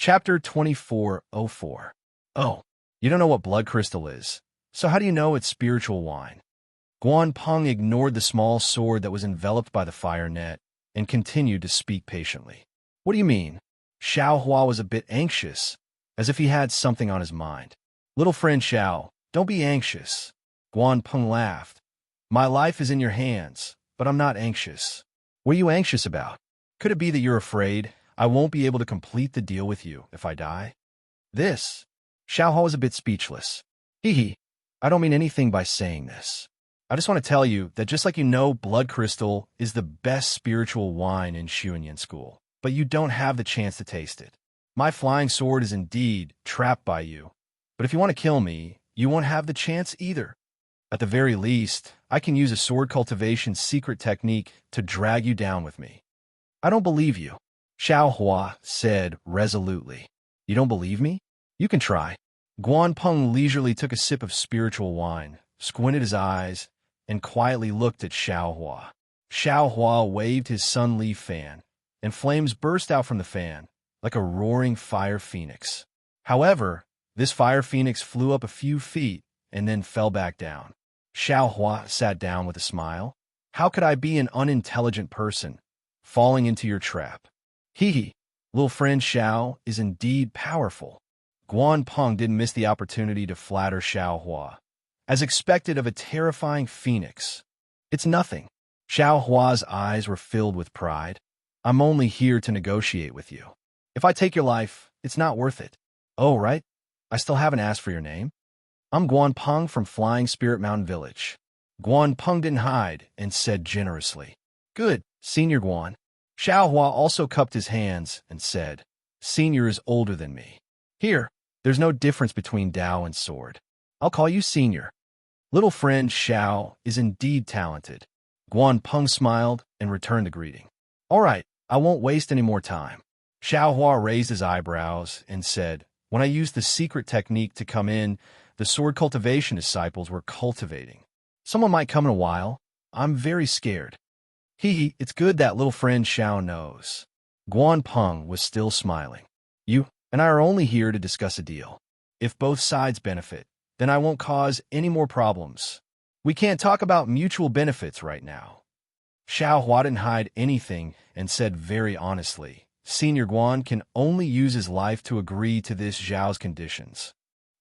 Chapter 2404. Oh, you don't know what blood crystal is, so how do you know it's spiritual wine? Guan Peng ignored the small sword that was enveloped by the fire net and continued to speak patiently. What do you mean? Xiao Hua was a bit anxious, as if he had something on his mind. Little friend Xiao, don't be anxious. Guan Peng laughed. My life is in your hands, but I'm not anxious. What are you anxious about? Could it be that you're afraid I won't be able to complete the deal with you if I die? This. Xiao Hua was a bit speechless. Hee, I don't mean anything by saying this. I just want to tell you that just like you know blood crystal is the best spiritual wine in Xuanyan school, but you don't have the chance to taste it. My flying sword is indeed trapped by you, but if you want to kill me, you won't have the chance either. At the very least, I can use a sword cultivation secret technique to drag you down with me. I don't believe you, Xiao Hua said resolutely. You don't believe me? You can try. Guan Peng leisurely took a sip of spiritual wine, squinted his eyes, and quietly looked at Xiao Hua. Xiao Hua waved his sun leaf fan, and flames burst out from the fan, like a roaring fire phoenix. However, this fire phoenix flew up a few feet and then fell back down. Xiao Hua sat down with a smile. How could I be an unintelligent person, falling into your trap? Hee, little friend Xiao is indeed powerful. Guan Peng didn't miss the opportunity to flatter Xiao Hua. As expected of a terrifying phoenix. It's nothing. Xiao Hua's eyes were filled with pride. I'm only here to negotiate with you. If I take your life, it's not worth it. Oh, right? I still haven't asked for your name. I'm Guan Peng from Flying Spirit Mountain Village. Guan Peng didn't hide and said generously. Good, Senior Guan. Xiao Hua also cupped his hands and said, Senior is older than me. Here, there's no difference between Dao and sword. I'll call you Senior. Little friend Xiao is indeed talented. Guan Peng smiled and returned the greeting. All right, I won't waste any more time. Xiao Hua raised his eyebrows and said, When I used the secret technique to come in, the sword cultivation disciples were cultivating. Someone might come in a while. I'm very scared. It's good that little friend Xiao knows. Guan Peng was still smiling. You and I are only here to discuss a deal. If both sides benefit, then I won't cause any more problems. We can't talk about mutual benefits right now. Xiao Hua didn't hide anything and said very honestly, Senior Guan can only use his life to agree to this Zhao's conditions.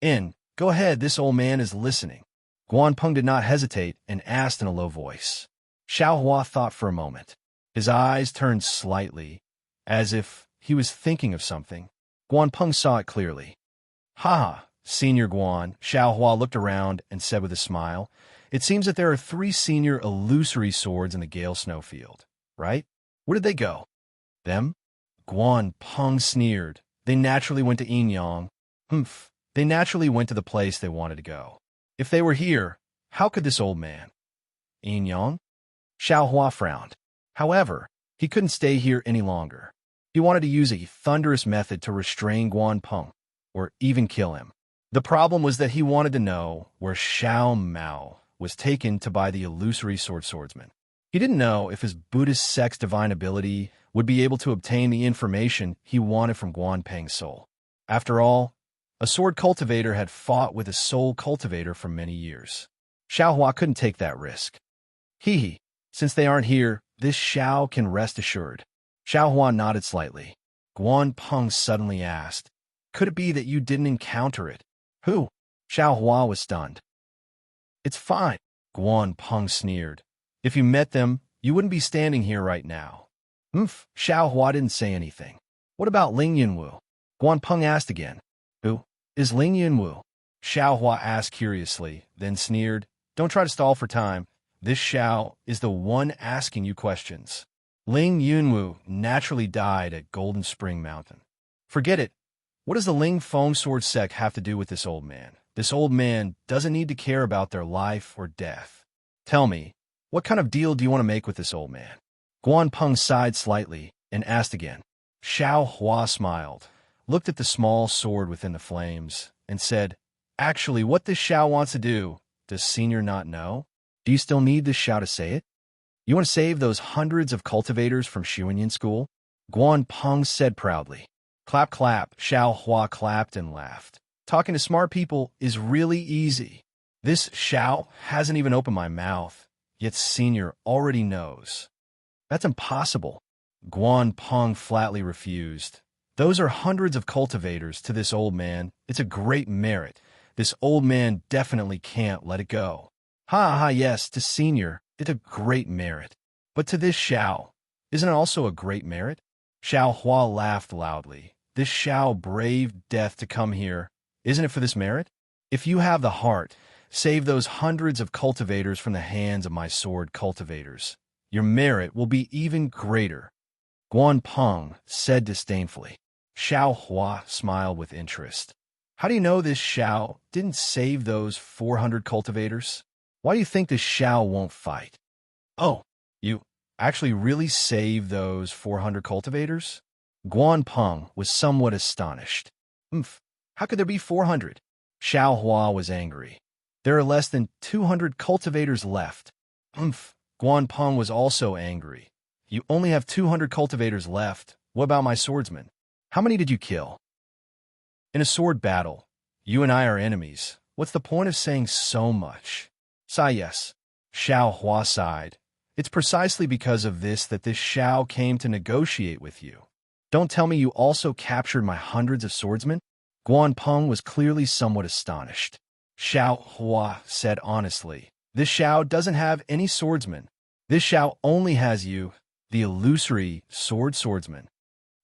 Go ahead, this old man is listening. Guan Peng did not hesitate and asked in a low voice. Xiao Hua thought for a moment. His eyes turned slightly, as if he was thinking of something. Guan Peng saw it clearly. Ha, Senior Guan, Xiao Hua looked around and said with a smile, It seems that there are 3 senior illusory swords in the Gale Snowfield, right? Where did they go? Them? Guan Peng sneered. They naturally went to Yinyang. Humph. They naturally went to the place they wanted to go. If they were here, how could this old man? Yinyang? Xiao Hua frowned. However, he couldn't stay here any longer. He wanted to use a thunderous method to restrain Guan Peng, or even kill him. The problem was that he wanted to know where Xiao Mao was taken to buy the illusory swordsman. He didn't know if his Buddhist sect's divine ability would be able to obtain the information he wanted from Guan Peng's soul. After all, a sword cultivator had fought with a soul cultivator for many years. Xiao Hua couldn't take that risk. Since they aren't here, this Xiao can rest assured. Xiao Hua nodded slightly. Guan Peng suddenly asked, Could it be that you didn't encounter it? Who? Xiao Hua was stunned. It's fine, Guan Peng sneered. If you met them, you wouldn't be standing here right now. Xiao Hua didn't say anything. What about Ling Yunwu? Guan Peng asked again. Who is Ling Yunwu? Xiao Hua asked curiously, then sneered. Don't try to stall for time. This Xiao is the one asking you questions. Ling Yunwu naturally died at Golden Spring Mountain. Forget it. What does the Ling Foam Sword sect have to do with this old man? This old man doesn't need to care about their life or death. Tell me, what kind of deal do you want to make with this old man? Guan Peng sighed slightly and asked again. Xiao Hua smiled, looked at the small sword within the flames, and said, Actually, what this Xiao wants to do, does Senior not know? Do you still need this Xiao to say it? You want to save those hundreds of cultivators from Xuanyan School? Guan Peng said proudly. Clap, clap, Xiao Hua clapped and laughed. Talking to smart people is really easy. This Xiao hasn't even opened my mouth, yet Senior already knows. That's impossible. Guan Peng flatly refused. Those are hundreds of cultivators to this old man. It's a great merit. This old man definitely can't let it go. Ha ha, yes, to Senior, it's a great merit. But to this Xiao, isn't it also a great merit? Xiao Hua laughed loudly. This Xiao braved death to come here. Isn't it for this merit? If you have the heart, save those hundreds of cultivators from the hands of my sword cultivators. Your merit will be even greater. Guan Peng said disdainfully. Xiao Hua smiled with interest. How do you know this Xiao didn't save those 400 cultivators? Why do you think this Xiao won't fight? Oh, you actually really saved those 400 cultivators? Guan Peng was somewhat astonished. How could there be 400? Xiao Hua was angry. There are less than 200 cultivators left. Guan Peng was also angry. You only have 200 cultivators left. What about my swordsmen? How many did you kill? In a sword battle, you and I are enemies. What's the point of saying so much? Sigh, yes. Xiao Hua sighed. It's precisely because of this that this Xiao came to negotiate with you. Don't tell me you also captured my hundreds of swordsmen? Guan Peng was clearly somewhat astonished. Xiao Hua said honestly, this Xiao doesn't have any swordsmen. This Xiao only has you, the illusory swordsman.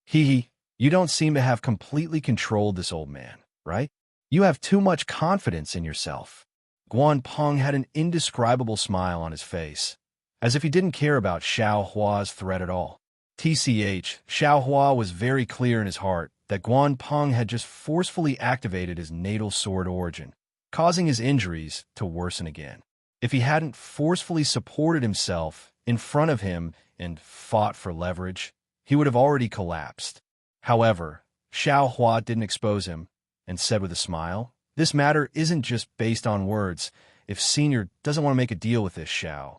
You don't seem to have completely controlled this old man, right? You have too much confidence in yourself. Guan Peng had an indescribable smile on his face, as if he didn't care about Xiao Hua's threat at all. Xiao Hua was very clear in his heart that Guan Peng had just forcefully activated his natal sword origin, causing his injuries to worsen again. If he hadn't forcefully supported himself in front of him and fought for leverage, he would have already collapsed. However, Xiao Hua didn't expose him and said with a smile, this matter isn't just based on words. If Senior doesn't want to make a deal with this Xiao,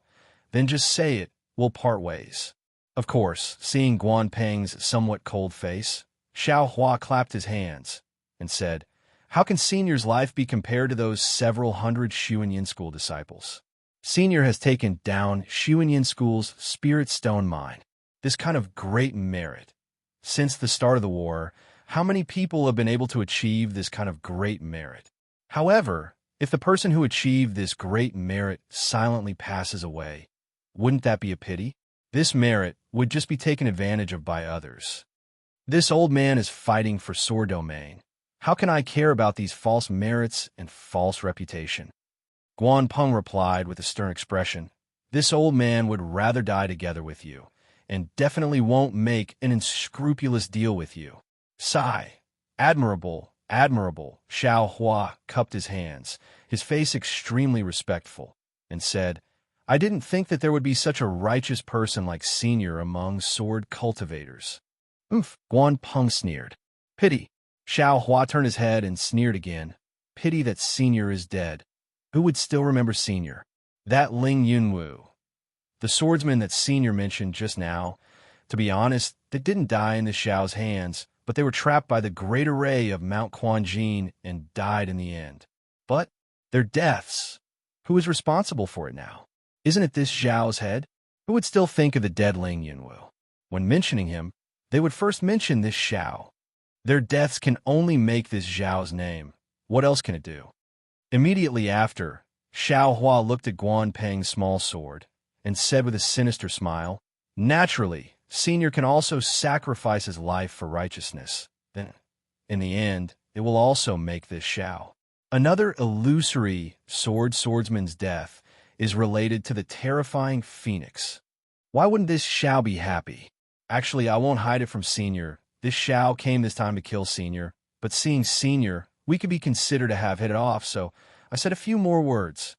then just say it, we'll part ways. Of course, seeing Guan Peng's somewhat cold face, Xiao Hua clapped his hands and said, how can Senior's life be compared to those several hundred Xuanyin School disciples? Senior has taken down Xuanyin School's Spirit Stone Mine, this kind of great merit. Since the start of the war, how many people have been able to achieve this kind of great merit? However, if the person who achieved this great merit silently passes away, wouldn't that be a pity? This merit would just be taken advantage of by others. This old man is fighting for sword domain. How can I care about these false merits and false reputation? Guan Peng replied with a stern expression. This old man would rather die together with you, and definitely won't make an unscrupulous deal with you. Sigh. Admirable, admirable. Xiao Hua cupped his hands, his face extremely respectful, and said, I didn't think that there would be such a righteous person like Senior among sword cultivators. Guan Peng sneered. Pity. Xiao Hua turned his head and sneered again. Pity that Senior is dead. Who would still remember Senior? That Ling Yunwu. The swordsman that Senior mentioned just now. To be honest, they didn't die in the Xiao's hands, but they were trapped by the great array of Mount Quanjin and died in the end. But their deaths. Who is responsible for it now? Isn't it this Xiao's head? Who would still think of the dead Ling Yunwu? When mentioning him, they would first mention this Xiao. Their deaths can only make this Xiao's name. What else can it do? Immediately after, Xiao Hua looked at Guan Peng's small sword and said with a sinister smile, naturally, Senior can also sacrifice his life for righteousness. Then, in the end, it will also make this Xiao. Another illusory swordsman's death is related to the terrifying phoenix. Why wouldn't this Xiao be happy? Actually, I won't hide it from Senior. This Xiao came this time to kill Senior, but seeing Senior, we could be considered to have hit it off, so I said a few more words.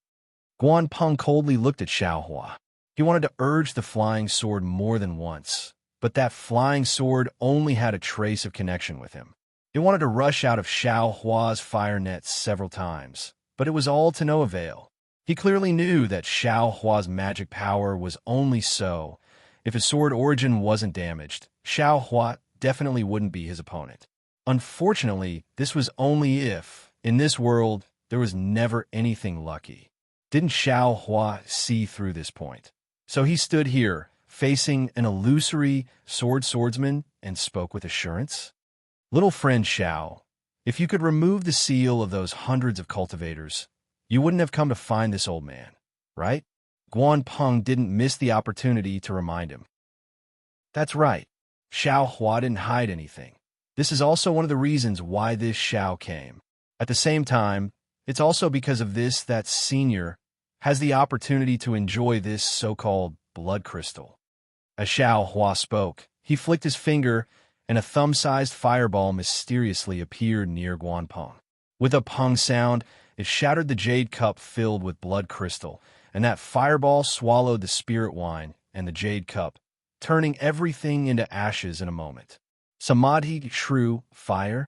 Guan Peng coldly looked at Xiao Hua. He wanted to urge the flying sword more than once, but that flying sword only had a trace of connection with him. It wanted to rush out of Xiao Hua's fire net several times, but it was all to no avail. He clearly knew that Xiao Hua's magic power was only so. If his sword origin wasn't damaged, Xiao Hua definitely wouldn't be his opponent. Unfortunately, this was only if, in this world, there was never anything lucky. Didn't Xiao Hua see through this point? So he stood here, facing an illusory swordsman, and spoke with assurance. Little friend Xiao, if you could remove the seal of those hundreds of cultivators, you wouldn't have come to find this old man, right? Guan Peng didn't miss the opportunity to remind him. That's right. Xiao Hua didn't hide anything. This is also one of the reasons why this Xiao came. At the same time, it's also because of this that Senior has the opportunity to enjoy this so-called blood crystal. As Xiao Hua spoke, he flicked his finger, and a thumb-sized fireball mysteriously appeared near Guan Peng. With a pung sound, it shattered the jade cup filled with blood crystal, and that fireball swallowed the spirit wine and the jade cup, turning everything into ashes in a moment. Samadhi, shrew, fire?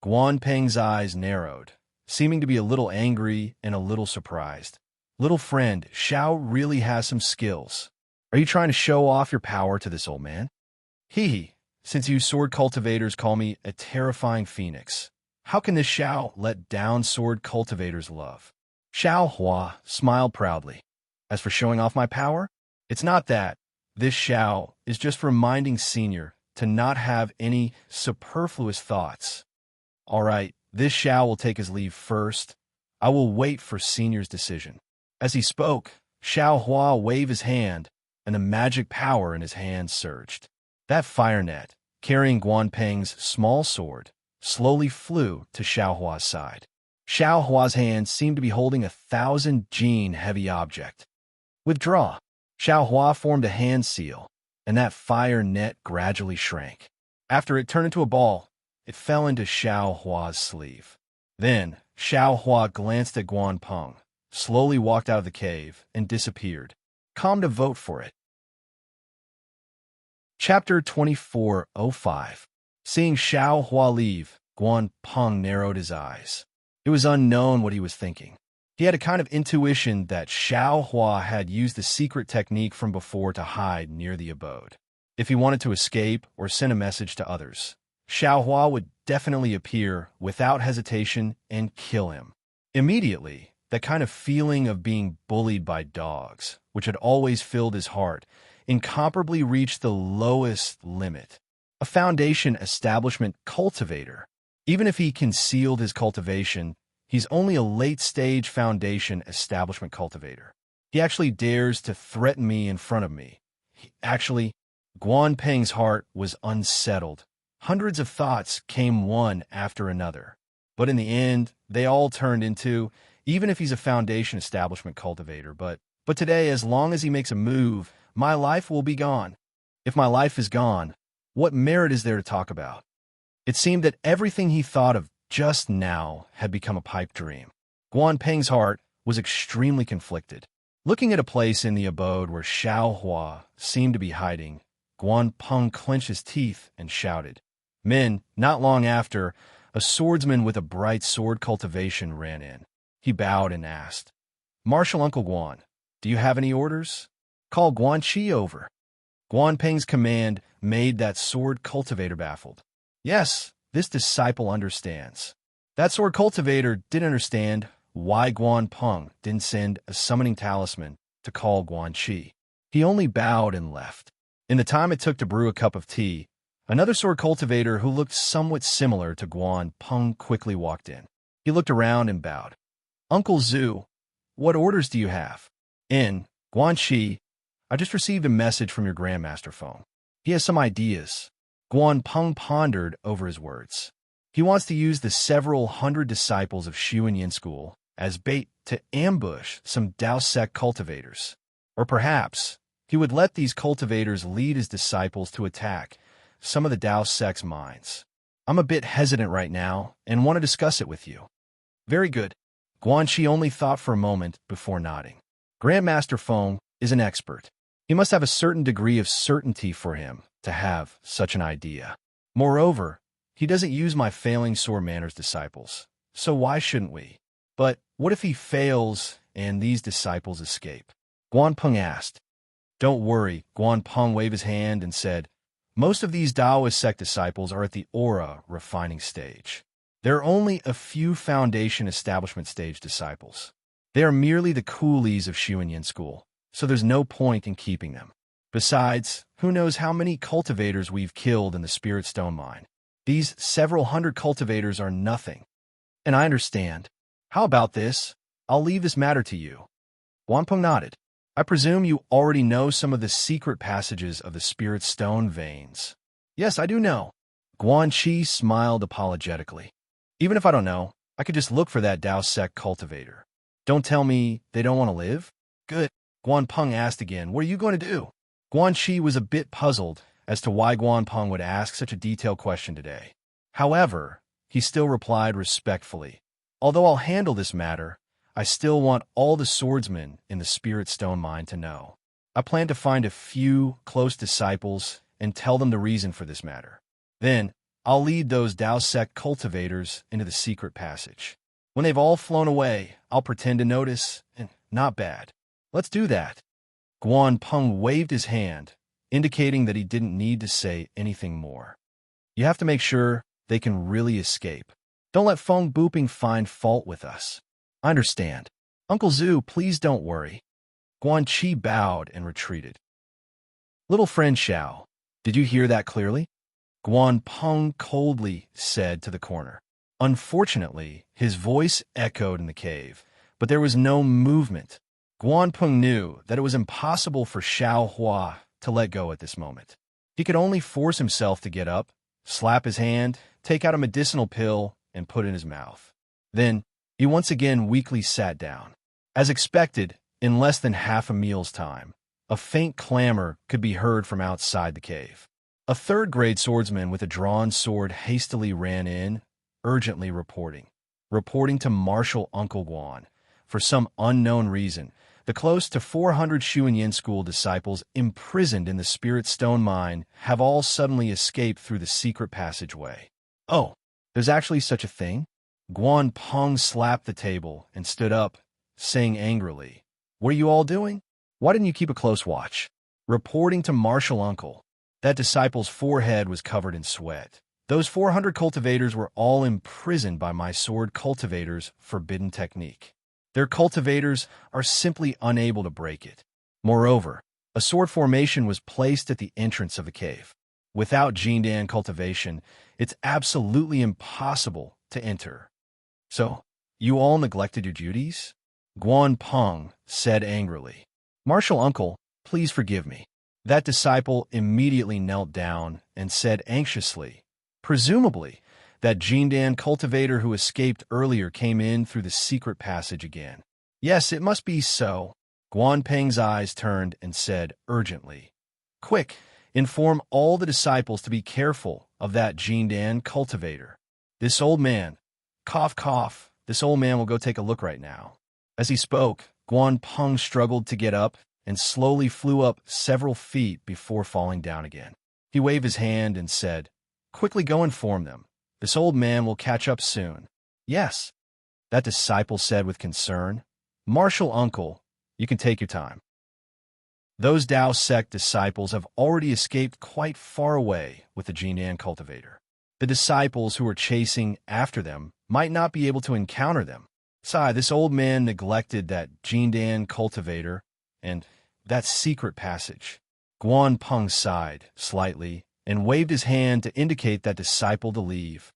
Guan Peng's eyes narrowed, seeming to be a little angry and a little surprised. Little friend, Xiao really has some skills. Are you trying to show off your power to this old man? Hee, since you sword cultivators call me a terrifying phoenix, how can this Xiao let down sword cultivators' love? Xiao Hua smiled proudly. As for showing off my power, it's not that. This Xiao is just reminding Senior to not have any superfluous thoughts. All right, this Xiao will take his leave first. I will wait for Senior's decision. As he spoke, Xiao Hua waved his hand, and the magic power in his hand surged. That fire net, carrying Guan Peng's small sword, slowly flew to Xiao Hua's side. Xiao Hua's hand seemed to be holding 1,000-gene heavy object. Withdraw. Xiao Hua formed a hand seal, and that fire net gradually shrank. After it turned into a ball, it fell into Xiao Hua's sleeve. Then, Xiao Hua glanced at Guan Peng, slowly walked out of the cave, and disappeared. Calm to vote for it. Chapter 24:05. Seeing Xiao Hua leave, Guan Peng narrowed his eyes. It was unknown what he was thinking. He had a kind of intuition that Xiao Hua had used the secret technique from before to hide near the abode. If he wanted to escape or send a message to others, Xiao Hua would definitely appear without hesitation and kill him. Immediately, that kind of feeling of being bullied by dogs, which had always filled his heart, incomparably reached the lowest limit. A foundation establishment cultivator. Even if he concealed his cultivation, he's only a late-stage foundation establishment cultivator. He actually dares to threaten me in front of me. Guan Peng's heart was unsettled. Hundreds of thoughts came one after another. But in the end, they all turned into, even if he's a foundation establishment cultivator, but today, as long as he makes a move, my life will be gone. If my life is gone, what merit is there to talk about? It seemed that everything he thought of just now had become a pipe dream. Guan Peng's heart was extremely conflicted. Looking at a place in the abode where Xiao Hua seemed to be hiding, Guan Peng clenched his teeth and shouted. Men, not long after, a swordsman with a bright sword cultivation ran in. He bowed and asked, Marshal Uncle Guan, do you have any orders? Call Guan Qi over. Guan Peng's command made that sword cultivator baffled. Yes, this disciple understands. That sword cultivator didn't understand why Guan Peng didn't send a summoning talisman to call Guan Qi. He only bowed and left. In the time it took to brew a cup of tea, another sword cultivator who looked somewhat similar to Guan Peng quickly walked in. He looked around and bowed. Uncle Zhu, what orders do you have? Guan Qi, I just received a message from your Grandmaster phone. He has some ideas. Guan Peng pondered over his words. He wants to use the several hundred disciples of Shu and Yin school as bait to ambush some Dao sect cultivators. Or perhaps he would let these cultivators lead his disciples to attack some of the Dao sect's minds. I'm a bit hesitant right now and want to discuss it with you. Very good. Guan Qi only thought for a moment before nodding. Grandmaster Feng is an expert. He must have a certain degree of certainty for him to have such an idea. Moreover, he doesn't use my failing sword manners disciples, so why shouldn't we? But what if he fails and these disciples escape? Guan Peng asked. Don't worry, Guan Peng waved his hand and said, Most of these Taoist sect disciples are at the aura refining stage. There are only a few foundation establishment stage disciples. They are merely the coolies of Xuanyan school, so there's no point in keeping them. Besides, who knows how many cultivators we've killed in the Spirit Stone mine. These several hundred cultivators are nothing. And I understand. How about this? I'll leave this matter to you. Guanpeng nodded. I presume you already know some of the secret passages of the Spirit Stone veins. Yes, I do know. Guanqi smiled apologetically. Even if I don't know, I could just look for that Dao sect cultivator. Don't tell me they don't want to live? Good. Guanpeng asked again, what are you going to do? Guanqi was a bit puzzled as to why Guanpeng would ask such a detailed question today. However, he still replied respectfully, although I'll handle this matter, I still want all the swordsmen in the Spirit Stone mine to know. I plan to find a few close disciples and tell them the reason for this matter. Then, I'll lead those Dao sect cultivators into the secret passage. When they've all flown away, I'll pretend to notice, and not bad. Let's do that. Guanpeng waved his hand, indicating that he didn't need to say anything more. You have to make sure they can really escape. Don't let Feng Buping find fault with us. I understand. Uncle Zhu, please don't worry. Guanqi bowed and retreated. Little friend Xiao, did you hear that clearly? Guanpeng coldly said to the corner. Unfortunately, his voice echoed in the cave, but there was no movement. Guanpeng knew that it was impossible for Xiao Hua to let go at this moment. He could only force himself to get up, slap his hand, take out a medicinal pill, and put it in his mouth. Then, he once again weakly sat down. As expected, in less than half a meal's time, a faint clamor could be heard from outside the cave. A third-grade swordsman with a drawn sword hastily ran in, urgently reporting to Marshal Uncle Guan. For some unknown reason, the close to 400 Xuanyan school disciples imprisoned in the Spirit Stone mine have all suddenly escaped through the secret passageway. Oh, there's actually such a thing? Guanpeng slapped the table and stood up, saying angrily, what are you all doing? Why didn't you keep a close watch? Reporting to Marshal Uncle. That disciple's forehead was covered in sweat. Those 400 cultivators were all imprisoned by my sword cultivator's forbidden technique. Their cultivators are simply unable to break it. Moreover, a sword formation was placed at the entrance of the cave. Without Jindan cultivation, it's absolutely impossible to enter. So, you all neglected your duties? Guanpeng said angrily. Marshal Uncle, please forgive me. That disciple immediately knelt down and said anxiously, presumably, that Jindan cultivator who escaped earlier came in through the secret passage again. Yes, it must be so. Guanpeng's eyes turned and said urgently, quick, inform all the disciples to be careful of that Jindan cultivator. This old man, cough cough, this old man will go take a look right now. As he spoke, Guanpeng struggled to get up and slowly flew up several feet before falling down again. He waved his hand and said, quickly go inform them. This old man will catch up soon. Yes, that disciple said with concern. Marshal Uncle, you can take your time. Those Dao sect disciples have already escaped quite far away with the Jinan cultivator. The disciples who are chasing after them might not be able to encounter them. Besides, this old man neglected that Jindan cultivator and that secret passage. Guanpeng sighed slightly and waved his hand to indicate that disciple to leave.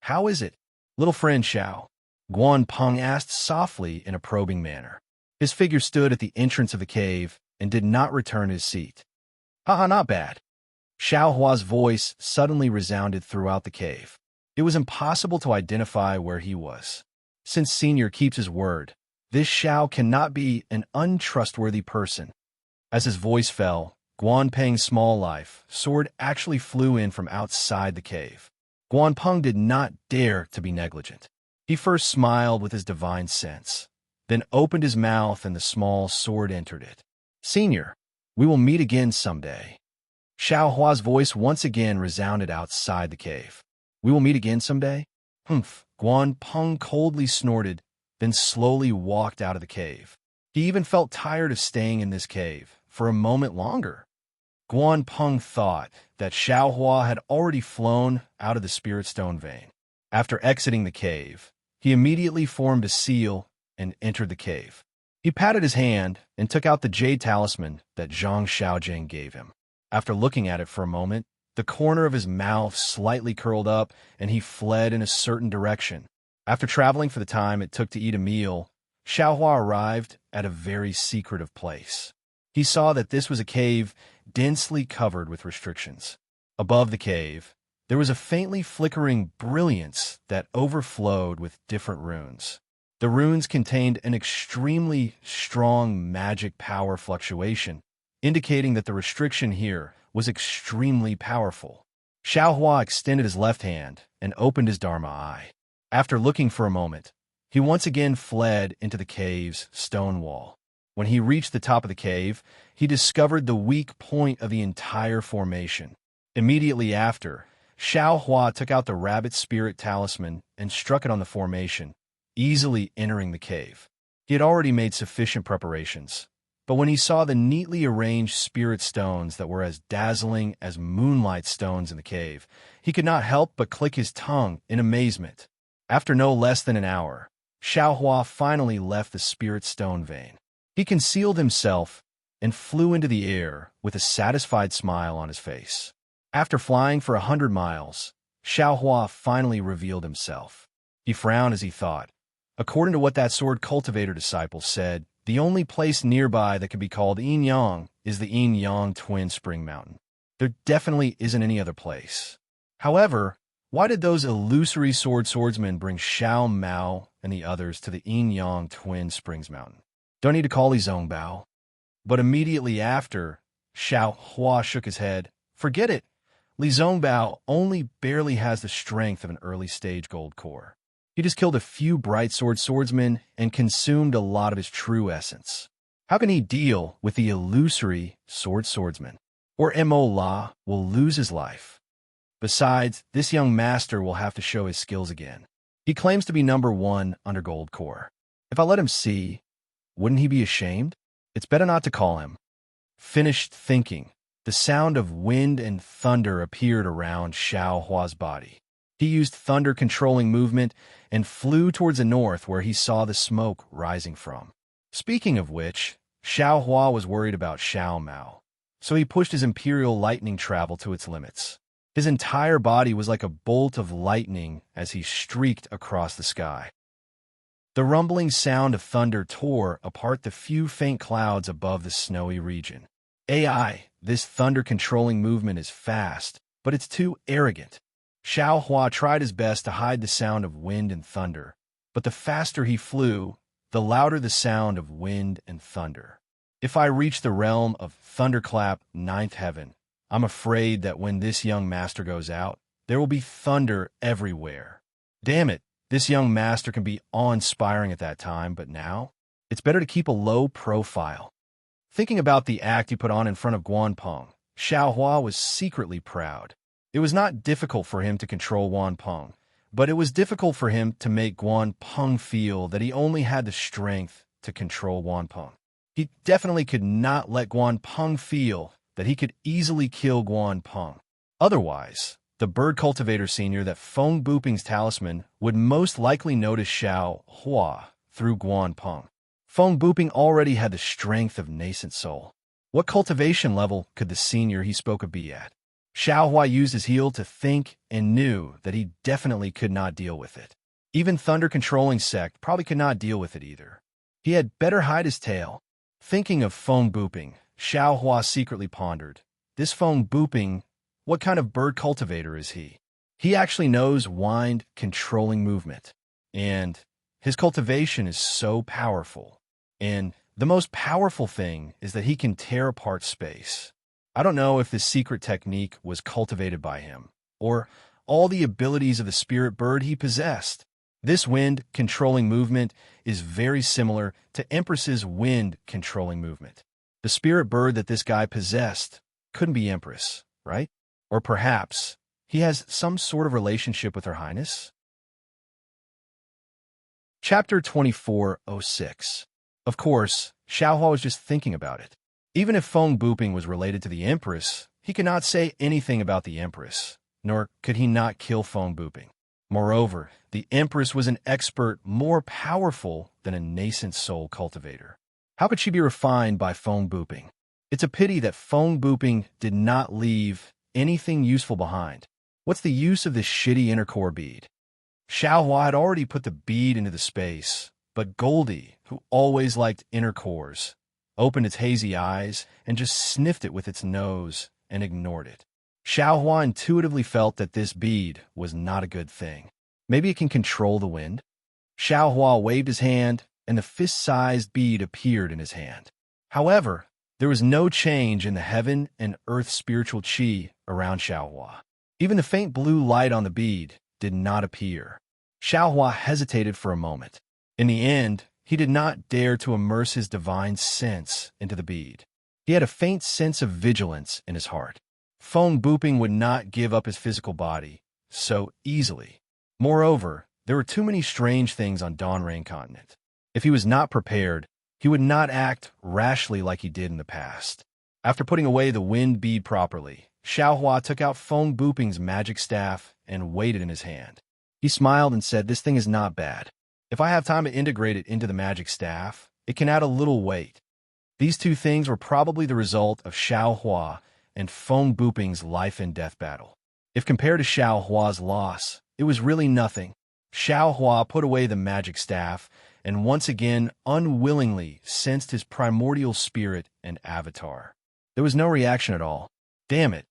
How is it, little friend Xiao? Guanpeng asked softly in a probing manner. His figure stood at the entrance of the cave and did not return his seat. Haha, not bad. Xiao Hua's voice suddenly resounded throughout the cave. It was impossible to identify where he was. Since Senior keeps his word, this Xiao cannot be an untrustworthy person. As his voice fell, Guanpeng's small life sword actually flew in from outside the cave. Guanpeng did not dare to be negligent. He first smiled with his divine sense, then opened his mouth and the small sword entered it. Senior, we will meet again someday. Xiao Hua's voice once again resounded outside the cave. We will meet again someday? Humph. Guanpeng coldly snorted, then slowly walked out of the cave. He even felt tired of staying in this cave for a moment longer. Guan Peng thought that Xiaohua had already flown out of the spirit stone vein. After exiting the cave, he immediately formed a seal and entered the cave. He patted his hand and took out the jade talisman that Zhang Xiaojing gave him. After looking at it for a moment, the corner of his mouth slightly curled up and he fled in a certain direction. After traveling for the time it took to eat a meal, Xiaohua arrived at a very secretive place. He saw that this was a cave densely covered with restrictions. Above the cave, there was a faintly flickering brilliance that overflowed with different runes. The runes contained an extremely strong magic power fluctuation, indicating that the restriction here was extremely powerful. Xiaohua extended his left hand and opened his Dharma eye. After looking for a moment, he once again fled into the cave's stone wall. When he reached the top of the cave, he discovered the weak point of the entire formation. Immediately after, Xiaohua took out the rabbit spirit talisman and struck it on the formation, easily entering the cave. He had already made sufficient preparations, but when he saw the neatly arranged spirit stones that were as dazzling as moonlight stones in the cave, he could not help but click his tongue in amazement. After no less than an hour, Xiaohua finally left the spirit stone vein. He concealed himself and flew into the air with a satisfied smile on his face. After flying for 100 miles, Xiaohua finally revealed himself. He frowned as he thought. According to what that sword cultivator disciple said, the only place nearby that could be called Yin-Yang is the Yin-Yang Twin Spring Mountain. There definitely isn't any other place. However, why did those illusory swordsmen bring Xiao Mao and the others to the Yin-Yang Twin Springs Mountain? Don't need to call Li Zongbao. But immediately after, Xiaohua shook his head. Forget it. Li Zongbao only barely has the strength of an early-stage gold core. He just killed a few bright swordsmen and consumed a lot of his true essence. How can he deal with the illusory swordsman? Or Mo La will lose his life. Besides, this young master will have to show his skills again. He claims to be #1 under gold core. If I let him see, wouldn't he be ashamed? It's better not to call him. Finished thinking, the sound of wind and thunder appeared around Xiaohua's body. He used thunder-controlling movement and flew towards the north where he saw the smoke rising from. Speaking of which, Xiaohua was worried about Xiao Mao, so he pushed his imperial lightning travel to its limits. His entire body was like a bolt of lightning as he streaked across the sky. The rumbling sound of thunder tore apart the few faint clouds above the snowy region. AI, this thunder-controlling movement is fast, but it's too arrogant. Xiaohua tried his best to hide the sound of wind and thunder, but the faster he flew, the louder the sound of wind and thunder. If I reach the realm of Thunderclap, Ninth Heaven, I'm afraid that when this young master goes out, there will be thunder everywhere. Damn it, this young master can be awe-inspiring at that time, but now, it's better to keep a low profile. Thinking about the act he put on in front of Guan Peng, Xiaohua was secretly proud. It was not difficult for him to control Guan Peng, but it was difficult for him to make Guan Peng feel that he only had the strength to control Guan Peng. He definitely could not let Guan Peng feel that he could easily kill Guan Peng. Otherwise, the bird cultivator senior that Feng Buping's talisman would most likely notice Xiaohua through Guan Peng. Feng Buping already had the strength of nascent soul. What cultivation level could the senior he spoke of be at? Xiaohua used his heel to think and knew that he definitely could not deal with it. Even Thunder-controlling sect probably could not deal with it either. He had better hide his tail. Thinking of Feng Buping, Xiaohua secretly pondered. This Feng Buping, what kind of bird cultivator is he? He actually knows wind-controlling movement, and his cultivation is so powerful. And the most powerful thing is that he can tear apart space. I don't know if this secret technique was cultivated by him, or all the abilities of the spirit bird he possessed. This wind-controlling movement is very similar to Empress's wind-controlling movement. The spirit bird that this guy possessed couldn't be Empress, right? Or perhaps he has some sort of relationship with Her Highness? Chapter 2406. Of course, Xiaohua was just thinking about it. Even if Feng Buping was related to the Empress, he could not say anything about the Empress, nor could he not kill Feng Buping. Moreover, the Empress was an expert more powerful than a nascent soul cultivator. How could she be refined by Feng Buping? It's a pity that Feng Buping did not leave anything useful behind. What's the use of this shitty inner core bead? Xiaohua had already put the bead into the space, but Goldie, who always liked inner cores, opened its hazy eyes and just sniffed it with its nose and ignored it. Xiaohua intuitively felt that this bead was not a good thing. Maybe it can control the wind? Xiaohua waved his hand, and the fist-sized bead appeared in his hand. However, there was no change in the heaven and earth spiritual qi around Xiaohua. Even the faint blue light on the bead did not appear. Xiaohua hesitated for a moment. In the end, he did not dare to immerse his divine sense into the bead. He had a faint sense of vigilance in his heart. Feng Buping would not give up his physical body so easily. Moreover, there were too many strange things on Dawnrain Continent. If he was not prepared, he would not act rashly like he did in the past. After putting away the wind bead properly, Xiaohua took out Feng Buping's magic staff and weighed it in his hand. He smiled and said, "This thing is not bad. If I have time to integrate it into the magic staff, it can add a little weight." These two things were probably the result of Xiaohua and Feng Buping's life and death battle. If compared to Xiaohua's loss, it was really nothing. Xiaohua put away the magic staff and once again unwillingly sensed his primordial spirit and avatar. There was no reaction at all. Damn it.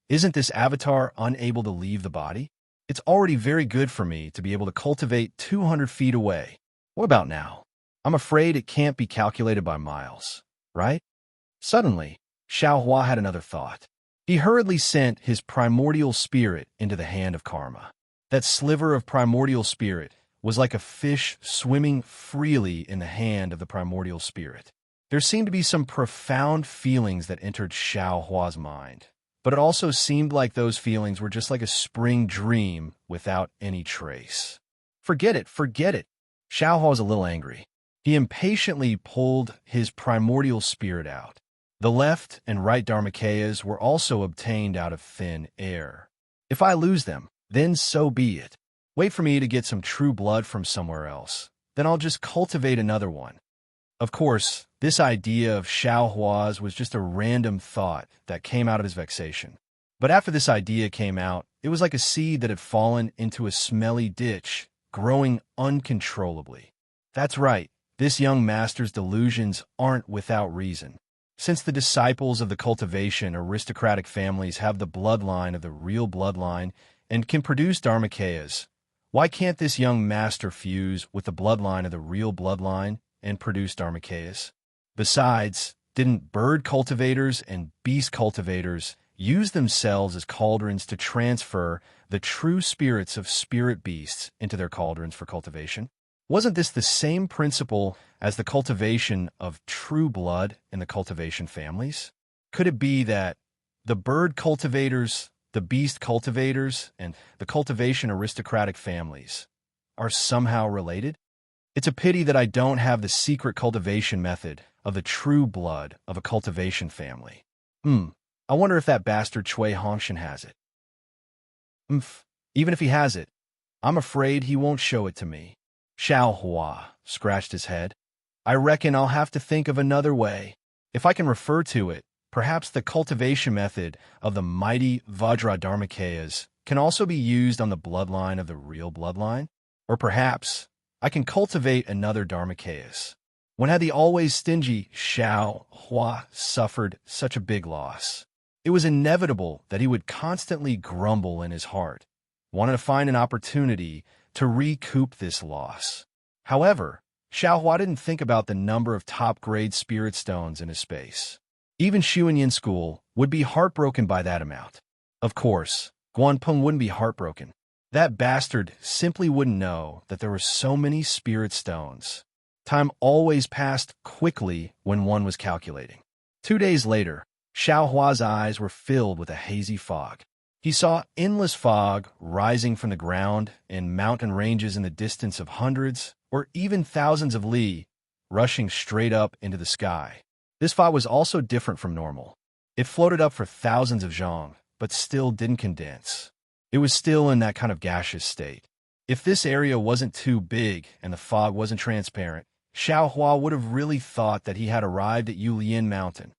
Isn't this avatar unable to leave the body? It's already very good for me to be able to cultivate 200 feet away. What about now? I'm afraid it can't be calculated by miles, right? Suddenly, Xiaohua had another thought. He hurriedly sent his primordial spirit into the hand of Karma. That sliver of primordial spirit was like a fish swimming freely in the hand of the primordial spirit. There seemed to be some profound feelings that entered Xiaohua's mind, but it also seemed like those feelings were just like a spring dream without any trace. Forget it, forget it. Xiaohua was a little angry. He impatiently pulled his primordial spirit out. The left and right Dharmakayas were also obtained out of thin air. If I lose them, then so be it. Wait for me to get some true blood from somewhere else. Then I'll just cultivate another one. Of course, this idea of Xiaohua's was just a random thought that came out of his vexation. But after this idea came out, it was like a seed that had fallen into a smelly ditch, growing uncontrollably. That's right, this young master's delusions aren't without reason. Since the disciples of the cultivation aristocratic families have the bloodline of the real bloodline and can produce Dharmakayas, why can't this young master fuse with the bloodline of the real bloodline and produce Dharmakayas? Besides, didn't bird cultivators and beast cultivators use themselves as cauldrons to transfer the true spirits of spirit beasts into their cauldrons for cultivation? Wasn't this the same principle as the cultivation of true blood in the cultivation families? Could it be that the bird cultivators, the beast cultivators, and the cultivation aristocratic families are somehow related? It's a pity that I don't have the secret cultivation method of the true blood of a cultivation family. I wonder if that bastard Cui Hongshan has it. Even if he has it, I'm afraid he won't show it to me. Xiaohua scratched his head. I reckon I'll have to think of another way. If I can refer to it, perhaps the cultivation method of the mighty Vajra Dharmakayas can also be used on the bloodline of the real bloodline? Or perhaps I can cultivate another Dharmakayas. When had the always stingy Xiaohua suffered such a big loss? It was inevitable that he would constantly grumble in his heart, wanting to find an opportunity to recoup this loss. However, Xiaohua didn't think about the number of top-grade spirit stones in his space. Even Xuanyin School would be heartbroken by that amount. Of course, Guanpeng wouldn't be heartbroken. That bastard simply wouldn't know that there were so many spirit stones. Time always passed quickly when one was calculating. 2 days later, Xiaohua's eyes were filled with a hazy fog. He saw endless fog rising from the ground in mountain ranges in the distance of hundreds or even thousands of li, rushing straight up into the sky. This fog was also different from normal. It floated up for thousands of zhang, but still didn't condense. It was still in that kind of gaseous state. If this area wasn't too big and the fog wasn't transparent, Xiao Hua would have really thought that he had arrived at Yulian Mountain.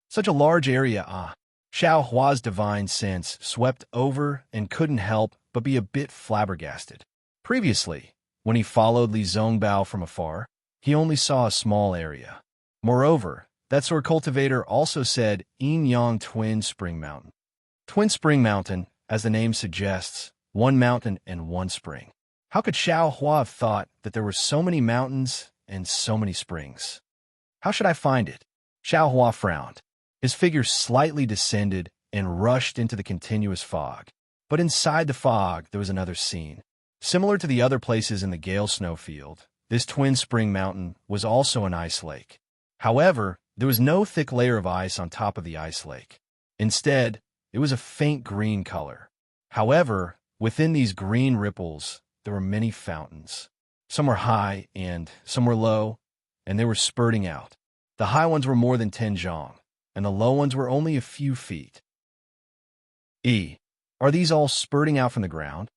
Such a large area, Xiao Hua's divine sense swept over and couldn't help but be a bit flabbergasted. Previously, when he followed Li Zongbao from afar, he only saw a small area. Moreover, that sword cultivator also said Yin Yang Twin Spring Mountain. Twin Spring Mountain, as the name suggests, one mountain and one spring. How could Xiao Hua have thought that there were so many mountains and so many springs? How should I find it? Xiao Hua frowned. His figure slightly descended and rushed into the continuous fog. But inside the fog, there was another scene. Similar to the other places in the Gale Snowfield, this Twin Spring Mountain was also an ice lake. However, there was no thick layer of ice on top of the ice lake. Instead, it was a faint green color. However, within these green ripples, there were many fountains. Some were high and some were low, and they were spurting out. The high ones were more than 10 zhang, and the low ones were only a few feet. Are these all spurting out from the ground?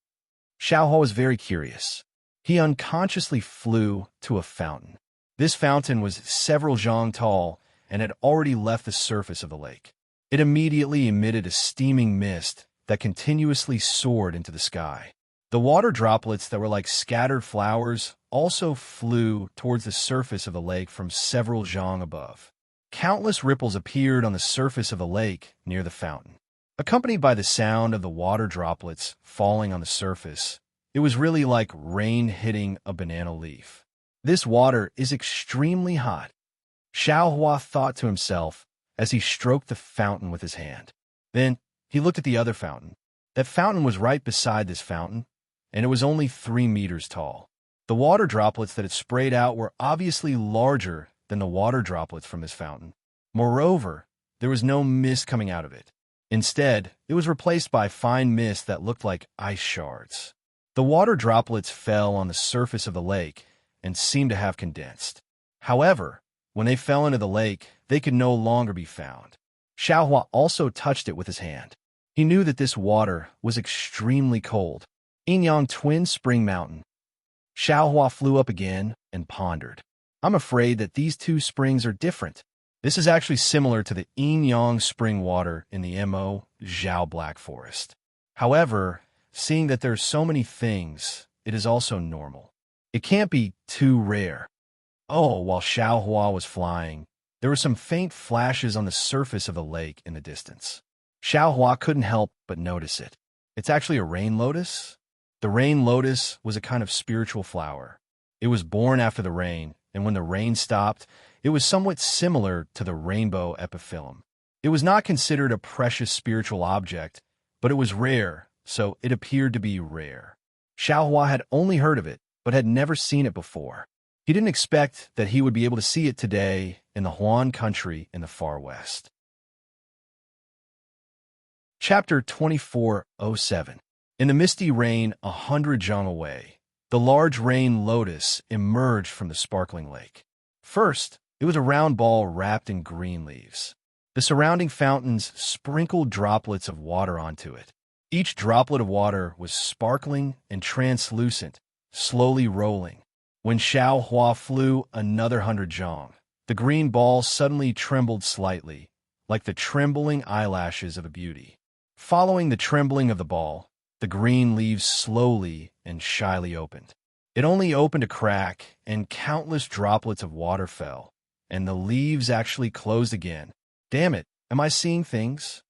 Xiao Hua was very curious. He unconsciously flew to a fountain. This fountain was several zhang tall and had already left the surface of the lake. It immediately emitted a steaming mist that continuously soared into the sky. The water droplets that were like scattered flowers also flew towards the surface of the lake from several zhang above. Countless ripples appeared on the surface of the lake near the fountain. Accompanied by the sound of the water droplets falling on the surface, it was really like rain hitting a banana leaf. This water is extremely hot, Xiao Hua thought to himself as he stroked the fountain with his hand. Then he looked at the other fountain. That fountain was right beside this fountain, and it was only 3 meters tall. The water droplets that it sprayed out were obviously larger than the water droplets from this fountain. Moreover, there was no mist coming out of it. Instead, it was replaced by fine mist that looked like ice shards. The water droplets fell on the surface of the lake and seemed to have condensed. However, when they fell into the lake, they could no longer be found. Xiao Hua also touched it with his hand. He knew that this water was extremely cold. Yinyang Twin Spring Mountain. Xiao Hua flew up again and pondered. I'm afraid that these two springs are different. This is actually similar to the Yinyang spring water in the Mo Zhao Black Forest. However, seeing that there are so many things, it is also normal. It can't be too rare. While Xiao Hua was flying, there were some faint flashes on the surface of the lake in the distance. Xiao Hua couldn't help but notice it. It's actually a rain lotus. The rain lotus was a kind of spiritual flower. It was born after the rain, and when the rain stopped, it was somewhat similar to the rainbow epiphyllum. It was not considered a precious spiritual object, but it was rare, so it appeared to be rare. Xiao Hua had only heard of it, but had never seen it before. He didn't expect that he would be able to see it today in the Huan country in the far west. Chapter 2407. In the misty rain 100 zhang away, the large rain lotus emerged from the sparkling lake. First, it was a round ball wrapped in green leaves. The surrounding fountains sprinkled droplets of water onto it. Each droplet of water was sparkling and translucent, slowly rolling. When Xiao Hua flew another 100 zhang, the green ball suddenly trembled slightly, like the trembling eyelashes of a beauty. Following the trembling of the ball, the green leaves slowly and shyly opened. It only opened a crack, and countless droplets of water fell, and the leaves actually closed again. Damn it, am I seeing things?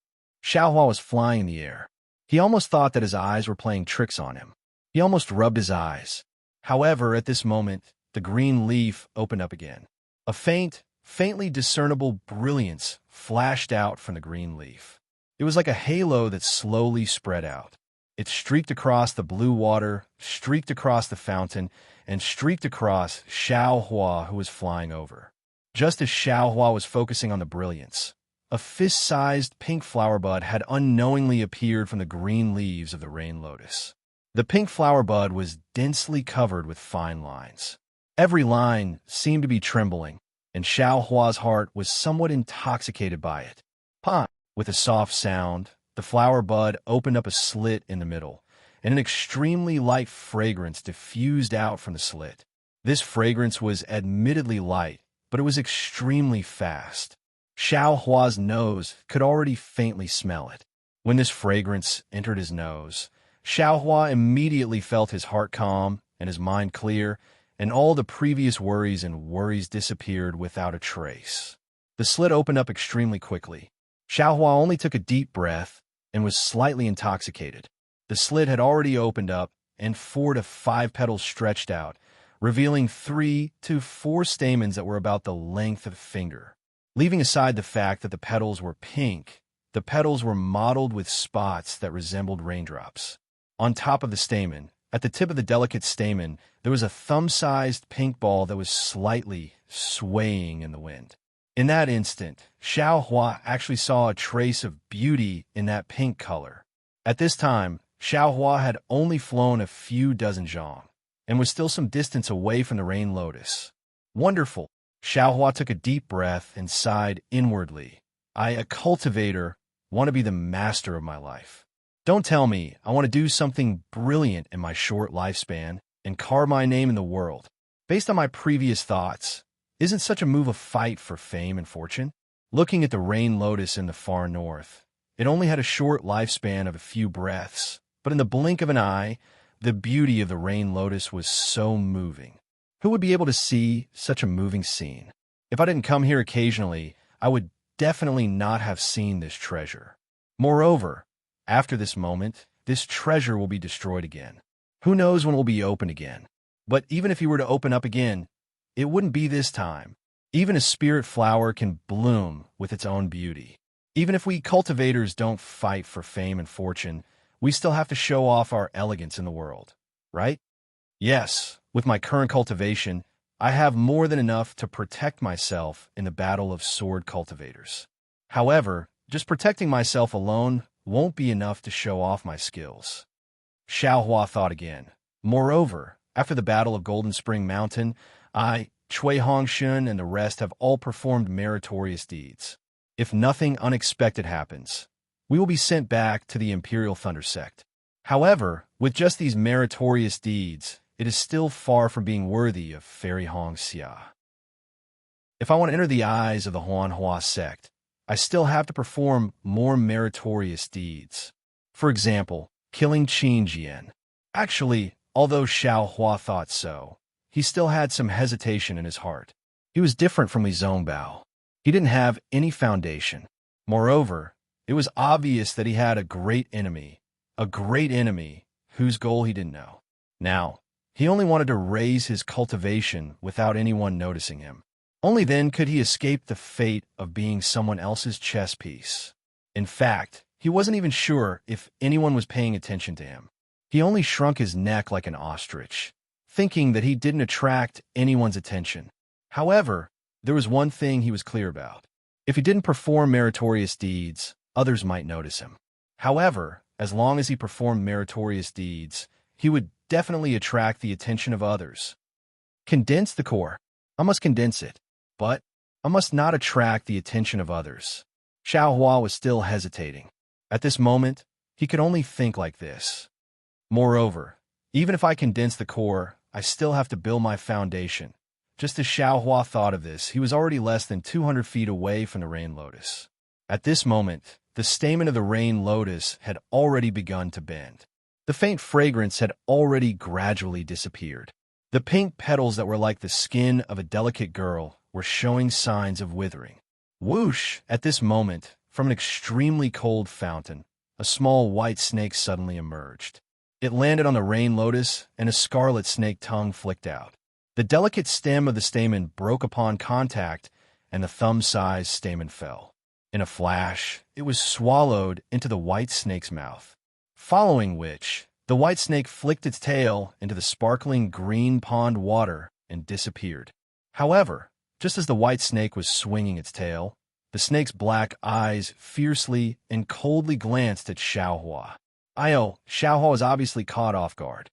Xiao Hua was flying in the air. He almost thought that his eyes were playing tricks on him. He almost rubbed his eyes. However, at this moment, the green leaf opened up again. A faintly discernible brilliance flashed out from the green leaf. It was like a halo that slowly spread out. It streaked across the blue water, streaked across the fountain, and streaked across Xiao Hua, who was flying over. Just as Xiao Hua was focusing on the brilliance, a fist-sized pink flower bud had unknowingly appeared from the green leaves of the rain lotus. The pink flower bud was densely covered with fine lines. Every line seemed to be trembling, and Xiao Hua's heart was somewhat intoxicated by it. Pah! With a soft sound, the flower bud opened up a slit in the middle, and an extremely light fragrance diffused out from the slit. This fragrance was admittedly light, but it was extremely fast. Xiao Hua's nose could already faintly smell it. When this fragrance entered his nose, Xiao Hua immediately felt his heart calm and his mind clear, and all the previous worries disappeared without a trace. The slit opened up extremely quickly. Xiao Hua only took a deep breath and was slightly intoxicated. The slit had already opened up, and 4 to 5 petals stretched out, revealing 3 to 4 stamens that were about the length of a finger. Leaving aside the fact that the petals were pink, the petals were mottled with spots that resembled raindrops. On top of the stamen, at the tip of the delicate stamen, there was a thumb-sized pink ball that was slightly swaying in the wind. In that instant, Xiao Hua actually saw a trace of beauty in that pink color. At this time, Xiao Hua had only flown a few dozen zhang, and was still some distance away from the rain lotus. Wonderful! Xiao Hua took a deep breath and sighed inwardly. I, a cultivator, want to be the master of my life. Don't tell me I want to do something brilliant in my short lifespan and carve my name in the world. Based on my previous thoughts, isn't such a move a fight for fame and fortune? Looking at the rain lotus in the far north, it only had a short lifespan of a few breaths, but in the blink of an eye, the beauty of the rain lotus was so moving. Who would be able to see such a moving scene? If I didn't come here occasionally, I would definitely not have seen this treasure. Moreover, after this moment, this treasure will be destroyed again. Who knows when it will be opened again? But even if he were to open up again, it wouldn't be this time. Even a spirit flower can bloom with its own beauty. Even if we cultivators don't fight for fame and fortune, we still have to show off our elegance in the world, right? Yes, with my current cultivation, I have more than enough to protect myself in the battle of sword cultivators. However, just protecting myself alone won't be enough to show off my skills. Xiao Hua thought again. Moreover, after the Battle of Golden Spring Mountain, I, Cui Hongshun, and the rest have all performed meritorious deeds. If nothing unexpected happens, we will be sent back to the Imperial Thunder Sect. However, with just these meritorious deeds, it is still far from being worthy of Fairy Hong Xia. If I want to enter the eyes of the Huanhua sect, I still have to perform more meritorious deeds. For example, killing Qin Jian. Actually, although Xiao Hua thought so, he still had some hesitation in his heart. He was different from Li Zongbao. He didn't have any foundation. Moreover, it was obvious that he had a great enemy whose goal he didn't know. Now, he only wanted to raise his cultivation without anyone noticing him. Only then could he escape the fate of being someone else's chess piece. In fact, he wasn't even sure if anyone was paying attention to him. He only shrunk his neck like an ostrich, thinking that he didn't attract anyone's attention. However, there was one thing he was clear about. If he didn't perform meritorious deeds, others might notice him. However, as long as he performed meritorious deeds, he would definitely attract the attention of others. Condense the core. I must condense it. But I must not attract the attention of others. Xiao Hua was still hesitating. At this moment, he could only think like this. Moreover, even if I condense the core, I still have to build my foundation. Just as Xiao Hua thought of this, he was already less than 200 feet away from the rain lotus. At this moment, the stamen of the rain lotus had already begun to bend. The faint fragrance had already gradually disappeared. The pink petals that were like the skin of a delicate girl were showing signs of withering. Whoosh! At this moment, from an extremely cold fountain, a small white snake suddenly emerged. It landed on the rain lotus, and a scarlet snake tongue flicked out. The delicate stem of the stamen broke upon contact, and the thumb-sized stamen fell. In a flash, it was swallowed into the white snake's mouth. Following which, the white snake flicked its tail into the sparkling green pond water and disappeared. However, just as the white snake was swinging its tail, the snake's black eyes fiercely and coldly glanced at Xiao Hua. Xiao Hua was obviously caught off guard.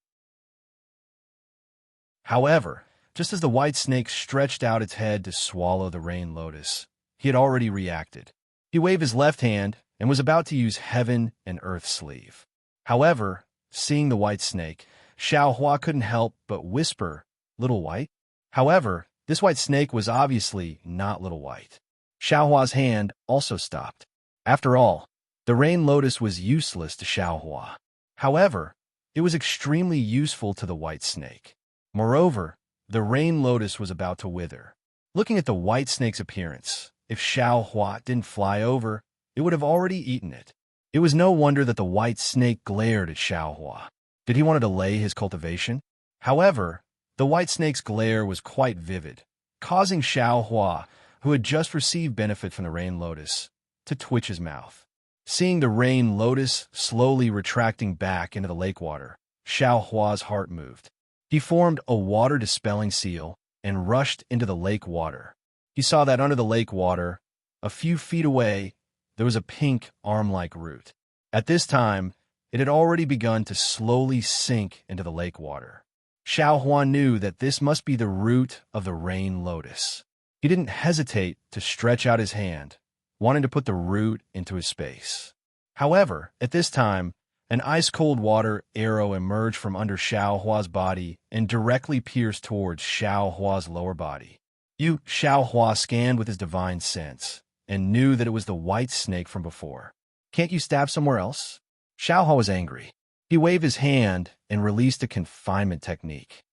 However, just as the white snake stretched out its head to swallow the rain lotus, he had already reacted. He waved his left hand and was about to use heaven and earth sleeve. However, seeing the white snake, Xiao Hua couldn't help but whisper, "Little White?" However, this white snake was obviously not Little White. Xiao Hua's hand also stopped. After all, the rain lotus was useless to Xiao Hua. However, it was extremely useful to the white snake. Moreover, the rain lotus was about to wither. Looking at the white snake's appearance, if Xiao Hua didn't fly over, it would have already eaten it. It was no wonder that the white snake glared at Xiao Hua. Did he want to delay his cultivation? However, the white snake's glare was quite vivid, causing Xiao Hua, who had just received benefit from the rain lotus, to twitch his mouth. Seeing the rain lotus slowly retracting back into the lake water, Xiao Hua's heart moved. He formed a water-dispelling seal and rushed into the lake water. He saw that under the lake water, a few feet away, there was a pink arm-like root. At this time, it had already begun to slowly sink into the lake water. Xiao Hua knew that this must be the root of the rain lotus. He didn't hesitate to stretch out his hand, wanting to put the root into his space. However, at this time, an ice-cold water arrow emerged from under Xiao Hua's body and directly pierced towards Xiao Hua's lower body. Xiao Hua scanned with his divine sense and knew that it was the white snake from before. "Can't you stab somewhere else?" Xiao Hua was angry. He waved his hand and released a confinement technique.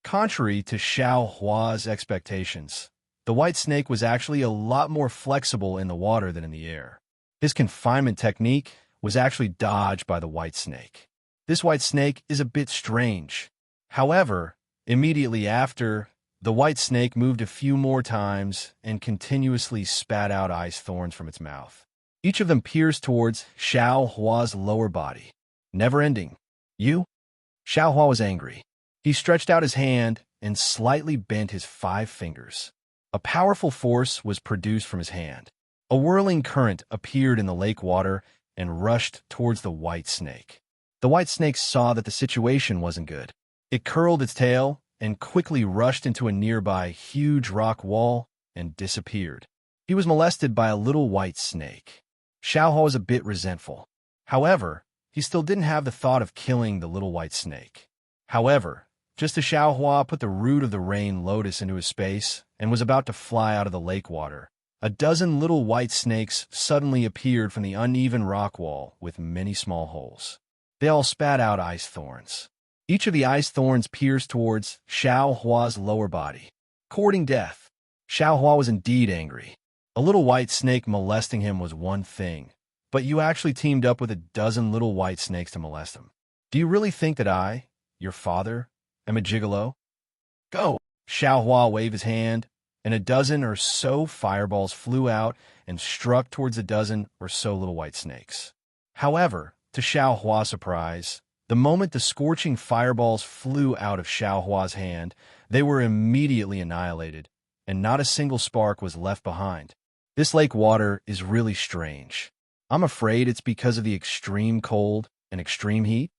Contrary to Xiao Hua's expectations, the white snake was actually a lot more flexible in the water than in the air. His confinement technique was actually dodged by the white snake. This white snake is a bit strange. However, immediately after, the white snake moved a few more times and continuously spat out ice thorns from its mouth. Each of them pierced towards Xiao Hua's lower body, never ending. Xiao Hua was angry. He stretched out his hand and slightly bent his 5 fingers. A powerful force was produced from his hand. A whirling current appeared in the lake water and rushed towards the white snake. The white snake saw that the situation wasn't good. It curled its tail and quickly rushed into a nearby huge rock wall and disappeared. He was molested by a little white snake. Xiao Hua was a bit resentful. However, he still didn't have the thought of killing the little white snake. However, just as Xiao Hua put the root of the rain lotus into his space and was about to fly out of the lake water, a dozen little white snakes suddenly appeared from the uneven rock wall with many small holes. They all spat out ice thorns. Each of the ice thorns pierced towards Xiao Hua's lower body, courting death. Xiao Hua was indeed angry. A little white snake molesting him was one thing, but you actually teamed up with a dozen little white snakes to molest him. Do you really think that I, your father, am a gigolo? Go! Xiao Hua waved his hand, and a dozen or so fireballs flew out and struck towards a dozen or so little white snakes. However, to Xiao Hua's surprise, the moment the scorching fireballs flew out of Xiao Hua's hand, they were immediately annihilated, and not a single spark was left behind. This lake water is really strange. I'm afraid it's because of the extreme cold and extreme heat.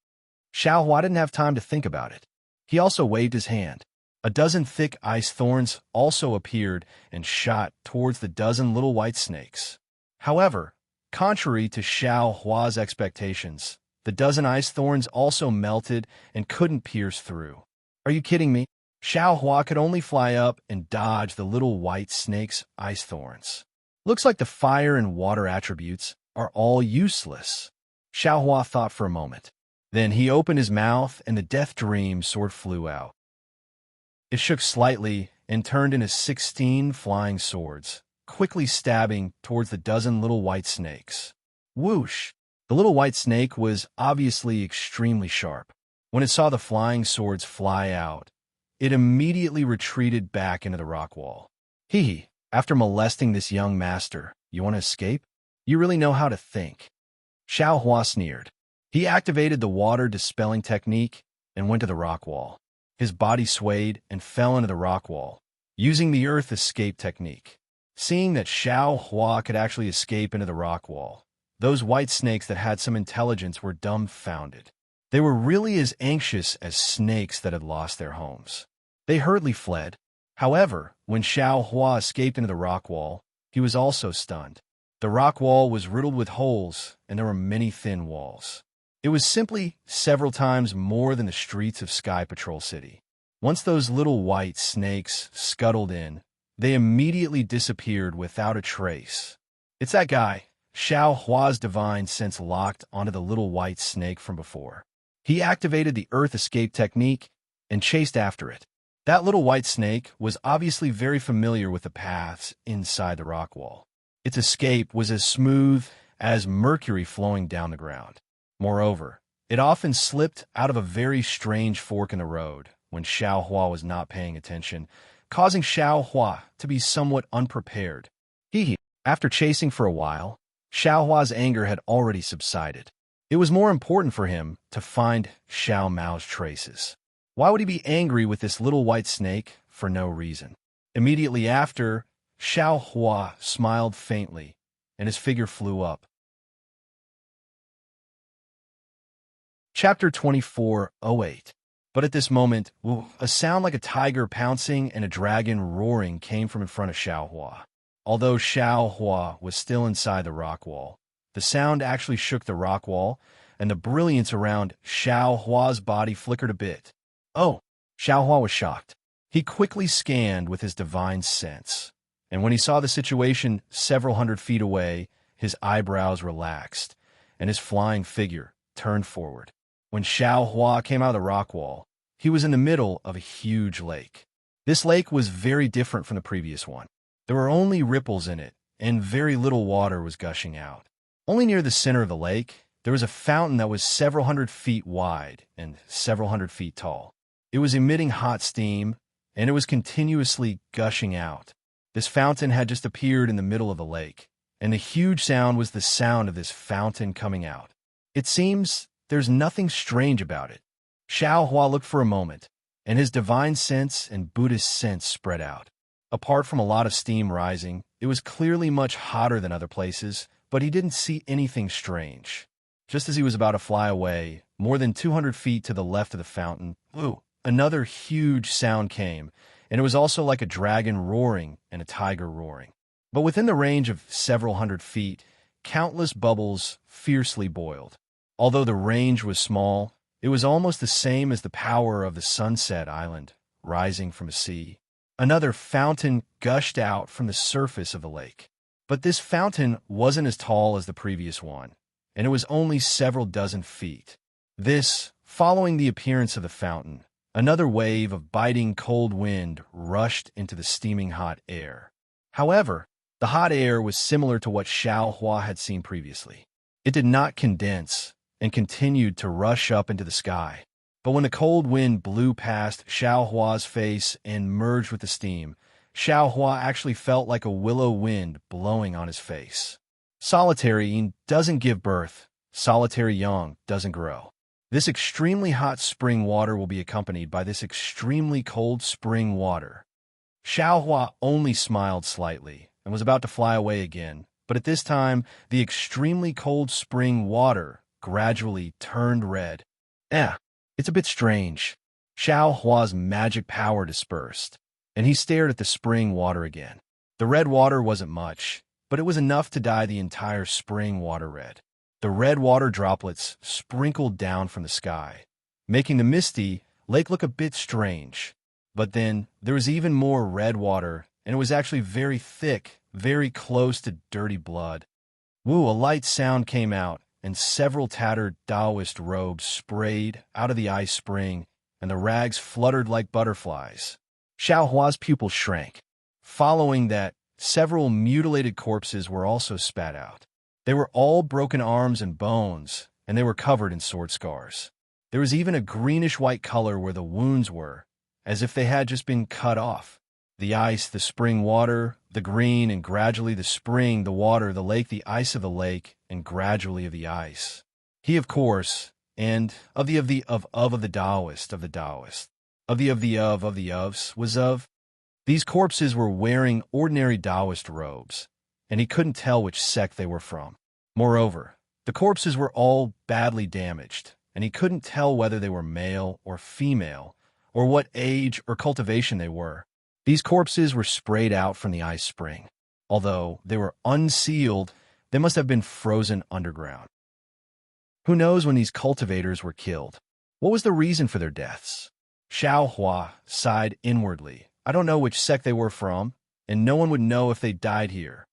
Xiao Hua didn't have time to think about it. He also waved his hand. A dozen thick ice thorns also appeared and shot towards the dozen little white snakes. However, contrary to Xiao Hua's expectations, the dozen ice thorns also melted and couldn't pierce through. Are you kidding me? Xiao Hua could only fly up and dodge the little white snake's ice thorns. Looks like the fire and water attributes are all useless. Xiao Hua thought for a moment. Then he opened his mouth and the Death Dream sword flew out. It shook slightly and turned into 16 flying swords, quickly stabbing towards the dozen little white snakes. Whoosh! The little white snake was obviously extremely sharp. When it saw the flying swords fly out, it immediately retreated back into the rock wall. Hee, after molesting this young master, you want to escape? You really know how to think. Xiao Hua sneered. He activated the water-dispelling technique and went to the rock wall. His body swayed and fell into the rock wall, using the earth escape technique. Seeing that Xiao Hua could actually escape into the rock wall, those white snakes that had some intelligence were dumbfounded. They were really as anxious as snakes that had lost their homes. They hurriedly fled. However, when Xiao Hua escaped into the rock wall, he was also stunned. The rock wall was riddled with holes, and there were many thin walls. It was simply several times more than the streets of Sky Patrol City. Once those little white snakes scuttled in, they immediately disappeared without a trace. It's that guy. Xiao Hua's divine sense locked onto the little white snake from before. He activated the Earth Escape technique and chased after it. That little white snake was obviously very familiar with the paths inside the rock wall. Its escape was as smooth as mercury flowing down the ground. Moreover, it often slipped out of a very strange fork in the road when Xiao Hua was not paying attention, causing Xiao Hua to be somewhat unprepared. After chasing for a while, Xiao Hua's anger had already subsided. It was more important for him to find Xiao Mao's traces. Why would he be angry with this little white snake for no reason? Immediately after, Xiao Hua smiled faintly, and his figure flew up. Chapter 24:08. But at this moment, a sound like a tiger pouncing and a dragon roaring came from in front of Xiao Hua. Although Xiao Hua was still inside the rock wall, the sound actually shook the rock wall, and the brilliance around Xiao Hua's body flickered a bit. Oh! Xiao Hua was shocked. He quickly scanned with his divine sense, and when he saw the situation several hundred feet away, his eyebrows relaxed, and his flying figure turned forward. When Xiao Hua came out of the rock wall, he was in the middle of a huge lake. This lake was very different from the previous one. There were only ripples in it, and very little water was gushing out. Only near the center of the lake, there was a fountain that was several hundred feet wide and several hundred feet tall. It was emitting hot steam, and it was continuously gushing out. This fountain had just appeared in the middle of the lake, and the huge sound was the sound of this fountain coming out. It seems there's nothing strange about it. Xiao Hua looked for a moment, and his divine sense and Buddhist sense spread out. Apart from a lot of steam rising, it was clearly much hotter than other places, but he didn't see anything strange. Just as he was about to fly away, more than 200 feet to the left of the fountain, another huge sound came, and it was also like a dragon roaring and a tiger roaring. But within the range of several hundred feet, countless bubbles fiercely boiled. Although the range was small, it was almost the same as the power of the Sunset Island rising from a sea. Another fountain gushed out from the surface of the lake. But this fountain wasn't as tall as the previous one, and it was only several dozen feet. Following the appearance of the fountain, another wave of biting cold wind rushed into the steaming hot air. However, the hot air was similar to what Xiao Hua had seen previously. It did not condense and continued to rush up into the sky. But when the cold wind blew past Xiao Hua's face and merged with the steam, Xiao Hua actually felt like a willow wind blowing on his face. Solitary yin doesn't give birth, solitary yang doesn't grow. This extremely hot spring water will be accompanied by this extremely cold spring water. Xiao Hua only smiled slightly and was about to fly away again, but at this time, the extremely cold spring water gradually turned red. It's a bit strange. Xiao Hua's magic power dispersed, and he stared at the spring water again. The red water wasn't much, but it was enough to dye the entire spring water red. The red water droplets sprinkled down from the sky, making the misty lake look a bit strange. But then there was even more red water, and it was actually very thick, very close to dirty blood. A light sound came out, and several tattered Taoist robes sprayed out of the ice spring, and the rags fluttered like butterflies. Xiao Hua's pupils shrank. Following that, several mutilated corpses were also spat out. They were all broken arms and bones, and they were covered in sword scars. There was even a greenish-white color where the wounds were, as if they had just been cut off. The ice, the spring water, the green, and gradually the spring, the water, the lake, the ice of the lake, and gradually of the ice. He, of course, and of the Taoist, of the Taoist, of the ofs, was of. These corpses were wearing ordinary Taoist robes, and he couldn't tell which sect they were from. Moreover, the corpses were all badly damaged, and he couldn't tell whether they were male or female, or what age or cultivation they were. These corpses were sprayed out from the ice spring. Although they were unsealed, they must have been frozen underground. Who knows when these cultivators were killed? What was the reason for their deaths? Xiao Hua sighed inwardly. I don't know which sect they were from, and no one would know if they died here.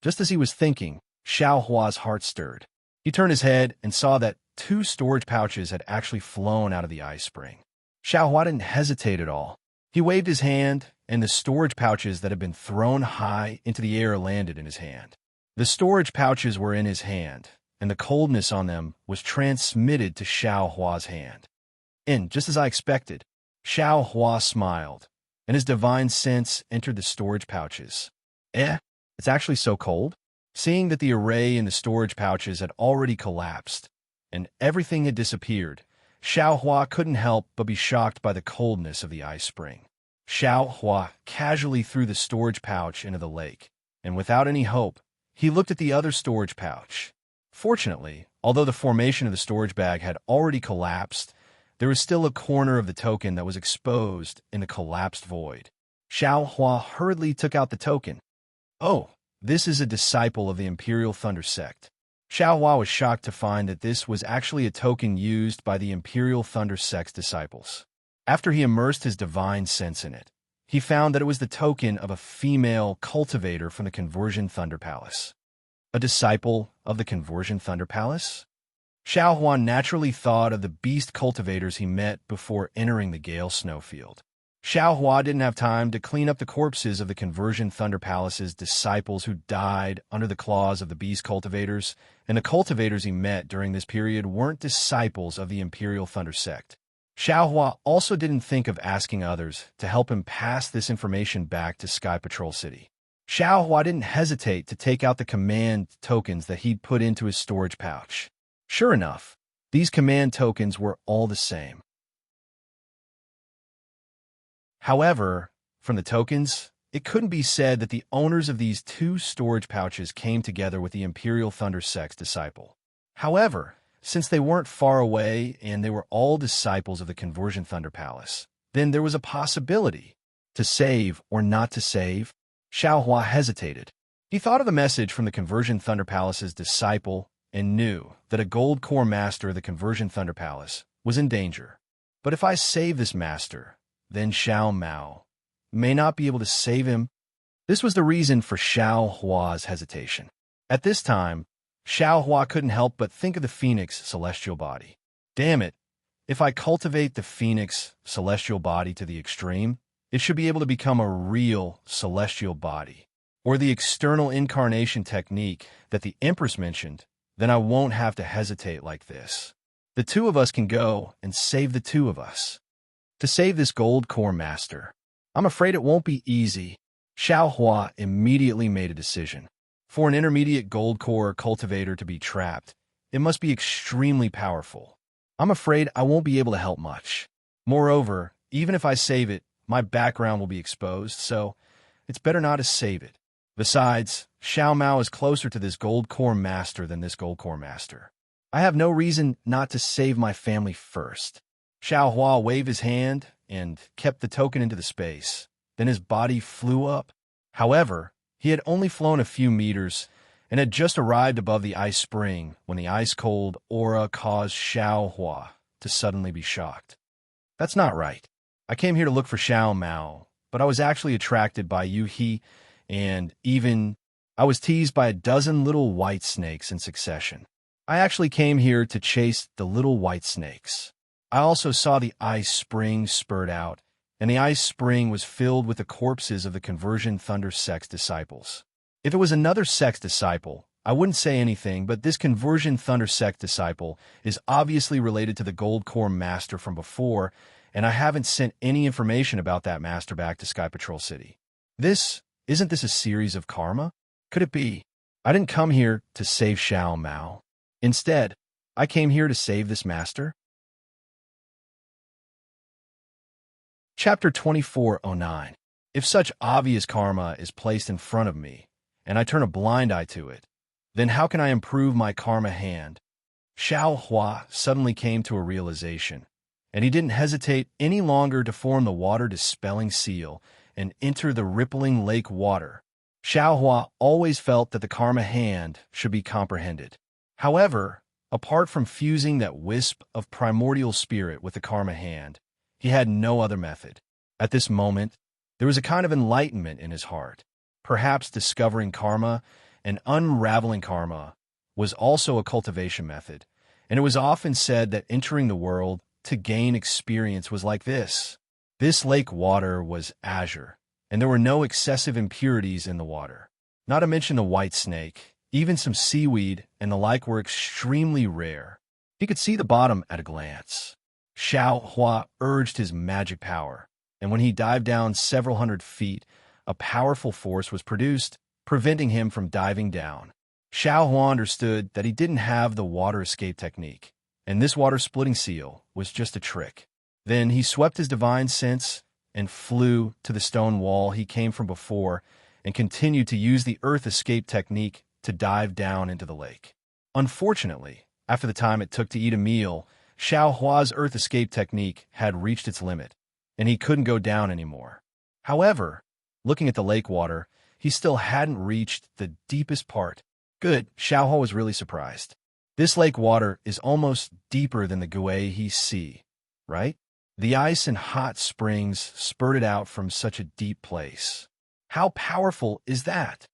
Just as he was thinking, Xiao Hua's heart stirred. He turned his head and saw that 2 storage pouches had actually flown out of the ice spring. Xiao Hua didn't hesitate at all. He waved his hand, and the storage pouches that had been thrown high into the air landed in his hand. The storage pouches were in his hand, and the coldness on them was transmitted to Xiao Hua's hand. And, just as I expected, Xiao Hua smiled, and his divine sense entered the storage pouches. It's actually so cold? Seeing that the array in the storage pouches had already collapsed, and everything had disappeared, Xiao Hua couldn't help but be shocked by the coldness of the ice spring. Xiao Hua casually threw the storage pouch into the lake, and without any hope, he looked at the other storage pouch. Fortunately, although the formation of the storage bag had already collapsed, there was still a corner of the token that was exposed in the collapsed void. Xiao Hua hurriedly took out the token. Oh, this is a disciple of the Imperial Thunder Sect. Xiao Hua was shocked to find that this was actually a token used by the Imperial Thunder Sect's disciples. After he immersed his divine sense in it, he found that it was the token of a female cultivator from the Conversion Thunder Palace. A disciple of the Conversion Thunder Palace? Xiao Hua naturally thought of the beast cultivators he met before entering the Gale Snowfield. Xiao Hua didn't have time to clean up the corpses of the Conversion Thunder Palace's disciples who died under the claws of the beast cultivators, and the cultivators he met during this period weren't disciples of the Imperial Thunder Sect. Xiao Hua also didn't think of asking others to help him pass this information back to Sky Patrol City. Xiao Hua didn't hesitate to take out the command tokens that he'd put into his storage pouch. Sure enough, these command tokens were all the same. However, from the tokens, it couldn't be said that the owners of these 2 storage pouches came together with the Imperial Thunder Sect's disciple. However, since they weren't far away and they were all disciples of the Conversion Thunder Palace, then there was a possibility. To save or not to save? Xiao Hua hesitated. He thought of the message from the Conversion Thunder Palace's disciple and knew that a gold core master of the Conversion Thunder Palace was in danger. But if I save this master, then Xiao Mao may not be able to save him. This was the reason for Xiao Hua's hesitation. At this time, Xiao Hua couldn't help but think of the Phoenix celestial body. Damn it, if I cultivate the Phoenix celestial body to the extreme, it should be able to become a real celestial body. Or the external incarnation technique that the Empress mentioned, then I won't have to hesitate like this. The 2 of us can go and save the 2 of us. To save this gold core master, I'm afraid it won't be easy. Xiao Hua immediately made a decision. For an intermediate gold core cultivator to be trapped, it must be extremely powerful. I'm afraid I won't be able to help much. Moreover, even if I save it, my background will be exposed, so it's better not to save it. Besides, Xiao Mao is closer to this gold core master than this gold core master. I have no reason not to save my family first. Xiao Hua waved his hand and kept the token into the space. Then his body flew up. However, he had only flown a few meters and had just arrived above the ice spring when the ice-cold aura caused Xiao Hua to suddenly be shocked. That's not right. I came here to look for Xiao Mao, but I was actually attracted by Yu He, and even I was teased by a dozen little white snakes in succession. I actually came here to chase the little white snakes. I also saw the ice spring spurt out, and the ice spring was filled with the corpses of the Conversion Thunder Sect's disciples. If it was another sect's disciple, I wouldn't say anything, but this Conversion Thunder Sect disciple is obviously related to the Gold Core Master from before, and I haven't sent any information about that master back to Sky Patrol City. Isn't this a series of karma? Could it be? I didn't come here to save Xiao Mao. Instead, I came here to save this master. Chapter 2409. If such obvious karma is placed in front of me, and I turn a blind eye to it, then how can I improve my karma hand? Xiao Hua suddenly came to a realization, and he didn't hesitate any longer to form the water-dispelling seal and enter the rippling lake water. Xiaohua always felt that the karma hand should be comprehended. However, apart from fusing that wisp of primordial spirit with the karma hand, he had no other method. At this moment, there was a kind of enlightenment in his heart. Perhaps discovering karma and unraveling karma was also a cultivation method, and it was often said that entering the world to gain experience was like this. This lake water was azure, and there were no excessive impurities in the water. Not to mention the white snake, even some seaweed and the like were extremely rare. He could see the bottom at a glance. Xiaohua urged his magic power, and when he dived down several hundred feet, a powerful force was produced, preventing him from diving down. Xiaohua understood that he didn't have the water escape technique, and this water-splitting seal was just a trick. Then he swept his divine sense and flew to the stone wall he came from before and continued to use the earth escape technique to dive down into the lake. Unfortunately, after the time it took to eat a meal, Xiaohua's earth escape technique had reached its limit, and he couldn't go down anymore. However, looking at the lake water, he still hadn't reached the deepest part. Good, Xiaohua was really surprised. This lake water is almost deeper than the Guai Sea, right? The ice and hot springs spurted out from such a deep place. How powerful is that?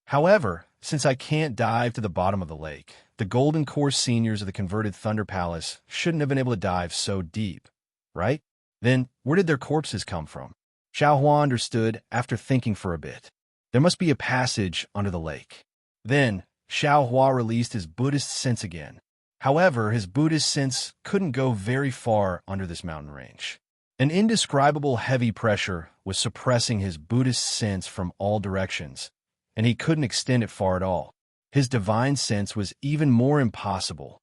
However, since I can't dive to the bottom of the lake, the Golden Course seniors of the converted Thunder Palace shouldn't have been able to dive so deep, right? Then, where did their corpses come from? Xiaohua understood after thinking for a bit. There must be a passage under the lake. Then, Xiaohua released his Buddhist sense again. However, his Buddhist sense couldn't go very far under this mountain range. An indescribable heavy pressure was suppressing his Buddhist sense from all directions, and he couldn't extend it far at all. His divine sense was even more impossible.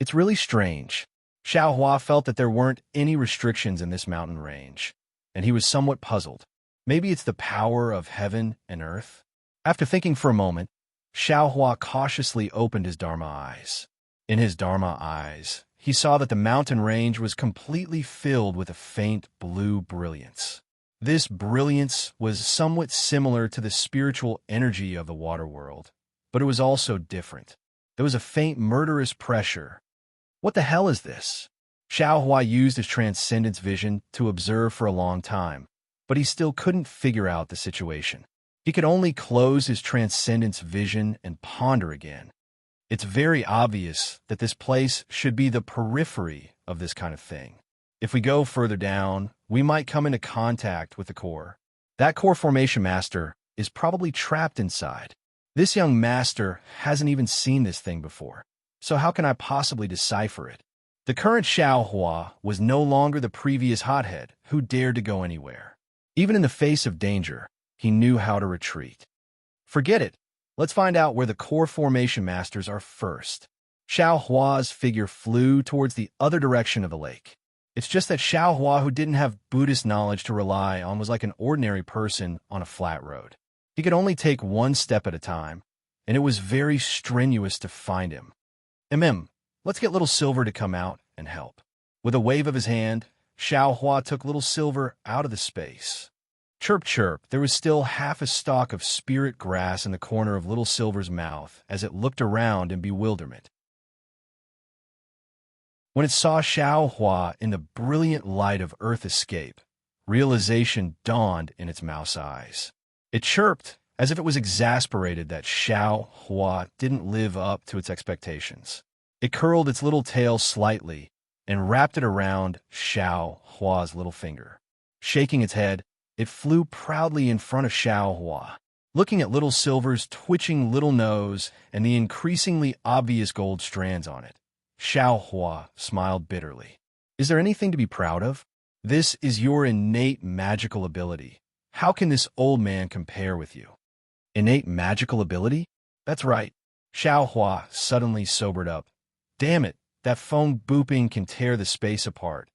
It's really strange. Xiaohua felt that there weren't any restrictions in this mountain range, and he was somewhat puzzled. Maybe it's the power of heaven and earth? After thinking for a moment, Xiaohua cautiously opened his Dharma eyes. In his Dharma eyes, he saw that the mountain range was completely filled with a faint blue brilliance. This brilliance was somewhat similar to the spiritual energy of the water world, but it was also different. There was a faint murderous pressure. What the hell is this? Xiaohua used his transcendence vision to observe for a long time, but he still couldn't figure out the situation. He could only close his transcendence vision and ponder again. It's very obvious that this place should be the periphery of this kind of thing. If we go further down, we might come into contact with the core. That core formation master is probably trapped inside. This young master hasn't even seen this thing before, so how can I possibly decipher it? The current Xiaohua was no longer the previous hothead who dared to go anywhere. Even in the face of danger, he knew how to retreat. Forget it. Let's find out where the core formation masters are first. Xiaohua's figure flew towards the other direction of the lake. It's just that Xiaohua, who didn't have Buddhist knowledge to rely on, was like an ordinary person on a flat road. He could only take one step at a time, and it was very strenuous to find him. Let's get Little Silver to come out and help. With a wave of his hand, Xiaohua took Little Silver out of the space. Chirp, chirp, there was still half a stalk of spirit grass in the corner of Little Silver's mouth as it looked around in bewilderment. When it saw Xiaohua in the brilliant light of Earth Escape, realization dawned in its mouse eyes. It chirped as if it was exasperated that Xiaohua didn't live up to its expectations. It curled its little tail slightly and wrapped it around Xiaohua's little finger. Shaking its head, it flew proudly in front of Xiaohua. Looking at Little Silver's twitching little nose and the increasingly obvious gold strands on it, Xiaohua smiled bitterly. Is there anything to be proud of? This is your innate magical ability. How can this old man compare with you? Innate magical ability? That's right. Xiaohua suddenly sobered up. Damn it, that phone booping can tear the space apart.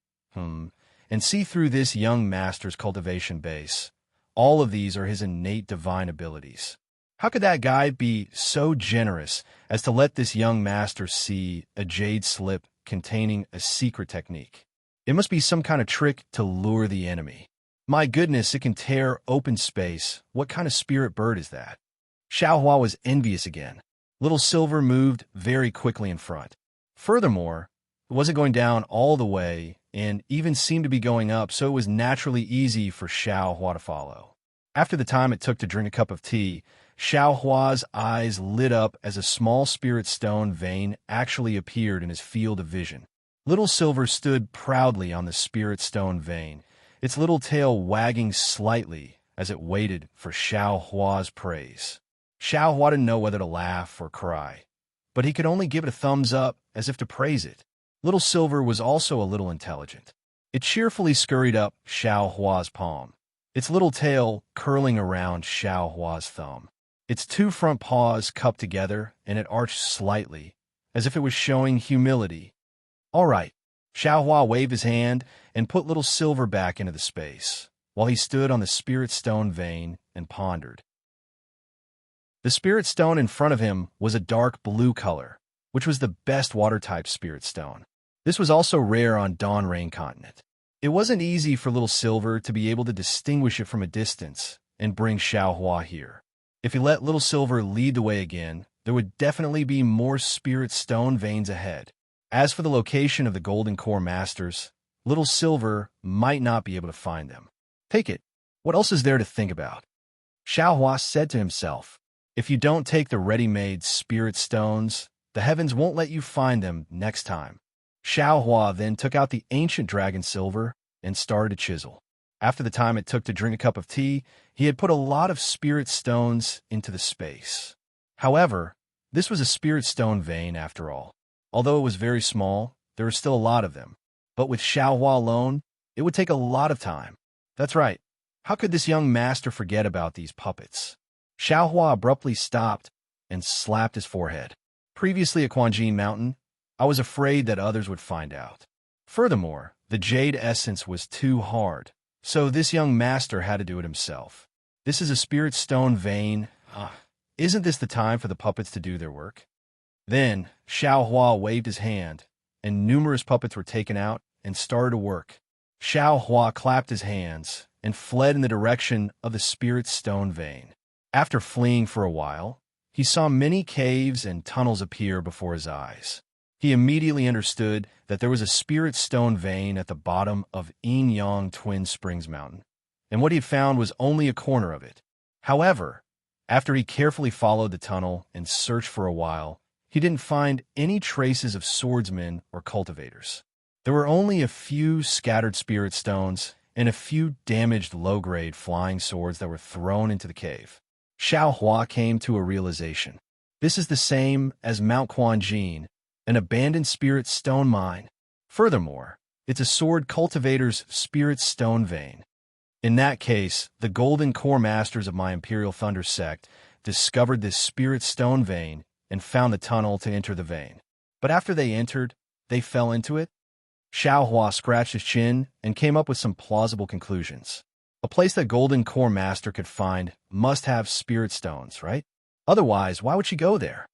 And see through this young master's cultivation base. All of these are his innate divine abilities. How could that guy be so generous as to let this young master see a jade slip containing a secret technique? It must be some kind of trick to lure the enemy. My goodness, it can tear open space. What kind of spirit bird is that? Xiaohua was envious again. Little Silver moved very quickly in front. Furthermore, it wasn't going down all the way and even seemed to be going up, so it was naturally easy for Xiaohua to follow. After the time it took to drink a cup of tea, Xiaohua's eyes lit up as a small spirit stone vein actually appeared in his field of vision. Little Silver stood proudly on the spirit stone vein, its little tail wagging slightly as it waited for Xiaohua's praise. Xiaohua didn't know whether to laugh or cry, but he could only give it a thumbs up as if to praise it. Little Silver was also a little intelligent. It cheerfully scurried up Xiaohua's palm, its little tail curling around Xiaohua's thumb. Its two front paws cupped together, and it arched slightly, as if it was showing humility. All right. Xiaohua waved his hand and put Little Silver back into the space, while he stood on the spirit stone vein and pondered. The spirit stone in front of him was a dark blue color, which was the best water-type spirit stone. This was also rare on Dawn Rain Continent. It wasn't easy for Little Silver to be able to distinguish it from a distance and bring Xiaohua here. If he let Little Silver lead the way again, there would definitely be more spirit stone veins ahead. As for the location of the Golden Core Masters, Little Silver might not be able to find them. Take it. What else is there to think about? Xiaohua said to himself, if you don't take the ready-made spirit stones, the heavens won't let you find them next time. Xiaohua then took out the ancient dragon silver and started to chisel. After the time it took to drink a cup of tea, he had put a lot of spirit stones into the space. However, this was a spirit stone vein after all. Although it was very small, there were still a lot of them. But with Xiaohua alone, it would take a lot of time. That's right. How could this young master forget about these puppets? Xiaohua abruptly stopped and slapped his forehead. Previously at Quanjin Mountain, I was afraid that others would find out. Furthermore, the jade essence was too hard, so this young master had to do it himself. This is a spirit stone vein. Isn't this the time for the puppets to do their work? Then, Xiaohua waved his hand, and numerous puppets were taken out and started to work. Xiaohua clapped his hands and fled in the direction of the spirit stone vein. After fleeing for a while, he saw many caves and tunnels appear before his eyes. He immediately understood that there was a spirit stone vein at the bottom of Yin-Yang Twin Springs Mountain, and what he found was only a corner of it. However, after he carefully followed the tunnel and searched for a while, he didn't find any traces of swordsmen or cultivators. There were only a few scattered spirit stones and a few damaged low-grade flying swords that were thrown into the cave. Xiaohua came to a realization. This is the same as Mount Quanjin, an abandoned spirit stone mine. Furthermore, it's a sword cultivator's spirit stone vein. In that case, the Golden Core Masters of my Imperial Thunder sect discovered this spirit stone vein and found the tunnel to enter the vein. But after they entered, they fell into it? Xiaohua scratched his chin and came up with some plausible conclusions. A place that Golden Core Master could find must have spirit stones, right? Otherwise, why would she go there?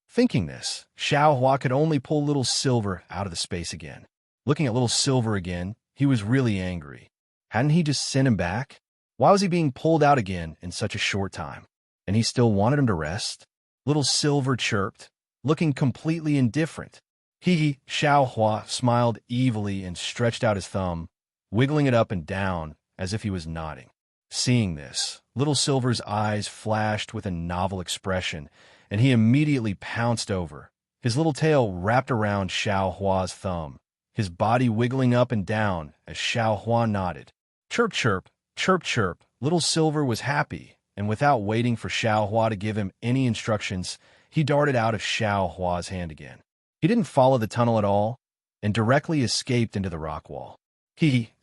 Thinking this, Xiaohua could only pull Little Silver out of the space again. Looking at Little Silver again, he was really angry. Hadn't he just sent him back? Why was he being pulled out again in such a short time? And he still wanted him to rest? Little Silver chirped, looking completely indifferent. Xiaohua smiled evilly and stretched out his thumb, wiggling it up and down as if he was nodding. Seeing this, Little Silver's eyes flashed with a novel expression, and he immediately pounced over, his little tail wrapped around Xiaohua's thumb, his body wiggling up and down as Xiaohua nodded. Chirp, chirp, chirp, chirp. Little Silver was happy, and without waiting for Xiaohua to give him any instructions, he darted out of Xiaohua's hand again. He didn't follow the tunnel at all, and directly escaped into the rock wall.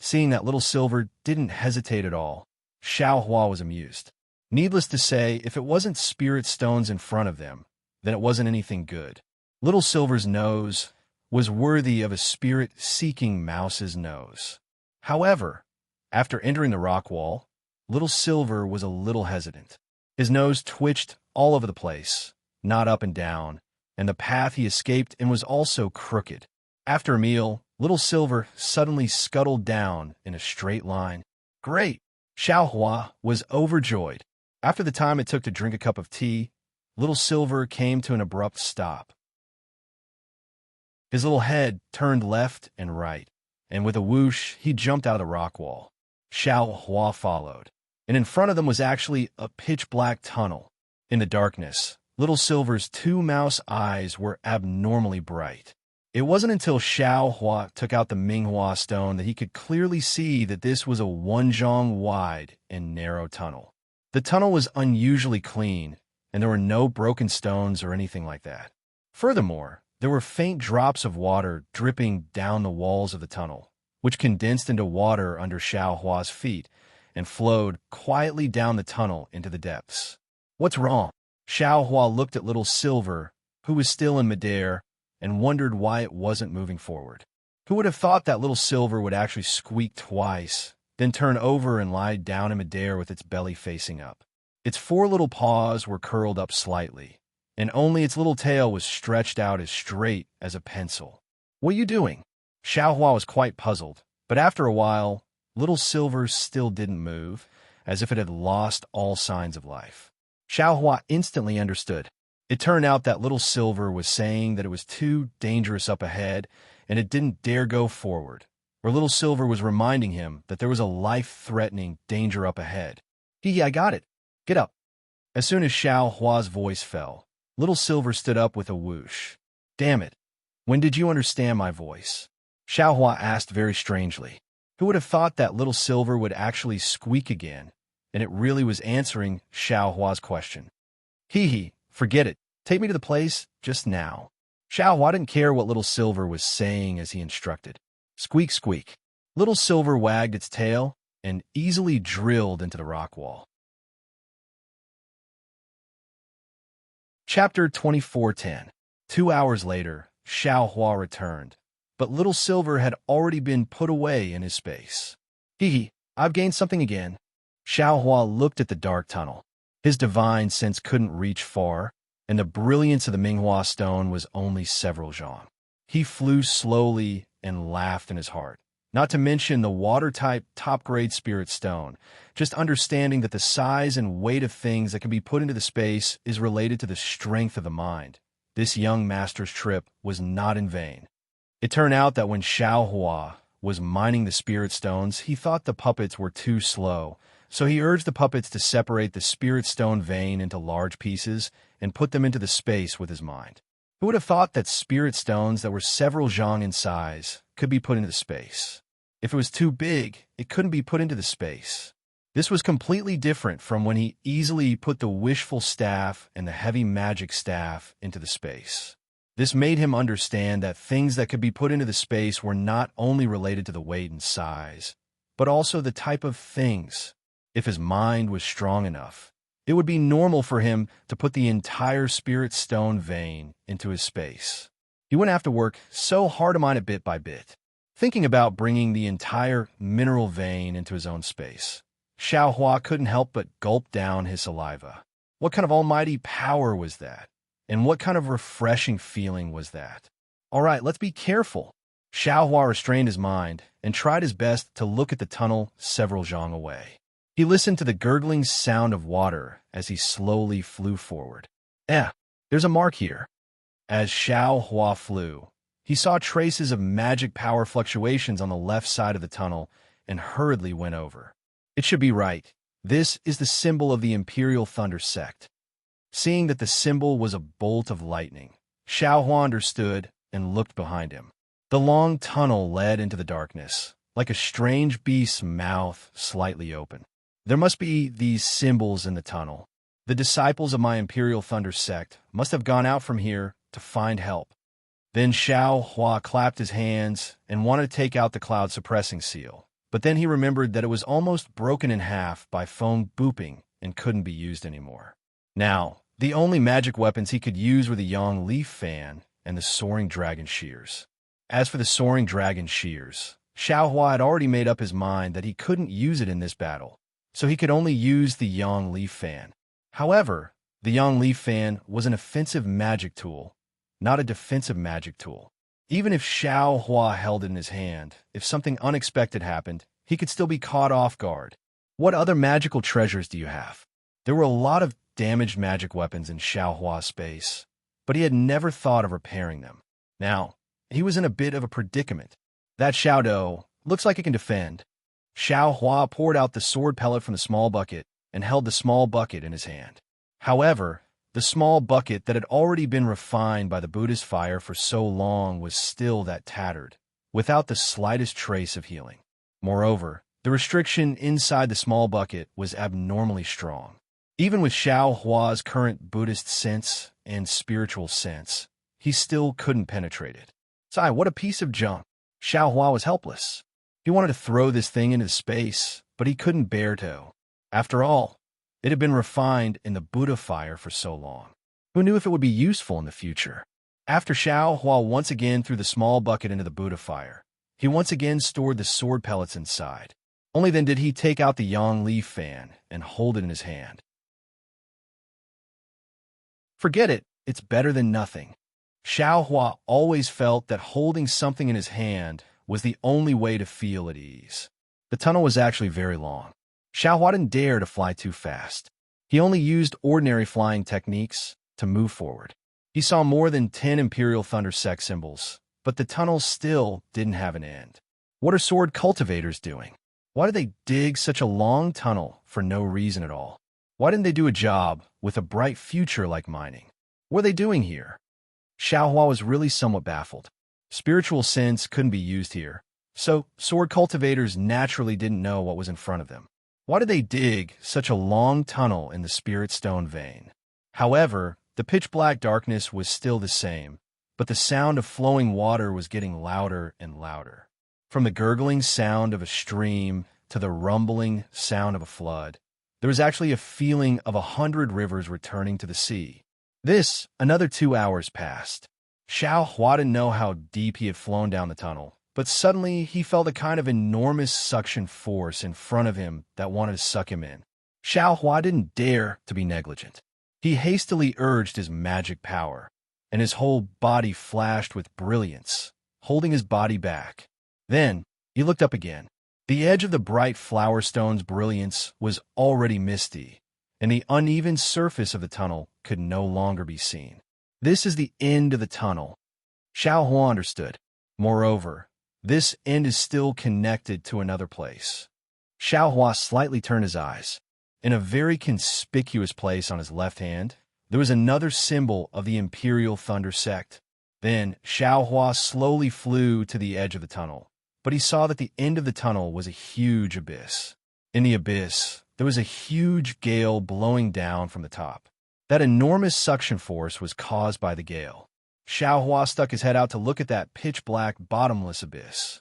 Seeing that Little Silver didn't hesitate at all, Xiaohua was amused. Needless to say, if it wasn't spirit stones in front of them, then it wasn't anything good. Little Silver's nose was worthy of a spirit-seeking mouse's nose. However, after entering the rock wall, Little Silver was a little hesitant. His nose twitched all over the place, not up and down, and the path he escaped in was also crooked. After a meal, Little Silver suddenly scuttled down in a straight line. Great! Xiao Hua was overjoyed. After the time it took to drink a cup of tea, Little Silver came to an abrupt stop. His little head turned left and right, and with a whoosh, he jumped out of the rock wall. Xiao Hua followed, and in front of them was actually a pitch-black tunnel. In the darkness, Little Silver's two mouse eyes were abnormally bright. It wasn't until Xiao Hua took out the Minghua stone that he could clearly see that this was a 1 zhang wide and narrow tunnel. The tunnel was unusually clean, and there were no broken stones or anything like that. Furthermore, there were faint drops of water dripping down the walls of the tunnel, which condensed into water under Xiao Hua's feet and flowed quietly down the tunnel into the depths. What's wrong? Xiao Hua looked at Little Silver, who was still in midair, and wondered why it wasn't moving forward. Who would have thought that Little Silver would actually squeak twice, then turn over and lie down in midair with its belly facing up? Its 4 little paws were curled up slightly, and only its little tail was stretched out as straight as a pencil. What are you doing? Xiao Hua was quite puzzled, but after a while, Little Silver still didn't move, as if it had lost all signs of life. Xiao Hua instantly understood. It turned out that Little Silver was saying that it was too dangerous up ahead, and it didn't dare go forward, where Little Silver was reminding him that there was a life-threatening danger up ahead. I got it. Get up. As soon as Xiao Hua's voice fell, Little Silver stood up with a whoosh. Damn it. When did you understand my voice? Xiao Hua asked very strangely. Who would have thought that Little Silver would actually squeak again, and it really was answering Xiao Hua's question. Forget it. Take me to the place just now. Xiao Hua didn't care what Little Silver was saying as he instructed. Squeak, squeak. Little Silver wagged its tail and easily drilled into the rock wall. Chapter 24:10. 2 hours later, Xiao Hua returned, but Little Silver had already been put away in his space. I've gained something again. Xiao Hua looked at the dark tunnel. His divine sense couldn't reach far, and the brilliance of the Minghua stone was only several zhang. He flew slowly and laughed in his heart. Not to mention the water-type top-grade spirit stone. Just understanding that the size and weight of things that can be put into the space is related to the strength of the mind. This young master's trip was not in vain. It turned out that when Xiao Hua was mining the spirit stones, he thought the puppets were too slow, so he urged the puppets to separate the spirit stone vein into large pieces and put them into the space with his mind. Who would have thought that spirit stones that were several zhang in size could be put into the space? If it was too big, it couldn't be put into the space. This was completely different from when he easily put the wishful staff and the heavy magic staff into the space. This made him understand that things that could be put into the space were not only related to the weight and size, but also the type of things. If his mind was strong enough, it would be normal for him to put the entire spirit stone vein into his space. He wouldn't have to work so hard to mine it bit by bit, thinking about bringing the entire mineral vein into his own space. Xiao Hua couldn't help but gulp down his saliva. What kind of almighty power was that? And what kind of refreshing feeling was that? All right, let's be careful. Xiao Hua restrained his mind and tried his best to look at the tunnel several zhang away. He listened to the gurgling sound of water as he slowly flew forward. There's a mark here. As Xiao Hua flew, he saw traces of magic power fluctuations on the left side of the tunnel and hurriedly went over. It should be right. This is the symbol of the Imperial Thunder Sect. Seeing that the symbol was a bolt of lightning, Xiao Hua understood and looked behind him. The long tunnel led into the darkness, like a strange beast's mouth slightly open. There must be these symbols in the tunnel. The disciples of my Imperial Thunder Sect must have gone out from here to find help. Then Xiao Hua clapped his hands and wanted to take out the cloud suppressing seal. But then he remembered that it was almost broken in half by foam booping and couldn't be used anymore. Now, the only magic weapons he could use were the Yang Leaf Fan and the Soaring Dragon Shears. As for the Soaring Dragon Shears, Xiao Hua had already made up his mind that he couldn't use it in this battle, so he could only use the Yang Leaf Fan. However, the Yang Leaf Fan was an offensive magic tool, not a defensive magic tool. Even if Xiao Hua held it in his hand, if something unexpected happened, he could still be caught off guard. What other magical treasures do you have? There were a lot of damaged magic weapons in Xiao Hua's space, but he had never thought of repairing them. Now, he was in a bit of a predicament. That Xiao Do looks like it can defend. Xiao Hua poured out the sword pellet from the small bucket and held the small bucket in his hand. However, the small bucket that had already been refined by the Buddhist fire for so long was still that tattered, without the slightest trace of healing. Moreover, the restriction inside the small bucket was abnormally strong. Even with Xiao Hua's current Buddhist sense and spiritual sense, he still couldn't penetrate it. Sai, what a piece of junk. Xiao Hua was helpless. He wanted to throw this thing into space, but he couldn't bear to. After all, it had been refined in the Buddha fire for so long. Who knew if it would be useful in the future? After Xiao Hua once again threw the small bucket into the Buddha fire, he once again stored the sword pellets inside. Only then did he take out the yang leaf fan and hold it in his hand. Forget it, it's better than nothing. Xiao Hua always felt that holding something in his hand was the only way to feel at ease. The tunnel was actually very long. Xiao Hua didn't dare to fly too fast. He only used ordinary flying techniques to move forward. He saw more than 10 Imperial Thunder Sect symbols, but the tunnel still didn't have an end. What are sword cultivators doing? Why did they dig such a long tunnel for no reason at all? Why didn't they do a job with a bright future like mining? What are they doing here? Xiao Hua was really somewhat baffled. Spiritual sense couldn't be used here, so sword cultivators naturally didn't know what was in front of them. Why did they dig such a long tunnel in the spirit stone vein? However, the pitch-black darkness was still the same, but the sound of flowing water was getting louder and louder. From the gurgling sound of a stream to the rumbling sound of a flood, there was actually a feeling of 100 rivers returning to the sea. Another 2 hours passed. Xiao Hua didn't know how deep he had flown down the tunnel, but suddenly he felt a kind of enormous suction force in front of him that wanted to suck him in. Xiao Hua didn't dare to be negligent. He hastily urged his magic power, and his whole body flashed with brilliance, holding his body back. Then, he looked up again. The edge of the bright flower stone's brilliance was already misty, and the uneven surface of the tunnel could no longer be seen. This is the end of the tunnel. Xiao Hua understood. Moreover, this end is still connected to another place. Xiao Hua slightly turned his eyes. In a very conspicuous place on his left hand, there was another symbol of the Imperial Thunder Sect. Then, Xiao Hua slowly flew to the edge of the tunnel, but he saw that the end of the tunnel was a huge abyss. In the abyss, there was a huge gale blowing down from the top. That enormous suction force was caused by the gale. Xiao Hua stuck his head out to look at that pitch-black, bottomless abyss.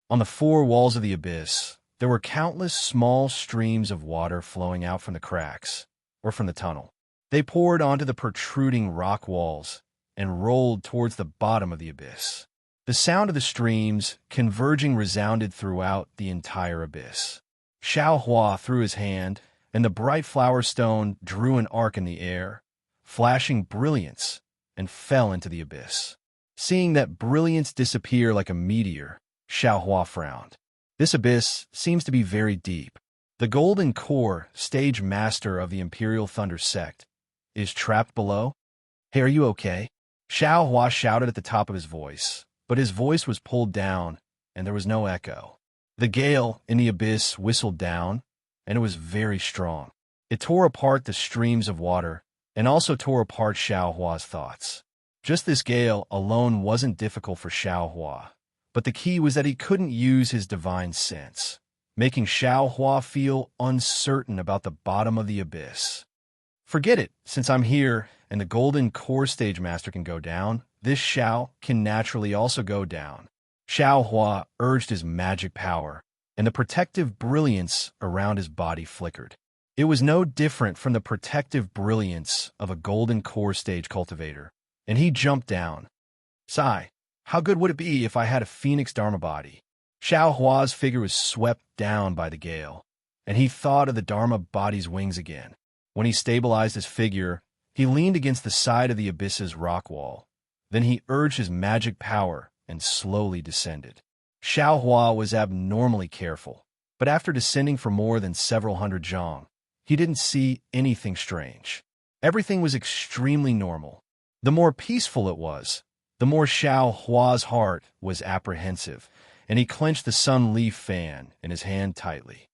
On the four walls of the abyss, there were countless small streams of water flowing out from the cracks, or from the tunnel. They poured onto the protruding rock walls and rolled towards the bottom of the abyss. The sound of the streams converging resounded throughout the entire abyss. Xiao Hua threw his hand, and the bright flower stone drew an arc in the air, flashing brilliance, and fell into the abyss. Seeing that brilliance disappear like a meteor, Xiao Hua frowned. This abyss seems to be very deep. The Golden Core, stage master of the Imperial Thunder Sect, is trapped below? Hey, are you okay? Xiao Hua shouted at the top of his voice, but his voice was pulled down, and there was no echo. The gale in the abyss whistled down, and it was very strong. It tore apart the streams of water, and also tore apart Xiao Hua's thoughts. Just this gale alone wasn't difficult for Xiao Hua, but the key was that he couldn't use his divine sense, making Xiao Hua feel uncertain about the bottom of the abyss. Forget it, since I'm here and the Golden Core Stage Master can go down, this Xiao can naturally also go down. Xiao Hua urged his magic power, and the protective brilliance around his body flickered. It was no different from the protective brilliance of a Golden Core Stage cultivator, and he jumped down. Sigh, how good would it be if I had a Phoenix Dharma body? Xiao Hua's figure was swept down by the gale, and he thought of the Dharma body's wings again. When he stabilized his figure, he leaned against the side of the abyss's rock wall, Then he urged his magic power and slowly descended. Xiao Hua was abnormally careful, but after descending for more than several hundred zhang, he didn't see anything strange. Everything was extremely normal. The more peaceful it was, the more Xiao Hua's heart was apprehensive, and he clenched the sun leaf fan in his hand tightly.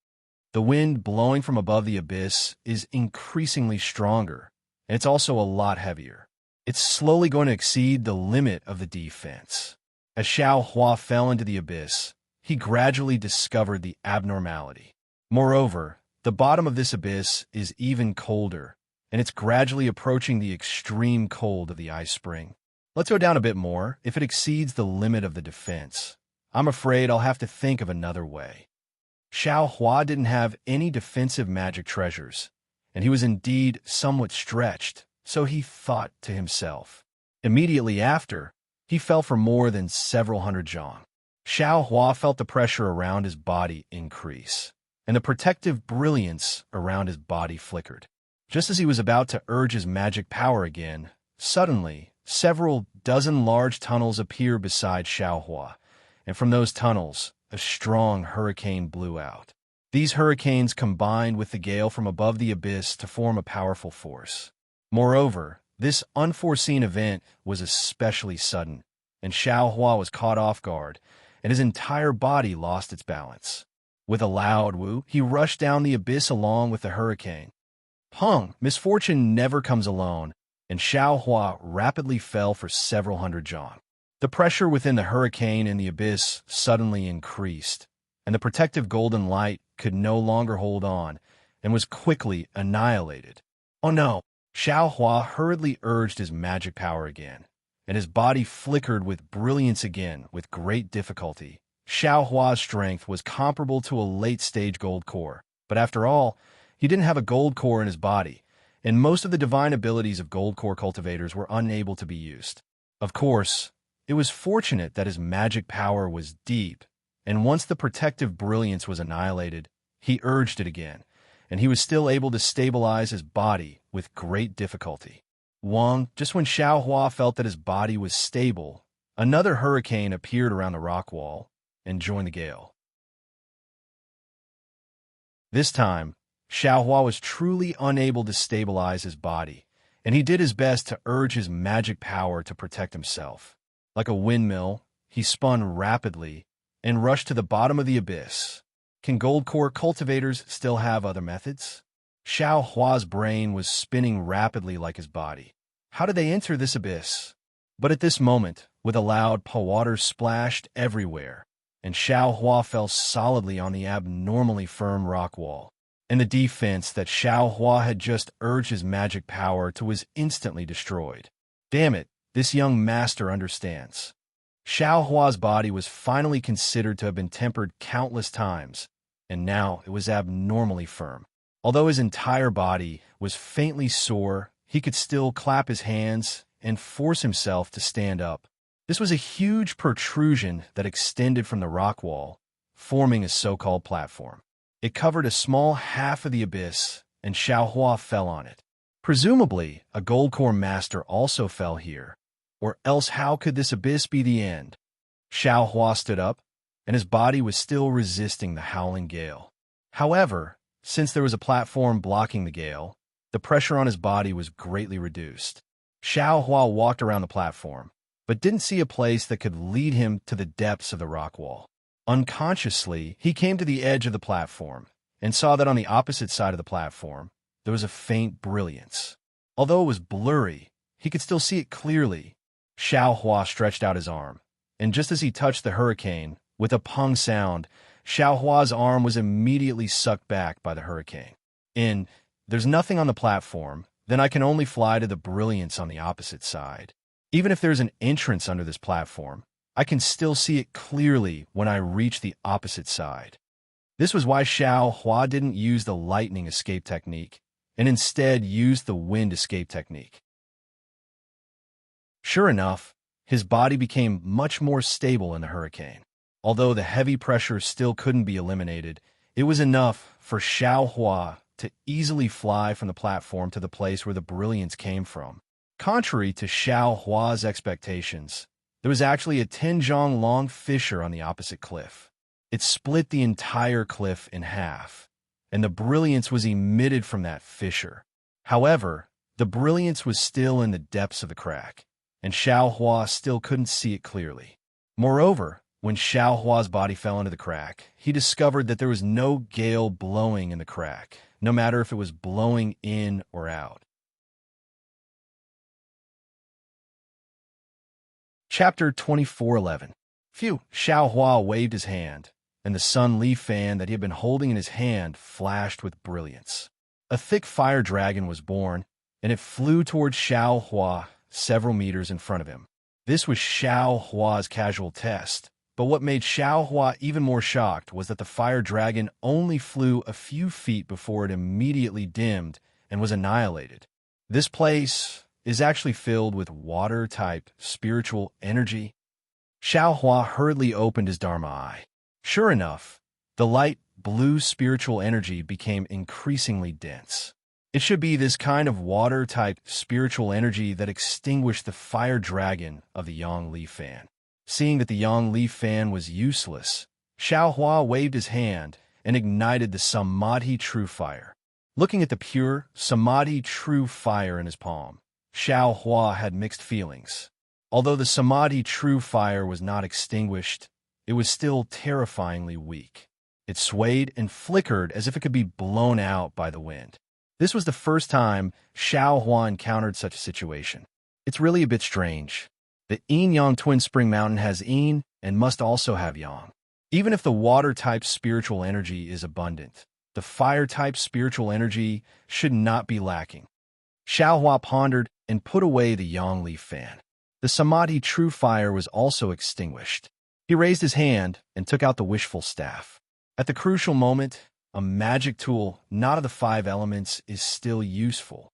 The wind blowing from above the abyss is increasingly stronger, and it's also a lot heavier. It's slowly going to exceed the limit of the defense. As Xiao Hua fell into the abyss, he gradually discovered the abnormality. Moreover, the bottom of this abyss is even colder, and it's gradually approaching the extreme cold of the ice spring. Let's go down a bit more. If it exceeds the limit of the defense, I'm afraid I'll have to think of another way. Xiao Hua didn't have any defensive magic treasures, and he was indeed somewhat stretched, so he thought to himself. Immediately after, he fell for more than several hundred zhang. Xiao Hua felt the pressure around his body increase, and the protective brilliance around his body flickered. Just as he was about to urge his magic power again, suddenly, several dozen large tunnels appeared beside Xiao Hua, and from those tunnels, a strong hurricane blew out. These hurricanes combined with the gale from above the abyss to form a powerful force. Moreover, this unforeseen event was especially sudden, and Xiao Hua was caught off guard, and his entire body lost its balance. With a loud woo, he rushed down the abyss along with the hurricane. Pung, misfortune never comes alone, and Xiao Hua rapidly fell for several hundred zhang. The pressure within the hurricane and the abyss suddenly increased, and the protective golden light could no longer hold on and was quickly annihilated. Oh no! Xiao Hua hurriedly urged his magic power again, and his body flickered with brilliance again with great difficulty. Xiao Hua's strength was comparable to a late-stage gold core, but after all, he didn't have a gold core in his body, and most of the divine abilities of gold core cultivators were unable to be used. Of course, it was fortunate that his magic power was deep, and once the protective brilliance was annihilated, he urged it again, and he was still able to stabilize his body with great difficulty. Just when Xiao Hua felt that his body was stable, another hurricane appeared around the rock wall and joined the gale. This time, Xiao Hua was truly unable to stabilize his body, and he did his best to urge his magic power to protect himself. Like a windmill, he spun rapidly and rushed to the bottom of the abyss. Can gold core cultivators still have other methods? Xiao Hua's brain was spinning rapidly like his body. How did they enter this abyss? But at this moment, with a loud water splashed everywhere, and Xiao Hua fell solidly on the abnormally firm rock wall, and the defense that Xiao Hua had just urged his magic power to was instantly destroyed. Damn it, this young master understands. Xiao Hua's body was finally considered to have been tempered countless times, and now it was abnormally firm. Although his entire body was faintly sore, he could still clap his hands and force himself to stand up. This was a huge protrusion that extended from the rock wall, forming a so-called platform. It covered a small half of the abyss, and Xiao Hua fell on it. Presumably, a gold core master also fell here, or else how could this abyss be the end? Xiao Hua stood up, and his body was still resisting the howling gale. However, since there was a platform blocking the gale, the pressure on his body was greatly reduced. Xiao Hua walked around the platform, but didn't see a place that could lead him to the depths of the rock wall. Unconsciously, he came to the edge of the platform and saw that on the opposite side of the platform, there was a faint brilliance. Although it was blurry, he could still see it clearly. Xiao Hua stretched out his arm, and just as he touched the hurricane, with a pung sound, Xiao Hua's arm was immediately sucked back by the hurricane. There's nothing on the platform, then I can only fly to the brilliance on the opposite side. Even if there's an entrance under this platform, I can still see it clearly when I reach the opposite side. This was why Xiao Hua didn't use the lightning escape technique, and instead used the wind escape technique. Sure enough, his body became much more stable in the hurricane. Although the heavy pressure still couldn't be eliminated, it was enough for Xiao Hua to easily fly from the platform to the place where the brilliance came from. Contrary to Xiao Hua's expectations, there was actually a 10-zhang-long fissure on the opposite cliff. It split the entire cliff in half, and the brilliance was emitted from that fissure. However, the brilliance was still in the depths of the crack, and Xiao Hua still couldn't see it clearly. Moreover, when Xiao Hua's body fell into the crack, he discovered that there was no gale blowing in the crack, no matter if it was blowing in or out. Chapter 24:11. Phew! Xiao Hua waved his hand, and the sun leaf fan that he had been holding in his hand flashed with brilliance. A thick fire dragon was born, and it flew towards Xiao Hua several meters in front of him. This was Xiao Hua's casual test, but what made Xiao Hua even more shocked was that the fire dragon only flew a few feet before it immediately dimmed and was annihilated. This place is actually filled with water-type spiritual energy. Xiao Hua hurriedly opened his Dharma eye. Sure enough, the light blue spiritual energy became increasingly dense. It should be this kind of water-type spiritual energy that extinguished the fire dragon of the Yang Li fan. Seeing that the Yang Li fan was useless, Xiao Hua waved his hand and ignited the Samadhi True Fire. Looking at the pure Samadhi True Fire in his palm, Xiao Hua had mixed feelings. Although the Samadhi True Fire was not extinguished, it was still terrifyingly weak. It swayed and flickered as if it could be blown out by the wind. This was the first time Xiao Hua encountered such a situation. It's really a bit strange. The Yin-Yang Twin Spring Mountain has Yin and must also have Yang. Even if the water-type spiritual energy is abundant, the fire-type spiritual energy should not be lacking. Xiao Hua pondered and put away the Yang Leaf fan. The Samadhi True Fire was also extinguished. He raised his hand and took out the wishful staff. At the crucial moment, a magic tool not of the 5 elements is still useful.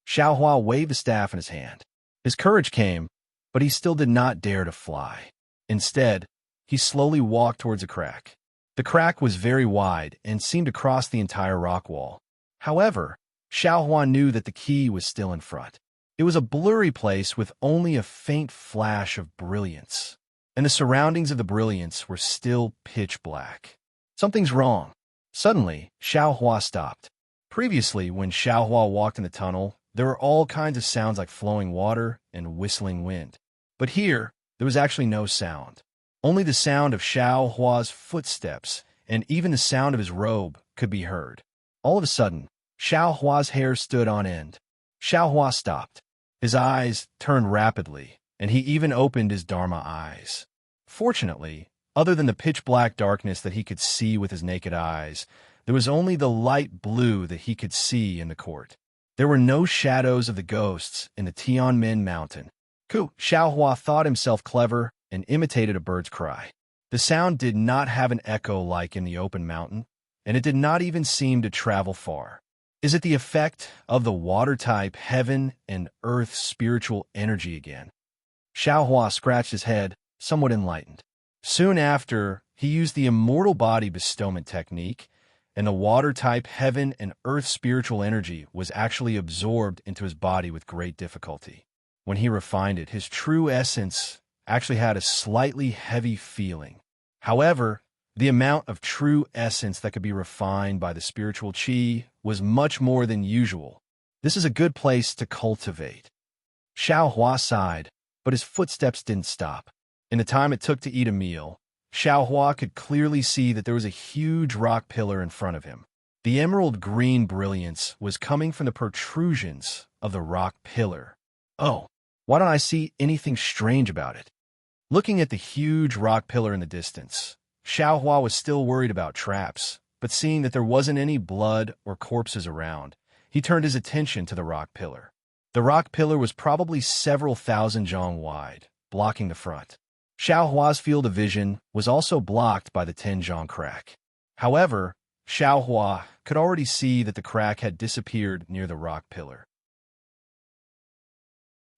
Xiao Hua waved the staff in his hand. His courage came, but he still did not dare to fly. Instead, he slowly walked towards a crack. The crack was very wide and seemed to cross the entire rock wall. However, Xiao Hua knew that the key was still in front. It was a blurry place with only a faint flash of brilliance, and the surroundings of the brilliance were still pitch black. Something's wrong. Suddenly, Xiao Hua stopped. Previously, when Xiao Hua walked in the tunnel, there were all kinds of sounds like flowing water and whistling wind. But here, there was actually no sound. Only the sound of Xiao Hua's footsteps and even the sound of his robe could be heard. All of a sudden, Xiao Hua's hair stood on end. Xiao Hua stopped. His eyes turned rapidly, and he even opened his Dharma eyes. Fortunately, other than the pitch-black darkness that he could see with his naked eyes, there was only the light blue that he could see in the court. There were no shadows of the ghosts in the Tianmen Mountain. Xiao Hua thought himself clever and imitated a bird's cry. The sound did not have an echo like in the open mountain, and it did not even seem to travel far. Is it the effect of the water-type heaven and earth spiritual energy again? Xiao Hua scratched his head, somewhat enlightened. Soon after, he used the immortal body bestowment technique, and the water-type heaven and earth spiritual energy was actually absorbed into his body with great difficulty. When he refined it, his true essence actually had a slightly heavy feeling. However, the amount of true essence that could be refined by the spiritual qi was much more than usual. This is a good place to cultivate. Xiao Hua sighed, but his footsteps didn't stop. In the time it took to eat a meal, Xiao Hua could clearly see that there was a huge rock pillar in front of him. The emerald green brilliance was coming from the protrusions of the rock pillar. Oh, why don't I see anything strange about it? Looking at the huge rock pillar in the distance, Xiao Hua was still worried about traps, but seeing that there wasn't any blood or corpses around, he turned his attention to the rock pillar. The rock pillar was probably several thousand zhang wide, blocking the front. Xiao Hua's field of vision was also blocked by the 10-zhang crack. However, Xiao Hua could already see that the crack had disappeared near the rock pillar.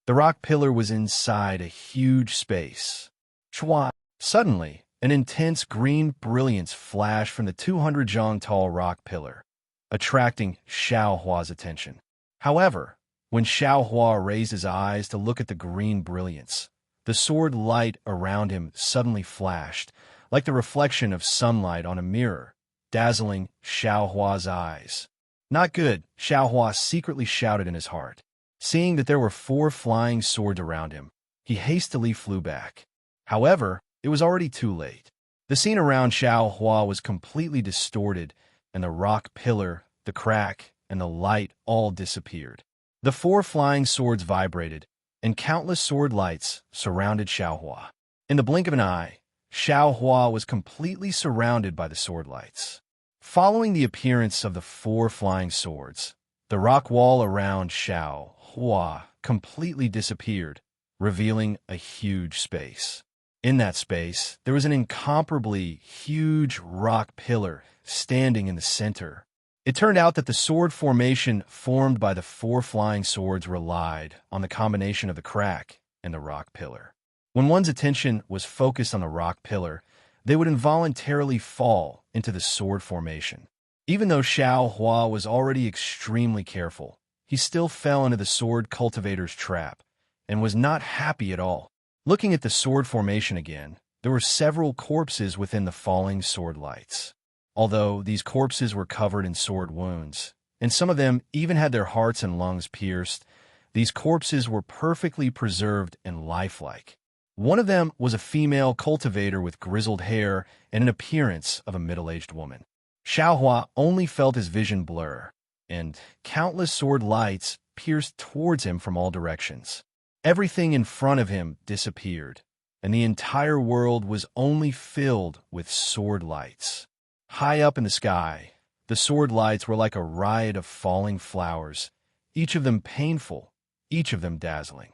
The rock pillar was inside a huge space. Chua! Suddenly, an intense green brilliance flashed from the 200-zhang tall rock pillar, attracting Xiao Hua's attention. However, When Xiao Hua raised his eyes to look at the green brilliance, the sword light around him suddenly flashed, like the reflection of sunlight on a mirror, dazzling Xiao Hua's eyes. Not good, Xiao Hua secretly shouted in his heart. Seeing that there were 4 flying swords around him, he hastily flew back. However, it was already too late. The scene around Xiao Hua was completely distorted, and the rock pillar, the crack, and the light all disappeared. The 4 flying swords vibrated, and countless sword lights surrounded Xiao Hua. In the blink of an eye, Xiao Hua was completely surrounded by the sword lights. Following the appearance of the 4 flying swords, the rock wall around Xiao Hua completely disappeared, revealing a huge space. In that space, there was an incomparably huge rock pillar standing in the center. It turned out that the sword formation formed by the 4 flying swords relied on the combination of the crack and the rock pillar. When one's attention was focused on the rock pillar, they would involuntarily fall into the sword formation. Even though Xiao Hua was already extremely careful, he still fell into the sword cultivator's trap and was not happy at all. Looking at the sword formation again, there were several corpses within the falling sword lights. Although these corpses were covered in sword wounds, and some of them even had their hearts and lungs pierced, these corpses were perfectly preserved and lifelike. One of them was a female cultivator with grizzled hair and an appearance of a middle-aged woman. Xiao Hua only felt his vision blur, and countless sword lights pierced towards him from all directions. Everything in front of him disappeared, and the entire world was only filled with sword lights. High up in the sky, the sword lights were like a riot of falling flowers, each of them painful, each of them dazzling.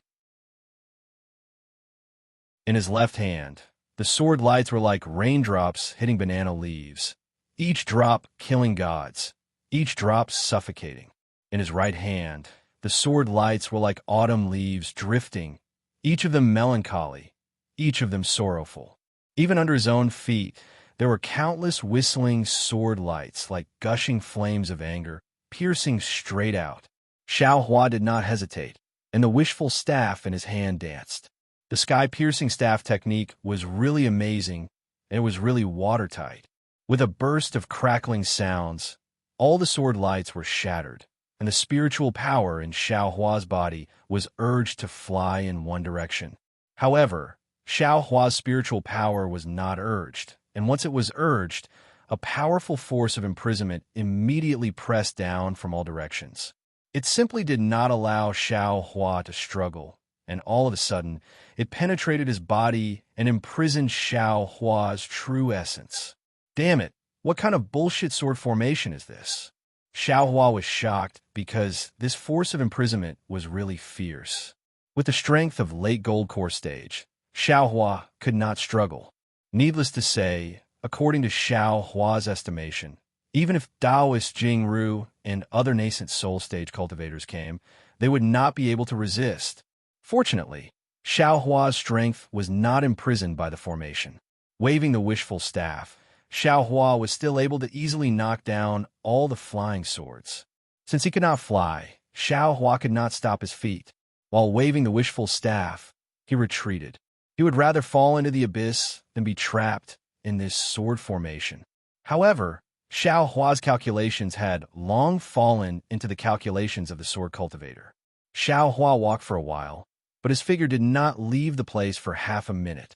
In his left hand, the sword lights were like raindrops hitting banana leaves, each drop killing gods, each drop suffocating. In his right hand, the sword lights were like autumn leaves drifting, each of them melancholy, each of them sorrowful. Even under his own feet, there were countless whistling sword lights like gushing flames of anger, piercing straight out. Xiao Hua did not hesitate, and the wishful staff in his hand danced. The sky-piercing staff technique was really amazing, and it was really watertight. With a burst of crackling sounds, all the sword lights were shattered, and the spiritual power in Xiao Hua's body was urged to fly in one direction. However, Xiao Hua's spiritual power was not urged, and once it was urged, a powerful force of imprisonment immediately pressed down from all directions. It simply did not allow Xiao Hua to struggle, and all of a sudden, it penetrated his body and imprisoned Xiao Hua's true essence. Damn it, what kind of bullshit sword formation is this? Xiao Hua was shocked because this force of imprisonment was really fierce. With the strength of late gold core stage, Xiao Hua could not struggle. Needless to say, according to Xiao Hua's estimation, even if Taoist Jingru and other nascent soul stage cultivators came, they would not be able to resist. Fortunately, Xiao Hua's strength was not imprisoned by the formation. Waving the wishful staff, Xiao Hua was still able to easily knock down all the flying swords. Since he could not fly, Xiao Hua could not stop his feet. While waving the wishful staff, he retreated. He would rather fall into the abyss than be trapped in this sword formation. However, Xiao Hua's calculations had long fallen into the calculations of the sword cultivator. Xiao Hua walked for a while, but his figure did not leave the place for half a minute.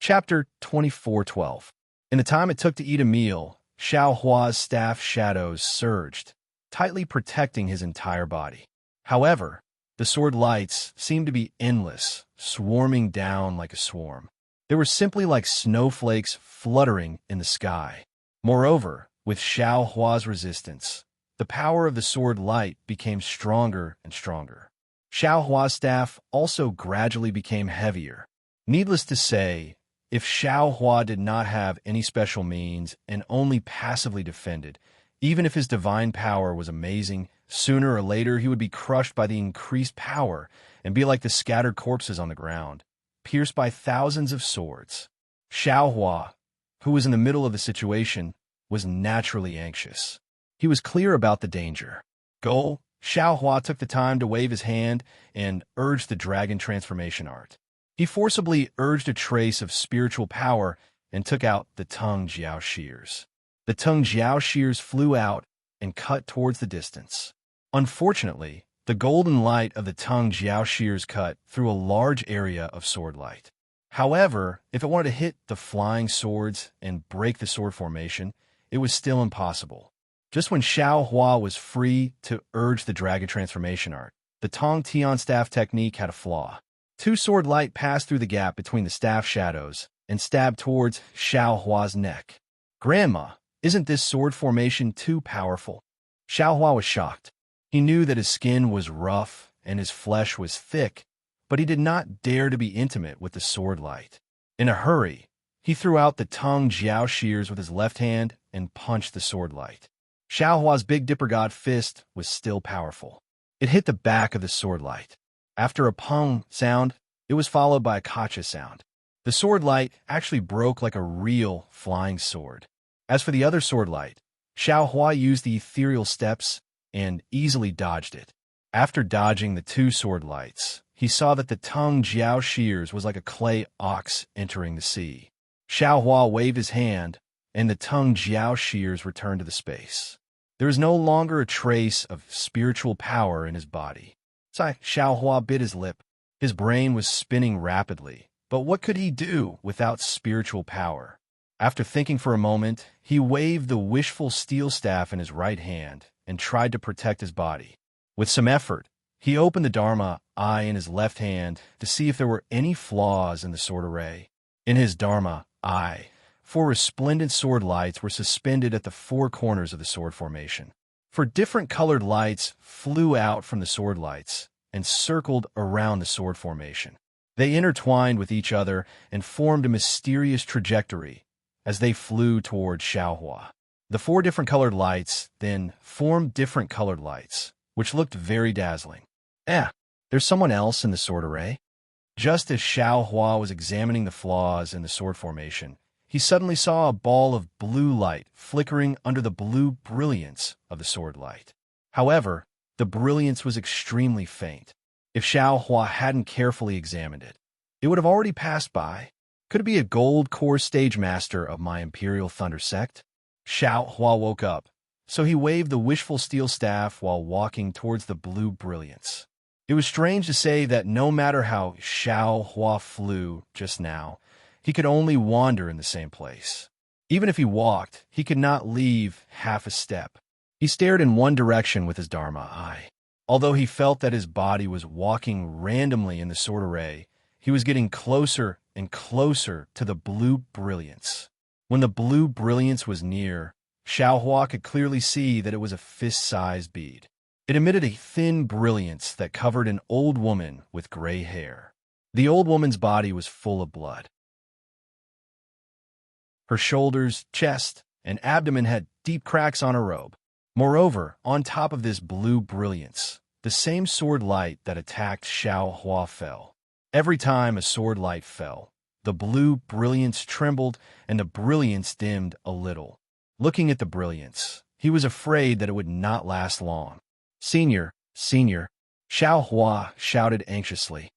Chapter 24:12. In the time it took to eat a meal, Xiao Hua's staff shadows surged, tightly protecting his entire body. However, the sword lights seemed to be endless, swarming down like a swarm. They were simply like snowflakes fluttering in the sky. Moreover, with Xiao Hua's resistance, the power of the sword light became stronger and stronger. Xiao Hua's staff also gradually became heavier. Needless to say, if Xiao Hua did not have any special means and only passively defended, even if his divine power was amazing, sooner or later he would be crushed by the increased power and be like the scattered corpses on the ground, pierced by thousands of swords. Xiao Hua, who was in the middle of the situation, was naturally anxious. He was clear about the danger. Go! Xiao Hua took the time to wave his hand and urged the dragon transformation art. He forcibly urged a trace of spiritual power and took out the Tongue Jiao shears. The Tongue Jiao shears flew out and cut towards the distance. Unfortunately, the golden light of the Tongue Jiao shears cut through a large area of sword light. However, if it wanted to hit the flying swords and break the sword formation, it was still impossible. Just when Xiao Hua was free to urge the dragon transformation art, the Tong Tian staff technique had a flaw. Two sword light passed through the gap between the staff shadows and stabbed towards Xiao Hua's neck. Grandma, isn't this sword formation too powerful? Xiao Hua was shocked. He knew that his skin was rough and his flesh was thick, but he did not dare to be intimate with the sword light. In a hurry, he threw out the Tongue Jiao shears with his left hand and punched the sword light. Xiao Hua's Big Dipper God fist was still powerful. It hit the back of the sword light. After a pung sound, it was followed by a kacha sound. The sword light actually broke like a real flying sword. As for the other sword light, Xiao Hua used the ethereal steps and easily dodged it. After dodging the two sword lights, he saw that the Tongue Jiao shears was like a clay ox entering the sea. Xiao Hua waved his hand, and the Tongue Jiao shears returned to the space. There was no longer a trace of spiritual power in his body. Xiao Hua bit his lip. His brain was spinning rapidly, but what could he do without spiritual power? After thinking for a moment, he waved the wishful steel staff in his right hand and tried to protect his body. With some effort, he opened the Dharma eye in his left hand to see if there were any flaws in the sword array. In his Dharma eye, 4 resplendent sword lights were suspended at the 4 corners of the sword formation. 4 different colored lights flew out from the sword lights and circled around the sword formation. They intertwined with each other and formed a mysterious trajectory as they flew toward Xiao Hua. The 4 different colored lights then formed different colored lights, which looked very dazzling. There's someone else in the sword array? Just as Xiao Hua was examining the flaws in the sword formation, he suddenly saw a ball of blue light flickering under the blue brilliance of the sword light. However, the brilliance was extremely faint. If Xiao Hua hadn't carefully examined it, it would have already passed by. Could it be a gold core stage master of my Imperial Thunder sect? Xiao Hua woke up, so he waved the wishful steel staff while walking towards the blue brilliance. It was strange to say that no matter how Xiao Hua flew just now, he could only wander in the same place. Even if he walked, he could not leave half a step. He stared in one direction with his Dharma eye. Although he felt that his body was walking randomly in the sword array, he was getting closer and closer to the blue brilliance. When the blue brilliance was near, Xiao Hua could clearly see that it was a fist-sized bead. It emitted a thin brilliance that covered an old woman with gray hair. The old woman's body was full of blood. Her shoulders, chest, and abdomen had deep cracks on her robe. Moreover, on top of this blue brilliance, the same sword light that attacked Xiao Hua fell. Every time a sword light fell, the blue brilliance trembled and the brilliance dimmed a little. Looking at the brilliance, he was afraid that it would not last long. Senior, Xiao Hua shouted anxiously.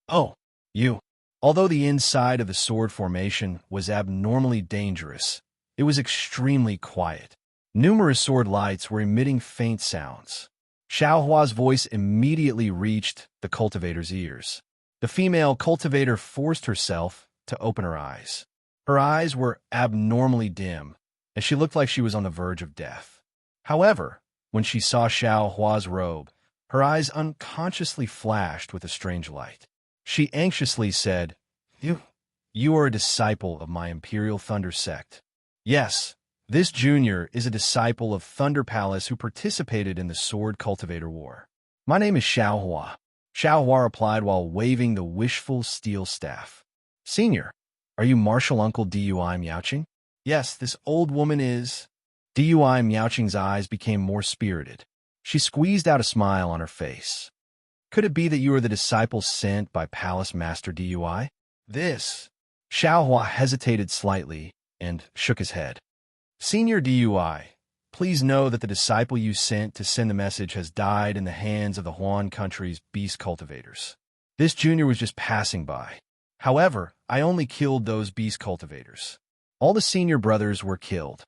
Oh, you. Although the inside of the sword formation was abnormally dangerous, it was extremely quiet. Numerous sword lights were emitting faint sounds. Xiao Hua's voice immediately reached the cultivator's ears. The female cultivator forced herself to open her eyes. Her eyes were abnormally dim, and she looked like she was on the verge of death. However, when she saw Xiao Hua's robe, her eyes unconsciously flashed with a strange light. She anxiously said, You are a disciple of my Imperial Thunder sect. Yes, this junior is a disciple of Thunder Palace who participated in the Sword Cultivator War. My name is Xiao Hua. Xiao Hua replied while waving the wishful steel staff. Senior, are you Martial Uncle Dui Miaoqing? Yes, this old woman is. Dui Miaoqing's eyes became more spirited. She squeezed out a smile on her face. Could it be that you are the disciple sent by Palace Master Dui? This. Xiao Hua hesitated slightly and shook his head. Senior Dui, please know that the disciple you sent to send the message has died in the hands of the Huan country's beast cultivators. This junior was just passing by. However, I only killed those beast cultivators. All the senior brothers were killed.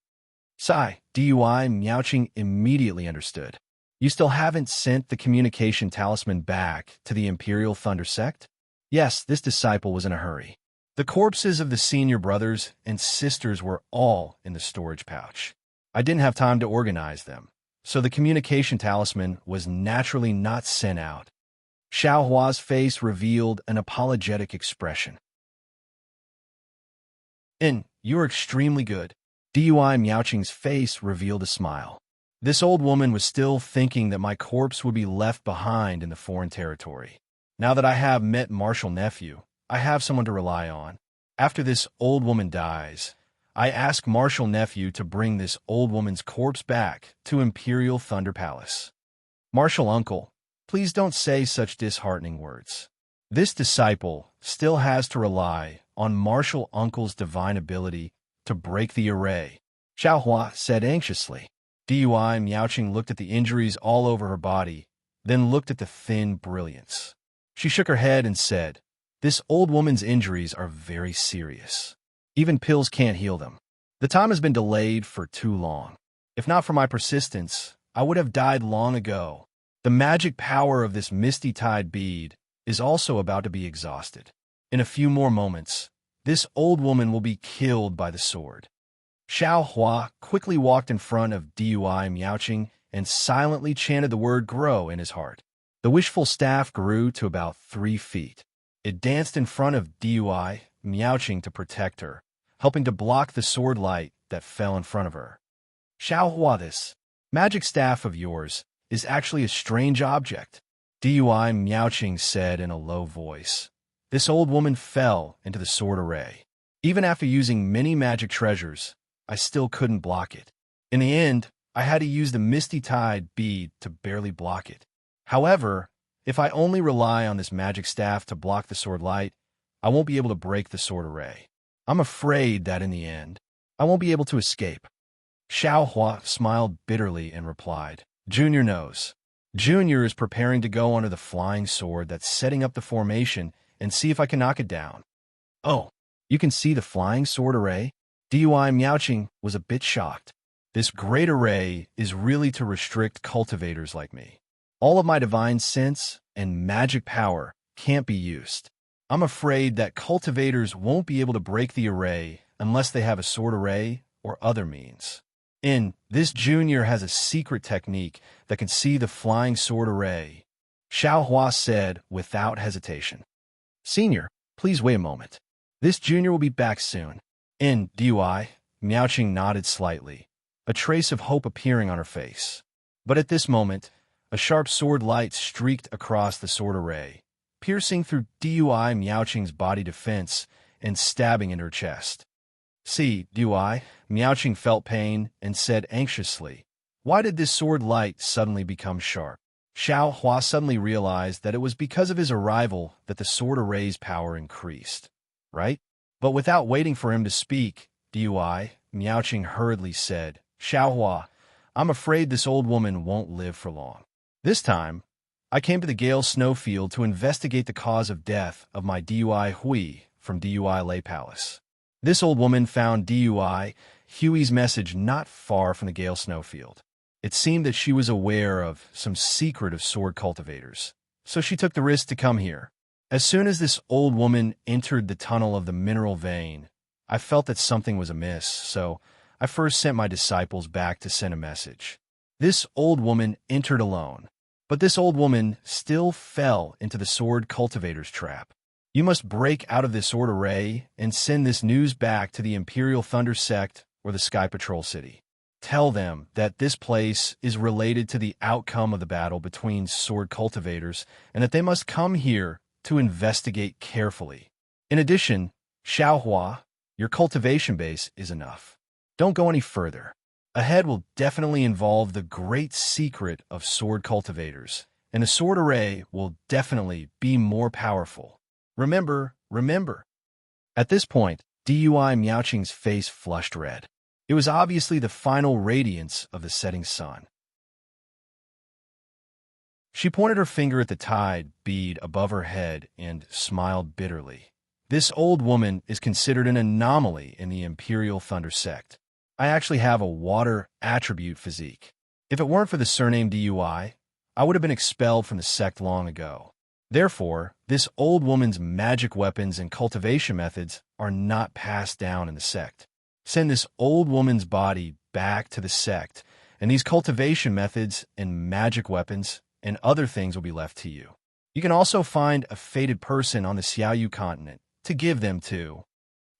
Sigh, DUI Miaoqing immediately understood. You still haven't sent the communication talisman back to the Imperial Thunder Sect? Yes, this disciple was in a hurry. The corpses of the senior brothers and sisters were all in the storage pouch. I didn't have time to organize them, so the communication talisman was naturally not sent out. Xiao Hua's face revealed an apologetic expression. You're extremely good. DUI Miaoqing's face revealed a smile. This old woman was still thinking that my corpse would be left behind in the foreign territory. Now that I have met Marshal Nephew, I have someone to rely on. After this old woman dies, I ask Marshal Nephew to bring this old woman's corpse back to Imperial Thunder Palace. Marshal Uncle, please don't say such disheartening words. This disciple still has to rely on Marshal Uncle's divine ability to break the array, Xiao Hua said anxiously. DUI Miaoqing looked at the injuries all over her body, then looked at the thin brilliance. She shook her head and said, "This old woman's injuries are very serious. Even pills can't heal them. The time has been delayed for too long. If not for my persistence, I would have died long ago. The magic power of this misty tide bead is also about to be exhausted. In a few more moments, this old woman will be killed by the sword." Xiao Hua quickly walked in front of DUI Miaoqing and silently chanted the word grow in his heart. The wishful staff grew to about 3 feet. It danced in front of DUI Miaoqing to protect her, helping to block the sword light that fell in front of her. Xiao Hua, this magic staff of yours is actually a strange object, DUI Miaoqing said in a low voice. This old woman fell into the sword array. Even after using many magic treasures, I still couldn't block it. In the end, I had to use the Misty Tide bead to barely block it. However, if I only rely on this magic staff to block the sword light, I won't be able to break the sword array. I'm afraid that in the end, I won't be able to escape. Xiao Hua smiled bitterly and replied, Junior knows. Junior is preparing to go under the flying sword that's setting up the formation and see if I can knock it down. Oh, you can see the flying sword array? DUI Miaoqing was a bit shocked. This great array is really to restrict cultivators like me. All of my divine sense and magic power can't be used. I'm afraid that cultivators won't be able to break the array unless they have a sword array or other means. This junior has a secret technique that can see the flying sword array, Xiao Hua said without hesitation. Senior, please wait a moment. This junior will be back soon. DUI, Miaoqing nodded slightly, a trace of hope appearing on her face. But at this moment, a sharp sword light streaked across the sword array, piercing through DUI Miaoqing's body defense and stabbing into her chest. See, DUI, Miaoqing felt pain and said anxiously, why did this sword light suddenly become sharp? Xiao Hua suddenly realized that it was because of his arrival that the sword array's power increased, right? But without waiting for him to speak, DUI, Miaoqing hurriedly said, Xiao Hua, I'm afraid this old woman won't live for long. This time, I came to the Gale Snowfield to investigate the cause of death of my DUI Hui from DUI Lei Palace. This old woman found DUI Hui's message not far from the Gale Snowfield. It seemed that she was aware of some secret of sword cultivators, so she took the risk to come here. As soon as this old woman entered the tunnel of the mineral vein, I felt that something was amiss, so I first sent my disciples back to send a message. This old woman entered alone, but this old woman still fell into the sword cultivator's trap. You must break out of this sword array and send this news back to the Imperial Thunder Sect or the Sky Patrol City. Tell them that this place is related to the outcome of the battle between sword cultivators and that they must come here to investigate carefully. In addition, Xiao Hua, your cultivation base is enough. Don't go any further. Ahead will definitely involve the great secret of sword cultivators, and the sword array will definitely be more powerful. Remember. At this point, DUI Miaoqing's face flushed red. It was obviously the final radiance of the setting sun. She pointed her finger at the tide bead above her head and smiled bitterly. This old woman is considered an anomaly in the Imperial Thunder sect. I actually have a water attribute physique. If it weren't for the surname DUI, I would have been expelled from the sect long ago. Therefore, this old woman's magic weapons and cultivation methods are not passed down in the sect. Send this old woman's body back to the sect, and these cultivation methods and magic weapons and other things will be left to you. You can also find a fated person on the Xiaoyu continent to give them to.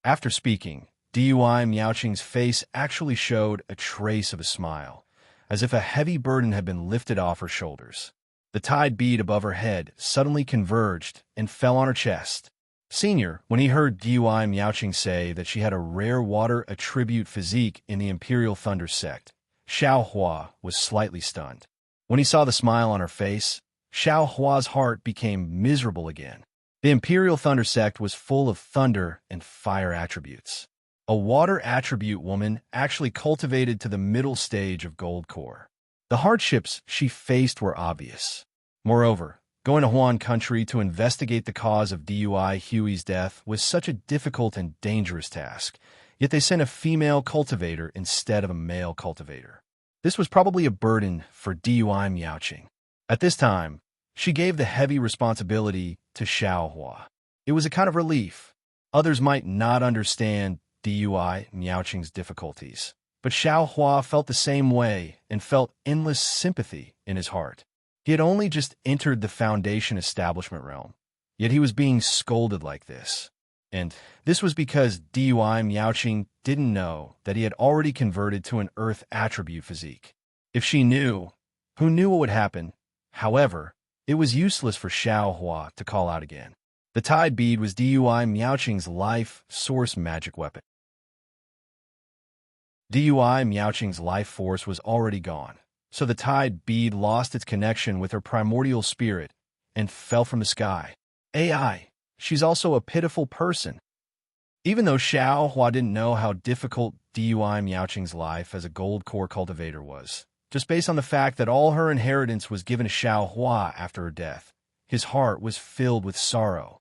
After speaking, DUI Miaoqing's face actually showed a trace of a smile, as if a heavy burden had been lifted off her shoulders. The tide bead above her head suddenly converged and fell on her chest. Senior, when he heard DUI Miaoqing say that she had a rare water attribute physique in the Imperial Thunder sect, Xiao Hua was slightly stunned. When he saw the smile on her face, Xiao Hua's heart became miserable again. The Imperial Thunder sect was full of thunder and fire attributes. A water attribute woman actually cultivated to the middle stage of Gold Core. The hardships she faced were obvious. Moreover, going to Huan country to investigate the cause of DUI Huey's death was such a difficult and dangerous task, yet they sent a female cultivator instead of a male cultivator. This was probably a burden for DUI Miaoqing. At this time, she gave the heavy responsibility to Xiao Hua. It was a kind of relief. Others might not understand DUI Miaoqing's difficulties, but Xiao Hua felt the same way and felt endless sympathy in his heart. He had only just entered the Foundation establishment realm, yet he was being scolded like this. And this was because DUI Miaoqing didn't know that he had already converted to an Earth attribute physique. If she knew, who knew what would happen? However, it was useless for Xiao Hua to call out again. The tide bead was DUI Miaoqing's life source magic weapon. DUI Miaoqing's life force was already gone, so the tide bead lost its connection with her primordial spirit and fell from the sky. AI. She's also a pitiful person. Even though Xiao Hua didn't know how difficult DUI Miaoqing's life as a gold core cultivator was, just based on the fact that all her inheritance was given to Xiao Hua after her death, his heart was filled with sorrow.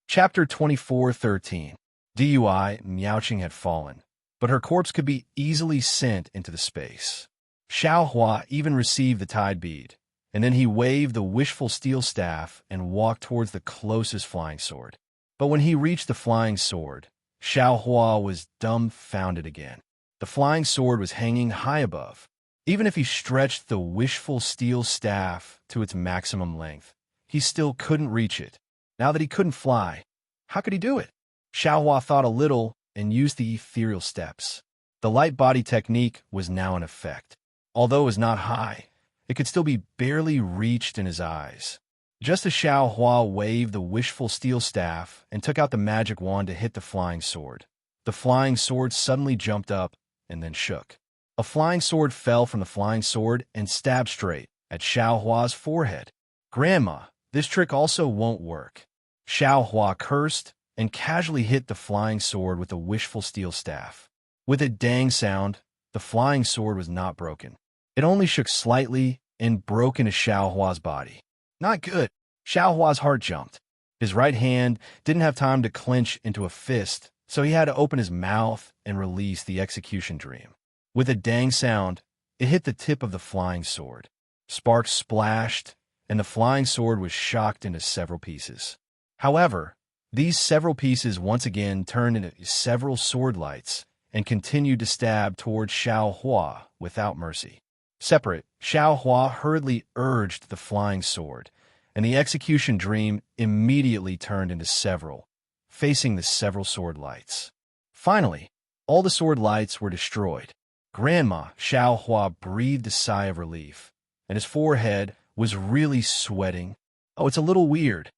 Chapter 24:13. DUI Miaoqing had fallen, but her corpse could be easily sent into the space. Xiao Hua even received the tide bead, and then he waved the wishful steel staff and walked towards the closest flying sword. But when he reached the flying sword, Xiao Hua was dumbfounded again. The flying sword was hanging high above. Even if he stretched the wishful steel staff to its maximum length, he still couldn't reach it. Now that he couldn't fly, how could he do it? Xiao Hua thought a little and used the ethereal steps. The light body technique was now in effect. Although it was not high, it could still be barely reached in his eyes. Just as Xiao Hua waved the wishful steel staff and took out the magic wand to hit the flying sword, the flying sword suddenly jumped up and then shook. A flying sword fell from the flying sword and stabbed straight at Xiao Hua's forehead. Grandma, this trick also won't work. Xiao Hua cursed and casually hit the flying sword with the wishful steel staff. With a dang sound, the flying sword was not broken. It only shook slightly and broke into Xiao Hua's body. Not good. Xiao Hua's heart jumped. His right hand didn't have time to clench into a fist, so he had to open his mouth and release the execution dream. With a dang sound, it hit the tip of the flying sword. Sparks splashed, and the flying sword was shocked into several pieces. However, these several pieces once again turned into several sword lights and continued to stab towards Xiao Hua without mercy. Separate, Xiao Hua hurriedly urged the flying sword, and the execution dream immediately turned into several, facing the several sword lights. Finally, all the sword lights were destroyed. Grandma, Xiao Hua breathed a sigh of relief, and his forehead was really sweating. Oh, it's a little weird.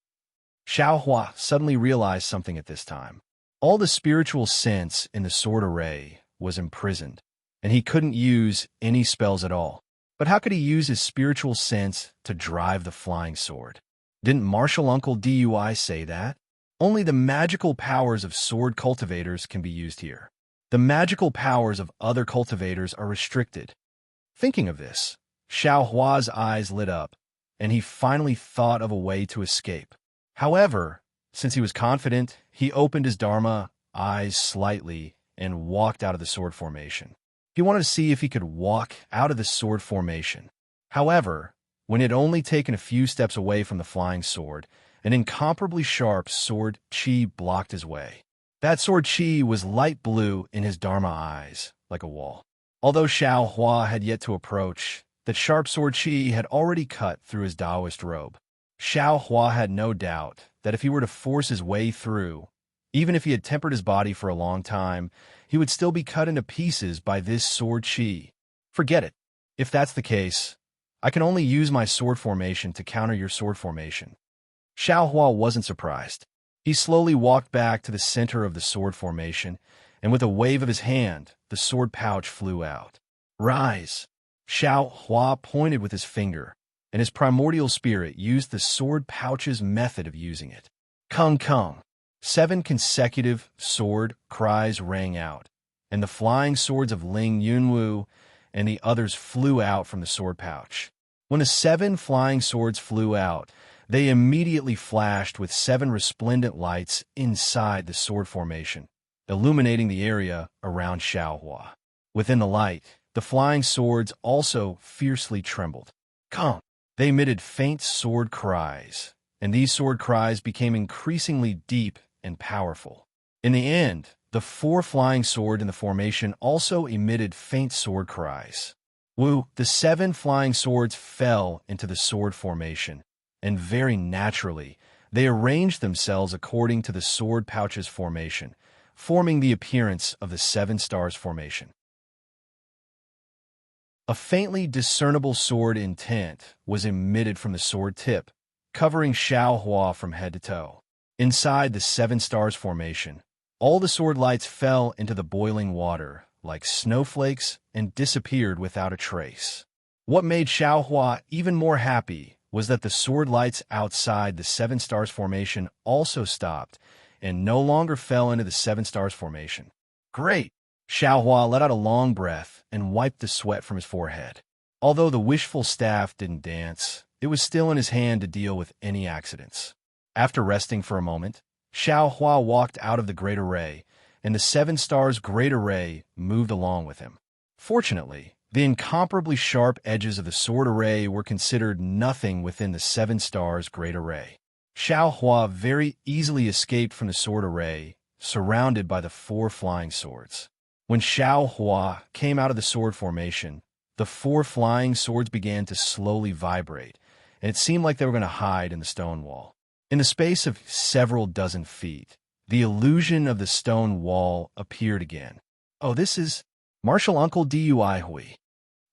Xiao Hua suddenly realized something at this time. All the spiritual sense in the sword array was imprisoned, and he couldn't use any spells at all. But how could he use his spiritual sense to drive the flying sword? Didn't Martial Uncle DUI say that? Only the magical powers of sword cultivators can be used here. The magical powers of other cultivators are restricted. Thinking of this, Xiao Hua's eyes lit up, and he finally thought of a way to escape. However, since he was confident, he opened his Dharma eyes slightly and walked out of the sword formation. He wanted to see if he could walk out of the sword formation. However, when he had only taken a few steps away from the flying sword, an incomparably sharp sword chi blocked his way. That sword chi was light blue in his Dharma eyes, like a wall. Although Xiao Hua had yet to approach, that sharp sword chi had already cut through his Taoist robe. Xiao Hua had no doubt that if he were to force his way through, even if he had tempered his body for a long time, he would still be cut into pieces by this sword chi. Forget it. If that's the case, I can only use my sword formation to counter your sword formation. Xiao Hua wasn't surprised. He slowly walked back to the center of the sword formation, and with a wave of his hand, the sword pouch flew out. Rise! Xiao Hua pointed with his finger, and his primordial spirit used the sword pouch's method of using it. Kung Kung! 7 consecutive sword cries rang out, and the flying swords of Ling Yunwu and the others flew out from the sword pouch. When the 7 flying swords flew out, they immediately flashed with 7 resplendent lights inside the sword formation, illuminating the area around Xiao Hua. Within the light, the flying swords also fiercely trembled. Come! They emitted faint sword cries, and these sword cries became increasingly deep and powerful. In the end, the 4 flying swords in the formation also emitted faint sword cries. Woo! The 7 flying swords fell into the sword formation, and very naturally, they arranged themselves according to the sword pouch's formation, forming the appearance of the 7 stars formation. A faintly discernible sword intent was emitted from the sword tip, covering Xiao Hua from head to toe. Inside the 7 stars formation, all the sword lights fell into the boiling water like snowflakes and disappeared without a trace. What made Xiao Hua even more happy was that the sword lights outside the 7 stars formation also stopped and no longer fell into the 7 stars formation. Great! Xiao Hua let out a long breath and wiped the sweat from his forehead. Although the wishful staff didn't dance, it was still in his hand to deal with any accidents. After resting for a moment, Xiao Hua walked out of the Great Array, and the 7 stars Great Array moved along with him. Fortunately, the incomparably sharp edges of the sword array were considered nothing within the 7 stars Great Array. Xiao Hua very easily escaped from the sword array, surrounded by the 4 flying swords. When Xiao Hua came out of the sword formation, the 4 flying swords began to slowly vibrate, and it seemed like they were going to hide in the stone wall. In the space of several dozen feet, the illusion of the stone wall appeared again. Oh, this is Martial Uncle Dui Hui.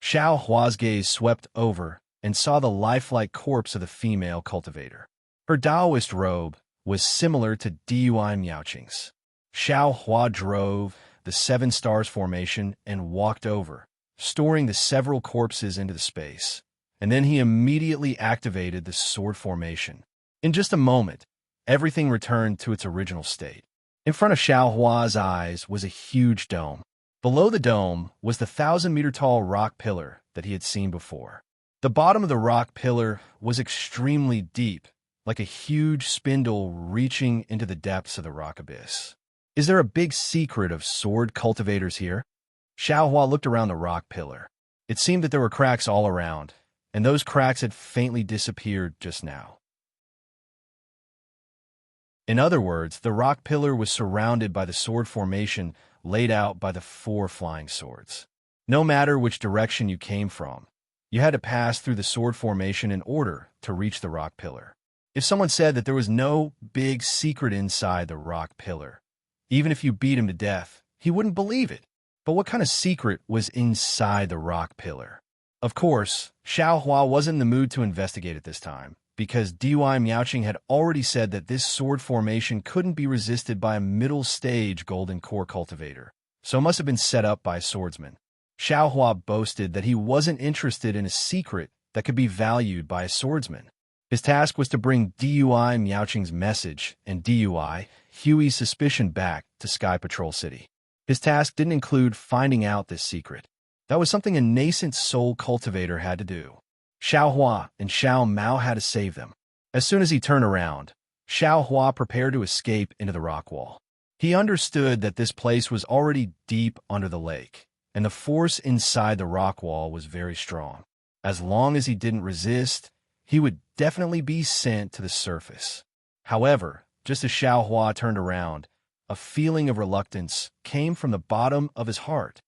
Xiao Hua's gaze swept over and saw the lifelike corpse of the female cultivator. Her Taoist robe was similar to Dui Miaoqing's. Xiao Hua drove the 7 stars formation and walked over, storing the several corpses into the space, and then he immediately activated the sword formation. In just a moment, everything returned to its original state. In front of Xiao Hua's eyes was a huge dome. Below the dome was the 1,000-meter-tall rock pillar that he had seen before. The bottom of the rock pillar was extremely deep, like a huge spindle reaching into the depths of the rock abyss. Is there a big secret of sword cultivators here? Xiao Hua looked around the rock pillar. It seemed that there were cracks all around, and those cracks had faintly disappeared just now. In other words, the rock pillar was surrounded by the sword formation laid out by the 4 flying swords. No matter which direction you came from, you had to pass through the sword formation in order to reach the rock pillar. If someone said that there was no big secret inside the rock pillar, even if you beat him to death, he wouldn't believe it. But what kind of secret was inside the rock pillar? Of course, Xiao Hua wasn't in the mood to investigate at this time, because Dui Miaoqing had already said that this sword formation couldn't be resisted by a middle-stage golden core cultivator, so it must have been set up by a swordsman. Xiao Hua boasted that he wasn't interested in a secret that could be valued by a swordsman. His task was to bring DUI Miaoqing's message and DUI Huey's suspicion back to Sky Patrol City. His task didn't include finding out this secret. That was something a nascent soul cultivator had to do. Xiao Hua and Xiao Mao had to save them. As soon as he turned around, Xiao Hua prepared to escape into the rock wall. He understood that this place was already deep under the lake, and the force inside the rock wall was very strong. As long as he didn't resist, he would definitely be sent to the surface. However, just as Xiao Hua turned around, a feeling of reluctance came from the bottom of his heart.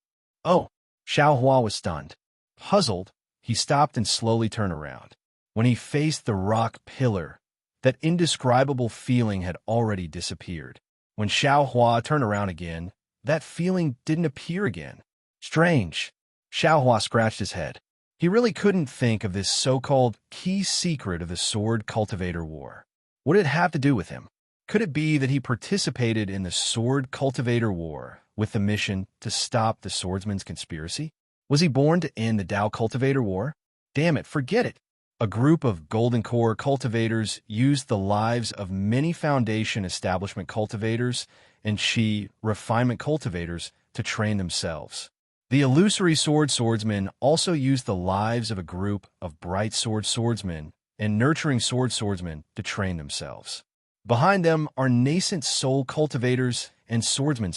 Oh! Xiao Hua was stunned. Puzzled, he stopped and slowly turned around. When he faced the rock pillar, that indescribable feeling had already disappeared. When Xiao Hua turned around again, that feeling didn't appear again. Strange. Xiao Hua scratched his head. He really couldn't think of this so-called key secret of the Sword Cultivator War. What did it have to do with him? Could it be that he participated in the Sword Cultivator War with the mission to stop the swordsman's conspiracy? Was he born to end the Dao Cultivator War? Damn it, forget it. A group of Golden Core cultivators used the lives of many Foundation establishment cultivators and Qi refinement cultivators to train themselves. The illusory swordsmen also used the lives of a group of bright swordsmen and nurturing swordsmen to train themselves. Behind them are nascent soul cultivators and swordsmen.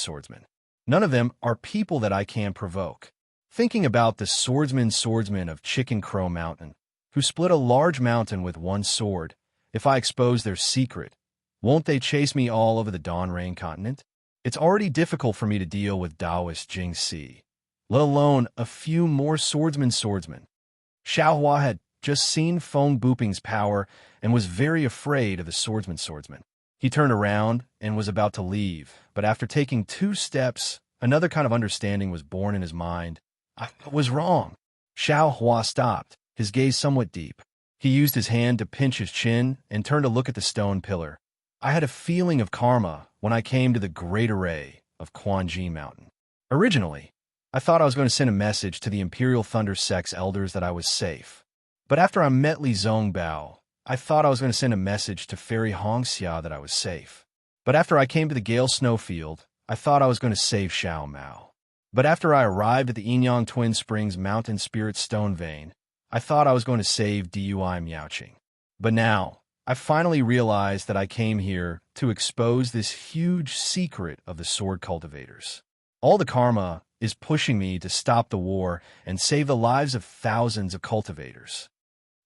None of them are people that I can provoke. Thinking about the swordsmen of Chicken Crow Mountain, who split a large mountain with one sword, if I expose their secret, won't they chase me all over the Dawn Rain continent? It's already difficult for me to deal with Taoist Jing Si, let alone a few more swordsmen. Xiao Hua had just seen Feng Buping's power and was very afraid of the swordsman. He turned around and was about to leave, but after taking 2 steps, another kind of understanding was born in his mind. I was wrong. Xiao Hua stopped, his gaze somewhat deep. He used his hand to pinch his chin and turned to look at the stone pillar. I had a feeling of karma when I came to the Great Array of Quanji Mountain. Originally, I thought I was going to send a message to the Imperial Thunder Sect's elders that I was safe. But after I met Li Zongbao, I thought I was going to send a message to Fairy Hongxia that I was safe. But after I came to the Gale Snowfield, I thought I was going to save Xiao Mao. But after I arrived at the Yinyang Twin Springs Mountain Spirit Stone Vein, I thought I was going to save DUI Miaoqing. But now, I finally realized that I came here to expose this huge secret of the sword cultivators. All the karma is pushing me to stop the war and save the lives of thousands of cultivators.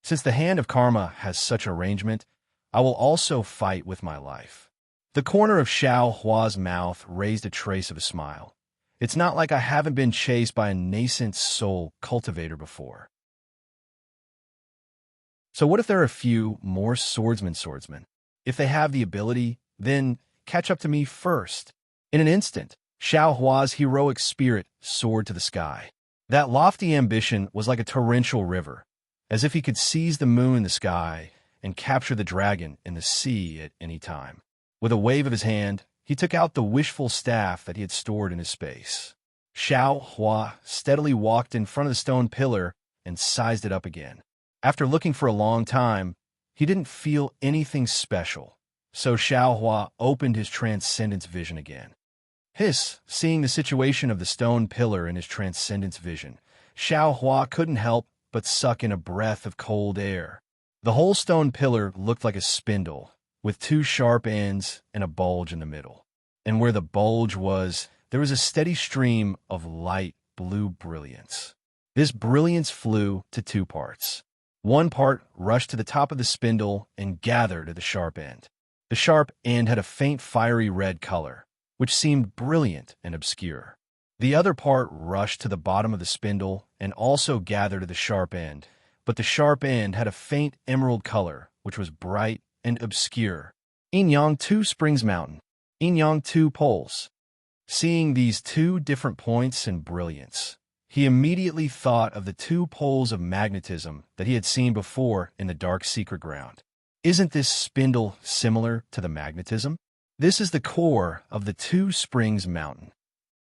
Since the hand of karma has such arrangement, I will also fight with my life. The corner of Xiao Hua's mouth raised a trace of a smile. It's not like I haven't been chased by a nascent soul cultivator before. So what if there are a few more swordsmen? If they have the ability, then catch up to me first. In an instant, Xiao Hua's heroic spirit soared to the sky. That lofty ambition was like a torrential river, as if he could seize the moon in the sky and capture the dragon in the sea at any time. With a wave of his hand, he took out the wishful staff that he had stored in his space. Xiao Hua steadily walked in front of the stone pillar and sized it up again. After looking for a long time, he didn't feel anything special, so Xiao Hua opened his transcendence vision again. Seeing the situation of the stone pillar in his transcendence vision, Xiao Hua couldn't help but suck in a breath of cold air. The whole stone pillar looked like a spindle, with 2 sharp ends and a bulge in the middle. And where the bulge was, there was a steady stream of light blue brilliance. This brilliance flew to 2 parts. One part rushed to the top of the spindle and gathered at the sharp end. The sharp end had a faint fiery red color, which seemed brilliant and obscure. The other part rushed to the bottom of the spindle and also gathered at the sharp end, but the sharp end had a faint emerald color, which was bright and obscure. Yinyang 2 Springs Mountain, Yinyang 2 Poles. Seeing these 2 different points in brilliance, he immediately thought of the 2 poles of magnetism that he had seen before in the dark secret ground. Isn't this spindle similar to the magnetism? This is the core of the 2 Springs Mountain.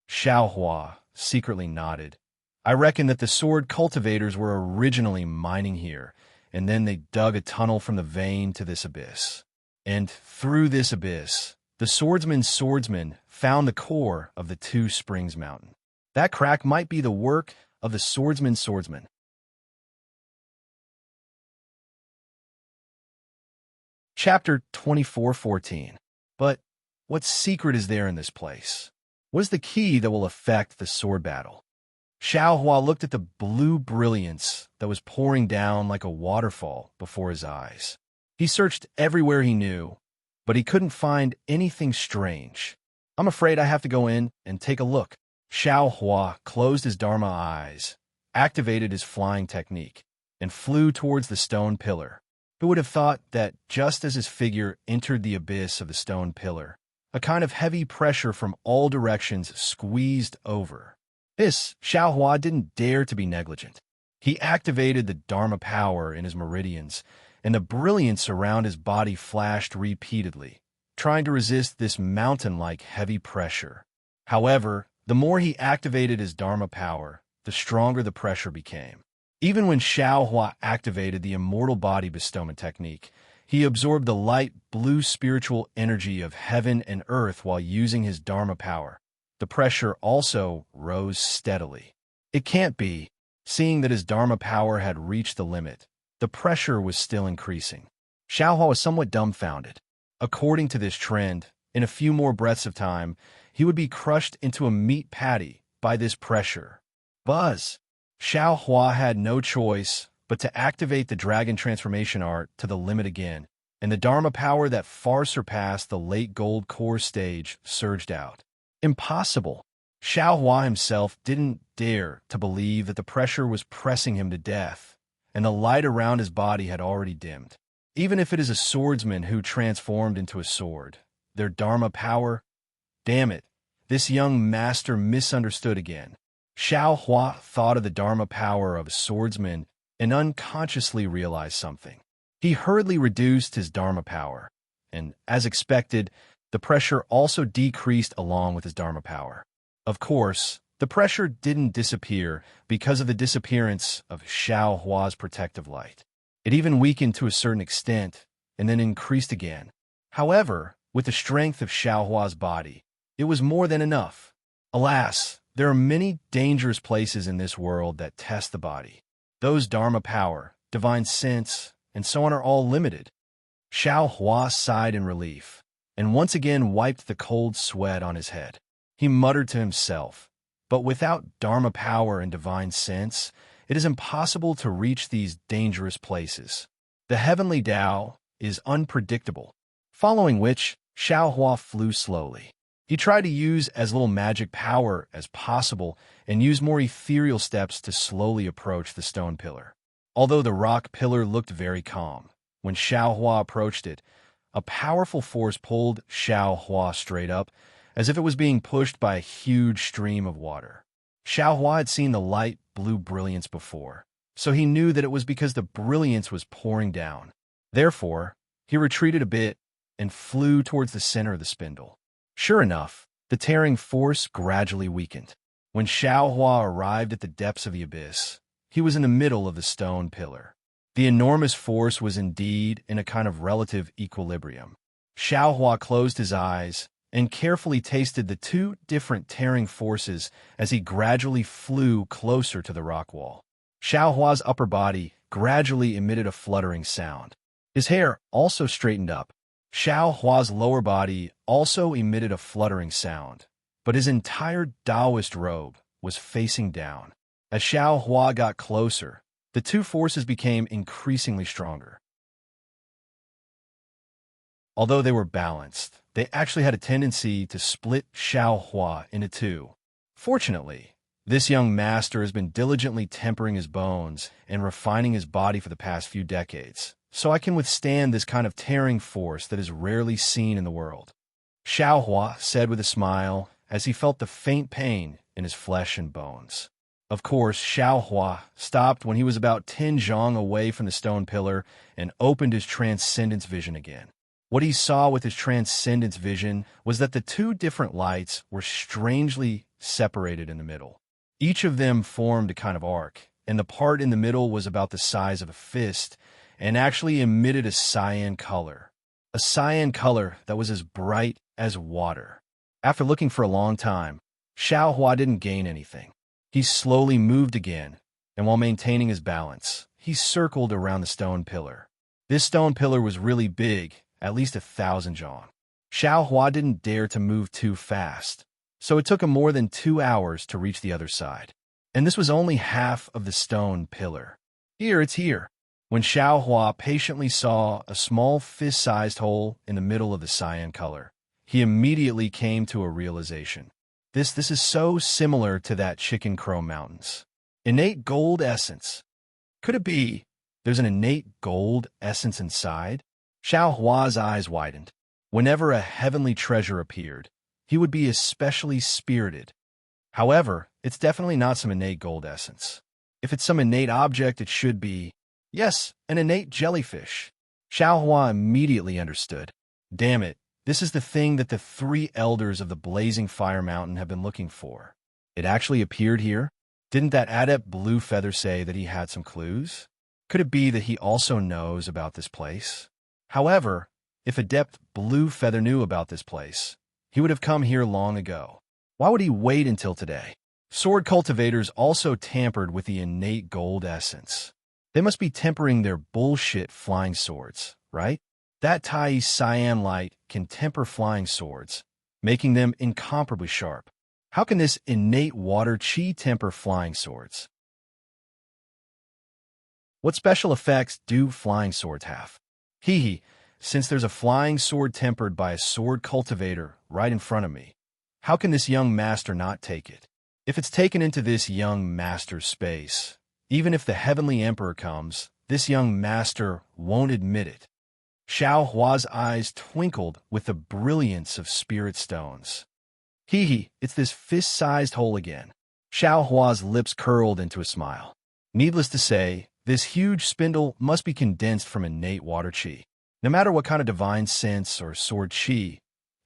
Xiao Hua secretly nodded. I reckon that the sword cultivators were originally mining here, and then they dug a tunnel from the vein to this abyss. And through this abyss, the swordsman's swordsman found the core of the Two Springs Mountain. That crack might be the work of the swordsman's swordsman. Chapter 24:14. But what secret is there in this place? What is the key that will affect the sword battle? Xiao Hua looked at the blue brilliance that was pouring down like a waterfall before his eyes. He searched everywhere he knew, but he couldn't find anything strange. I'm afraid I have to go in and take a look. Xiao Hua closed his Dharma eyes, activated his flying technique, and flew towards the stone pillar. Who would have thought that just as his figure entered the abyss of the stone pillar, a kind of heavy pressure from all directions squeezed over. Xiao Hua didn't dare to be negligent. He activated the Dharma power in his meridians, and the brilliance around his body flashed repeatedly, trying to resist this mountain-like heavy pressure. However, the more he activated his Dharma power, the stronger the pressure became. Even when Xiao Hua activated the immortal body bestowment technique, he absorbed the light blue spiritual energy of heaven and earth while using his Dharma power. The pressure also rose steadily. It can't be, seeing that his Dharma power had reached the limit. The pressure was still increasing. Xiao Hua was somewhat dumbfounded. According to this trend, in a few more breaths of time, he would be crushed into a meat patty by this pressure. Buzz! Xiao Hua had no choice but to activate the dragon transformation art to the limit again, and the Dharma power that far surpassed the late gold core stage surged out. Impossible! Xiao Hua himself didn't dare to believe that the pressure was pressing him to death, and the light around his body had already dimmed. Even if it is a swordsman who transformed into a sword, their Dharma power? Damn it, this young master misunderstood again. Xiao Hua thought of the Dharma power of a swordsman and unconsciously realized something. He hurriedly reduced his Dharma power, and, as expected, the pressure also decreased along with his Dharma power. Of course, the pressure didn't disappear because of the disappearance of Xiao Hua's protective light. It even weakened to a certain extent and then increased again. However, with the strength of Xiao Hua's body, it was more than enough. Alas, there are many dangerous places in this world that test the body. Those Dharma power, divine sense, and so on are all limited. Xiao Hua sighed in relief, and once again wiped the cold sweat on his head. He muttered to himself, but without Dharma power and divine sense, it is impossible to reach these dangerous places. The heavenly Tao is unpredictable, following which Xiao Hua flew slowly. He tried to use as little magic power as possible and use more ethereal steps to slowly approach the stone pillar. Although the rock pillar looked very calm, when Xiao Hua approached it, a powerful force pulled Xiao Hua straight up, as if it was being pushed by a huge stream of water. Xiao Hua had seen the light blue brilliance before, so he knew that it was because the brilliance was pouring down. Therefore, he retreated a bit and flew towards the center of the spindle. Sure enough, the tearing force gradually weakened. When Xiao Hua arrived at the depths of the abyss, he was in the middle of the stone pillar. The enormous force was indeed in a kind of relative equilibrium. Xiao Hua closed his eyes and carefully tasted the two different tearing forces as he gradually flew closer to the rock wall. Xiao Hua's upper body gradually emitted a fluttering sound. His hair also straightened up. Xiao Hua's lower body also emitted a fluttering sound, but his entire Taoist robe was facing down. As Xiao Hua got closer, the two forces became increasingly stronger. Although they were balanced, they actually had a tendency to split Xiao Hua into two. Fortunately, this young master has been diligently tempering his bones and refining his body for the past few decades, so I can withstand this kind of tearing force that is rarely seen in the world. Xiao Hua said with a smile as he felt the faint pain in his flesh and bones. Of course, Xiao Hua stopped when he was about 10 zhang away from the stone pillar and opened his transcendence vision again. What he saw with his transcendence vision was that the two different lights were strangely separated in the middle. Each of them formed a kind of arc, and the part in the middle was about the size of a fist, and actually emitted a cyan color. A cyan color that was as bright as water. After looking for a long time, Xiaohua didn't gain anything. He slowly moved again, and while maintaining his balance, he circled around the stone pillar. This stone pillar was really big, at least 1,000 zhong. Xiaohua didn't dare to move too fast, so it took him more than 2 hours to reach the other side. And this was only half of the stone pillar. Here, it's here. When Xiaohua patiently saw a small fist-sized hole in the middle of the cyan color, he immediately came to a realization. This is so similar to that Chicken Crow Mountains. Innate gold essence. Could it be there's an innate gold essence inside? Xiaohua's eyes widened. Whenever a heavenly treasure appeared, he would be especially spirited. However, it's definitely not some innate gold essence. If it's some innate object, it should be, yes, an innate jellyfish. Xiaohua immediately understood. Damn it, this is the thing that the 3 elders of the Blazing Fire Mountain have been looking for. It actually appeared here? Didn't that adept Blue Feather say that he had some clues? Could it be that he also knows about this place? However, if Adept Blue Feather knew about this place, he would have come here long ago. Why would he wait until today? Sword cultivators also tampered with the innate gold essence. They must be tempering their bullshit flying swords, right? That Tai cyan light can temper flying swords, making them incomparably sharp. How can this innate water chi temper flying swords? What special effects do flying swords have? Since there's a flying sword tempered by a sword cultivator right in front of me, how can this young master not take it? If it's taken into this young master's space, even if the Heavenly Emperor comes, this young master won't admit it. Xiaohua's eyes twinkled with the brilliance of spirit stones. It's this fist-sized hole again. Xiaohua's lips curled into a smile. Needless to say, this huge spindle must be condensed from innate water chi. No matter what kind of divine sense or sword chi,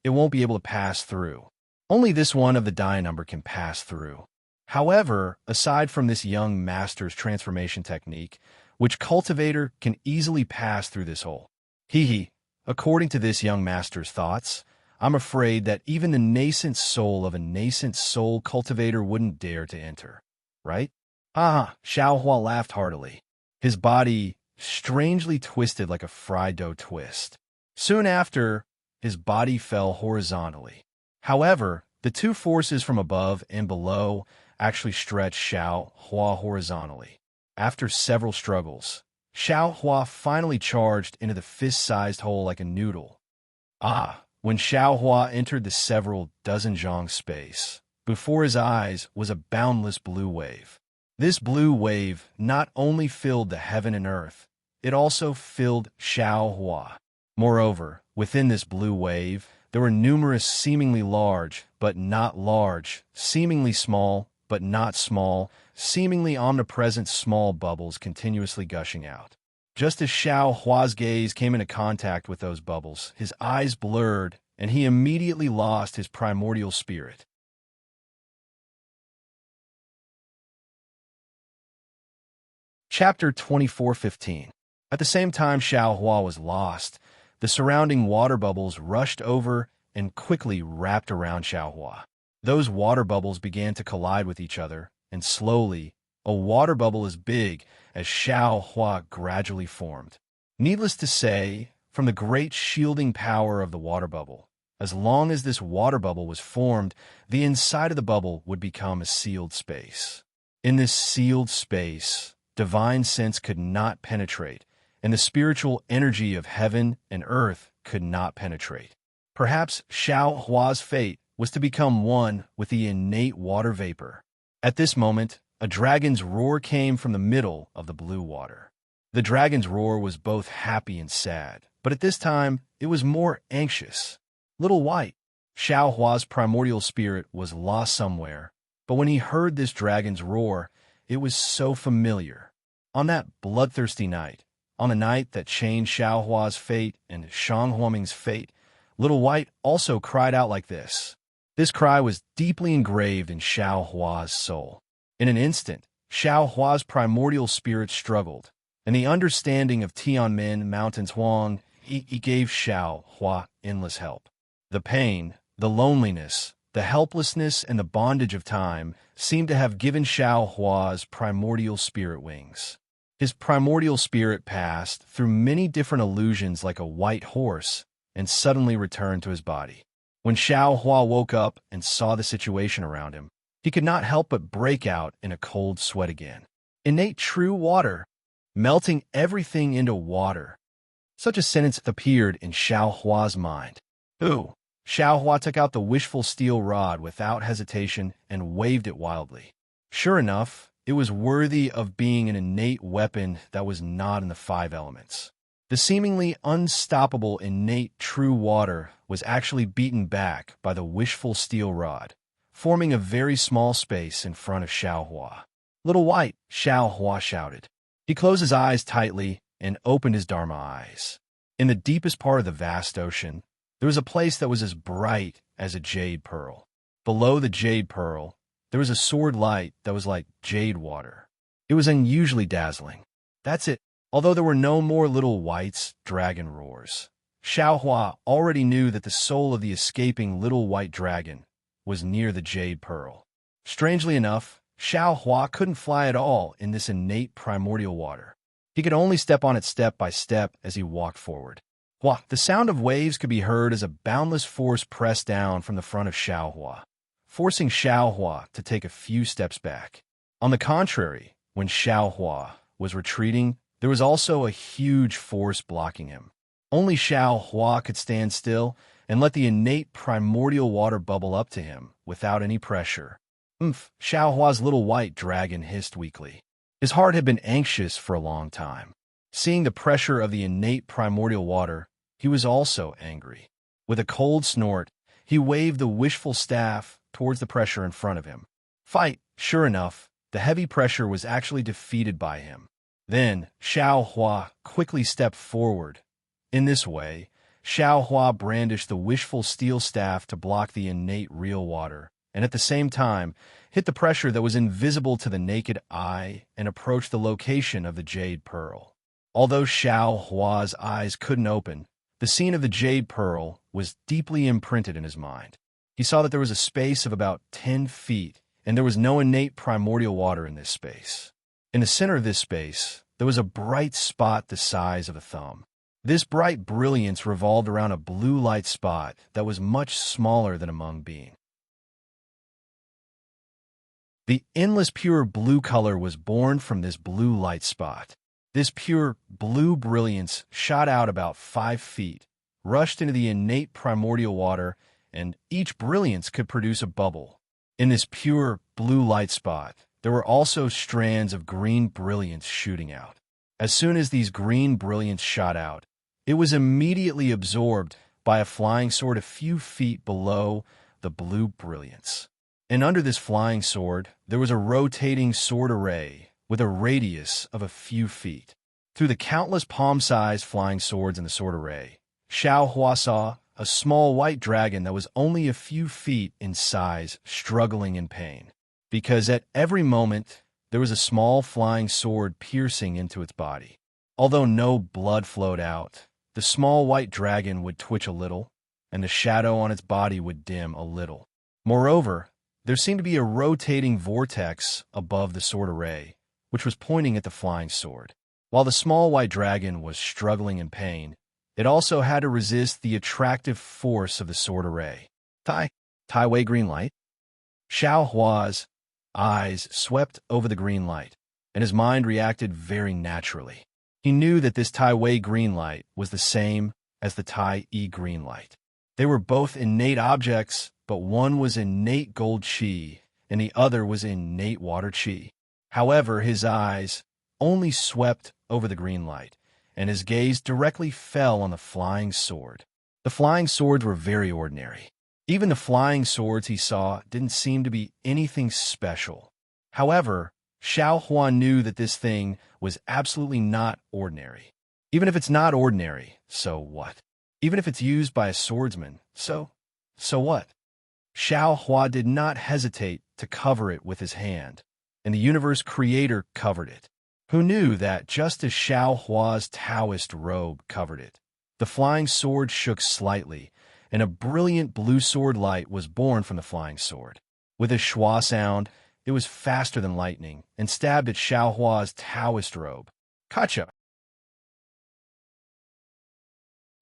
it won't be able to pass through. Only this one of the die number can pass through. However, aside from this young master's transformation technique, which cultivator can easily pass through this hole? According to this young master's thoughts, I'm afraid that even the nascent soul of a nascent soul cultivator wouldn't dare to enter. Right? Xiaohua laughed heartily. His body strangely twisted like a fried dough twist. Soon after, his body fell horizontally. However, the 2 forces from above and below actually stretched Xiaohua horizontally. After several struggles, Xiaohua finally charged into the fist-sized hole like a noodle. When Xiaohua entered the several dozen zhong space, before his eyes was a boundless blue wave. This blue wave not only filled the heaven and earth, it also filled Xiaohua. Moreover, within this blue wave, there were numerous seemingly large, but not large, seemingly small, but not small, seemingly omnipresent small bubbles continuously gushing out. Just as Xiaohua's gaze came into contact with those bubbles, his eyes blurred, and he immediately lost his primordial spirit. Chapter 24:15. At the same time Xiaohua was lost, the surrounding water bubbles rushed over and quickly wrapped around Xiaohua. Those water bubbles began to collide with each other, and slowly, a water bubble as big as Xiaohua gradually formed. Needless to say, from the great shielding power of the water bubble, as long as this water bubble was formed, the inside of the bubble would become a sealed space. In this sealed space, divine sense could not penetrate, and the spiritual energy of heaven and earth could not penetrate. Perhaps Xiaohua's fate was to become one with the innate water vapor. At this moment, a dragon's roar came from the middle of the blue water. The dragon's roar was both happy and sad, but at this time, it was more anxious. Little White, Xiaohua's primordial spirit was lost somewhere, but when he heard this dragon's roar, it was so familiar. On that bloodthirsty night, on the night that changed Xiaohua's fate and Shang Huoming's fate, Little White also cried out like this. This cry was deeply engraved in Xiaohua's soul. In an instant, Xiaohua's primordial spirit struggled, and the understanding of Tianmen Mountain's Huang, he gave Xiao Hua endless help. The pain, the loneliness, the helplessness, and the bondage of time seemed to have given Xiao Hua's primordial spirit wings. His primordial spirit passed through many different illusions like a white horse and suddenly returned to his body. When Xiao Hua woke up and saw the situation around him, he could not help but break out in a cold sweat again. Innate true water, melting everything into water. Such a sentence appeared in Xiao Hua's mind. Ooh! Xiao Hua took out the wishful steel rod without hesitation and waved it wildly. Sure enough, it was worthy of being an innate weapon that was not in the five elements. The seemingly unstoppable innate true water was actually beaten back by the wishful steel rod, forming a very small space in front of Xiao Hua. "Little White," Xiao Hua shouted. He closed his eyes tightly and opened his Dharma eyes. In the deepest part of the vast ocean, there was a place that was as bright as a jade pearl. Below the jade pearl, there was a sword light that was like jade water. It was unusually dazzling. That's it. Although there were no more little whites, dragon roars. Xiao Hua already knew that the soul of the escaping little white dragon was near the jade pearl. Strangely enough, Xiao Hua couldn't fly at all in this innate primordial water. He could only step on it step by step as he walked forward. The sound of waves could be heard as a boundless force pressed down from the front of Xiao Hua, forcing Xiao Hua to take a few steps back. On the contrary, when Xiao Hua was retreating, there was also a huge force blocking him. Only Xiao Hua could stand still and let the innate primordial water bubble up to him without any pressure. "Umph," Xiao Hua's little white dragon hissed weakly. His heart had been anxious for a long time. Seeing the pressure of the innate primordial water, he was also angry. With a cold snort, he waved the wishful staff towards the pressure in front of him. Fight! Sure enough, the heavy pressure was actually defeated by him. Then, Xiao Hua quickly stepped forward. In this way, Xiao Hua brandished the wishful steel staff to block the innate real water, and at the same time, hit the pressure that was invisible to the naked eye and approached the location of the jade pearl. Although Xiao Hua's eyes couldn't open, the scene of the jade pearl was deeply imprinted in his mind. He saw that there was a space of about 10 feet, and there was no innate primordial water in this space. In the center of this space, there was a bright spot the size of a thumb. This bright brilliance revolved around a blue light spot that was much smaller than a mung bean. The endless pure blue color was born from this blue light spot. This pure blue brilliance shot out about 5 feet, rushed into the innate primordial water, and each brilliance could produce a bubble. In this pure blue light spot, there were also strands of green brilliance shooting out. As soon as these green brilliance shot out, it was immediately absorbed by a flying sword a few feet below the blue brilliance. And under this flying sword, there was a rotating sword array with a radius of a few feet. Through the countless palm-sized flying swords in the sword array, Xiao Hua saw a small white dragon that was only a few feet in size, struggling in pain, because at every moment there was a small flying sword piercing into its body. Although no blood flowed out, the small white dragon would twitch a little, and the shadow on its body would dim a little. Moreover, there seemed to be a rotating vortex above the sword array, which was pointing at the flying sword. While the small white dragon was struggling in pain, it also had to resist the attractive force of the sword array. Tai Wei green light? Xiao Hua's eyes swept over the green light, and his mind reacted very naturally. He knew that this Tai Wei green light was the same as the Tai Yi green light. They were both innate objects, but one was innate gold qi, and the other was innate water qi. However, his eyes only swept over the green light, and his gaze directly fell on the flying sword. The flying swords were very ordinary. Even the flying swords he saw didn't seem to be anything special. However, Xiao Hua knew that this thing was absolutely not ordinary. Even if it's not ordinary, so what? Even if it's used by a swordsman, so what? Xiao Hua did not hesitate to cover it with his hand, and the universe creator covered it. who knew that just as Xiao Hua's Taoist robe covered it, the flying sword shook slightly, and a brilliant blue sword light was born from the flying sword. With a schwa sound, it was faster than lightning and stabbed at Xiao Hua's Taoist robe. Kacha!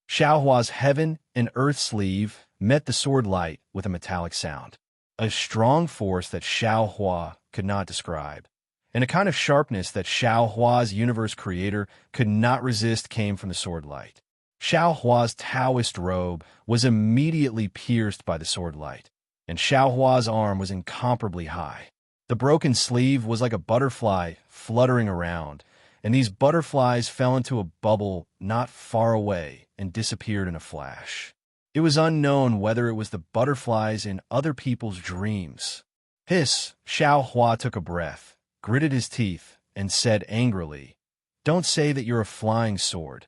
Xiao Hua's heaven and earth sleeve met the sword light with a metallic sound, a strong force that Xiao Hua could not describe, and a kind of sharpness that Xiao Hua's universe creator could not resist came from the sword light. Xiao Hua's Taoist robe was immediately pierced by the sword light, and Xiao Hua's arm was incomparably high. The broken sleeve was like a butterfly fluttering around, and these butterflies fell into a bubble not far away and disappeared in a flash. It was unknown whether it was the butterflies in other people's dreams. Hiss! Xiao Hua took a breath, gritted his teeth, and said angrily, "Don't say that you're a flying sword.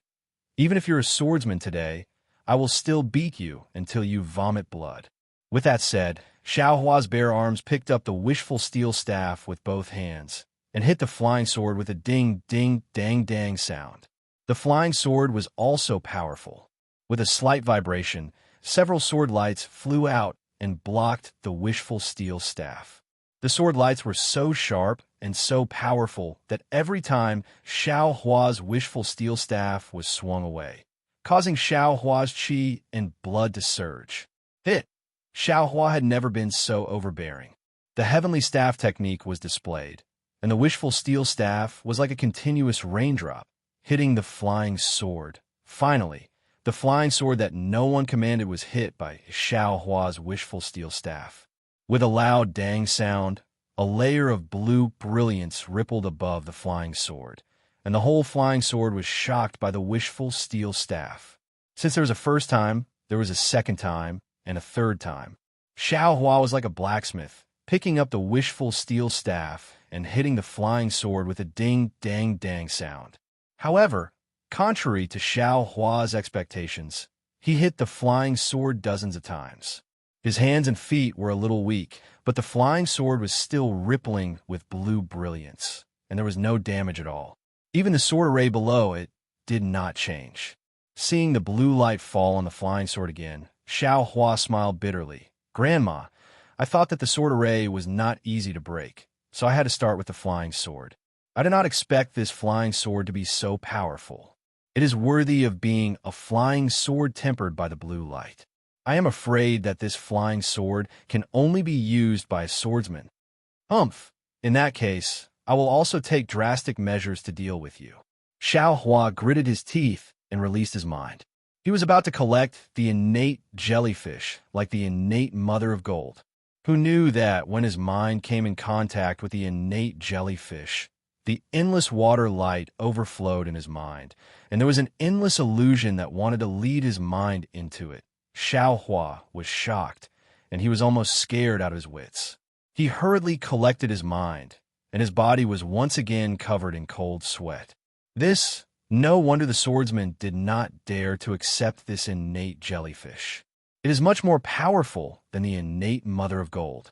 Even if you're a swordsman today, I will still beat you until you vomit blood." With that said, Xiao Hua's bare arms picked up the wishful steel staff with both hands and hit the flying sword with a ding-ding-dang-dang sound. The flying sword was also powerful. With a slight vibration, several sword lights flew out and blocked the wishful steel staff. The sword lights were so sharp and so powerful that every time Xiao Hua's wishful steel staff was swung away, causing Xiao Hua's qi and blood to surge. Hit! Xiao Hua had never been so overbearing. The heavenly staff technique was displayed, and the wishful steel staff was like a continuous raindrop, hitting the flying sword. Finally, the flying sword that no one commanded was hit by Xiao Hua's wishful steel staff. With a loud dang sound, a layer of blue brilliance rippled above the flying sword, and the whole flying sword was shocked by the wishful steel staff. Since there was a first time, there was a second time, and a third time. Xiao Hua was like a blacksmith, picking up the wishful steel staff and hitting the flying sword with a ding-dang-dang sound. However, contrary to Xiao Hua's expectations, he hit the flying sword dozens of times. His hands and feet were a little weak, but the flying sword was still rippling with blue brilliance, and there was no damage at all. Even the sword array below it did not change. Seeing the blue light fall on the flying sword again, Xiao Hua smiled bitterly. "Grandma, I thought that the sword array was not easy to break, so I had to start with the flying sword. I did not expect this flying sword to be so powerful. It is worthy of being a flying sword tempered by the blue light. I am afraid that this flying sword can only be used by a swordsman. Humph! In that case, I will also take drastic measures to deal with you." Xiao Hua gritted his teeth and released his mind. He was about to collect the innate jellyfish, like the innate mother of gold. Who knew that when his mind came in contact with the innate jellyfish, the endless water light overflowed in his mind, and there was an endless illusion that wanted to lead his mind into it. Xiao Hua was shocked, and he was almost scared out of his wits. He hurriedly collected his mind, and his body was once again covered in cold sweat. No wonder the swordsman did not dare to accept this innate jellyfish. It is much more powerful than the innate mother of gold.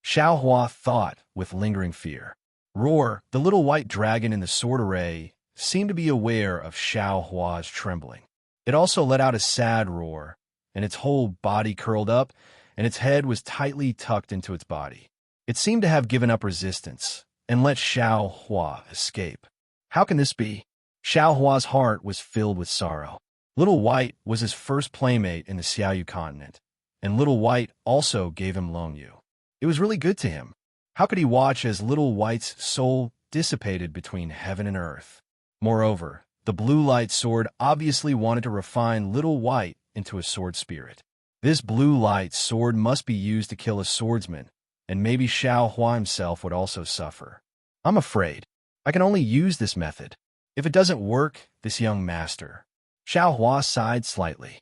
Xiao Hua thought with lingering fear. Roar, the little white dragon in the sword array, seemed to be aware of Xiao Hua's trembling. It also let out a sad roar, and its whole body curled up, and its head was tightly tucked into its body. It seemed to have given up resistance and let Xiao Hua escape. How can this be? Xiao Hua's heart was filled with sorrow. Little White was his first playmate in the Xiaoyu continent, and Little White also gave him Longyu. It was really good to him. How could he watch as Little White's soul dissipated between heaven and earth? Moreover, the blue light sword obviously wanted to refine Little White into a sword spirit. This blue light sword must be used to kill a swordsman, and maybe Xiao Hua himself would also suffer. I'm afraid I can only use this method. If it doesn't work, this young master. Xiao Hua sighed slightly.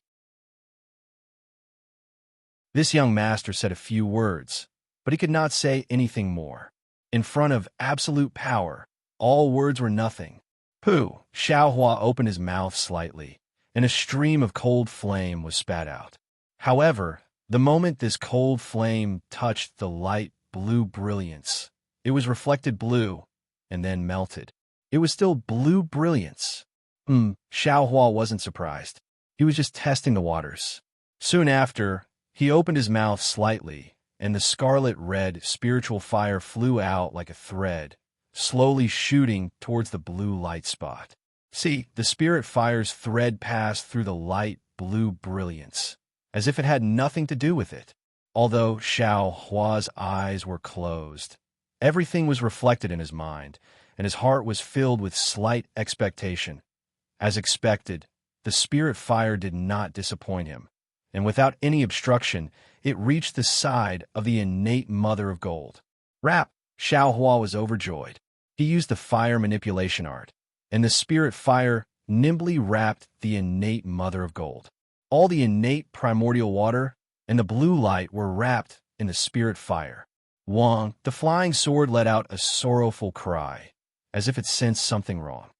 This young master said a few words, but he could not say anything more. In front of absolute power, all words were nothing. Pooh! Xiao Hua opened his mouth slightly, and a stream of cold flame was spat out. However, the moment this cold flame touched the light blue brilliance, it was reflected blue and then melted. It was still blue brilliance. Xiaohua wasn't surprised. He was just testing the waters. Soon after, he opened his mouth slightly, and the scarlet-red spiritual fire flew out like a thread, slowly shooting towards the blue light spot. See, the spirit fire's thread passed through the light blue brilliance, as if it had nothing to do with it. Although Xiaohua's eyes were closed, everything was reflected in his mind, and his heart was filled with slight expectation. As expected, the spirit fire did not disappoint him, and without any obstruction, it reached the side of the innate mother of gold. Rap! Xiaohua was overjoyed. He used the fire manipulation art, and the spirit fire nimbly wrapped the innate mother of gold. All the innate primordial water and the blue light were wrapped in the spirit fire. Wang, the flying sword, let out a sorrowful cry, as if it sensed something wrong.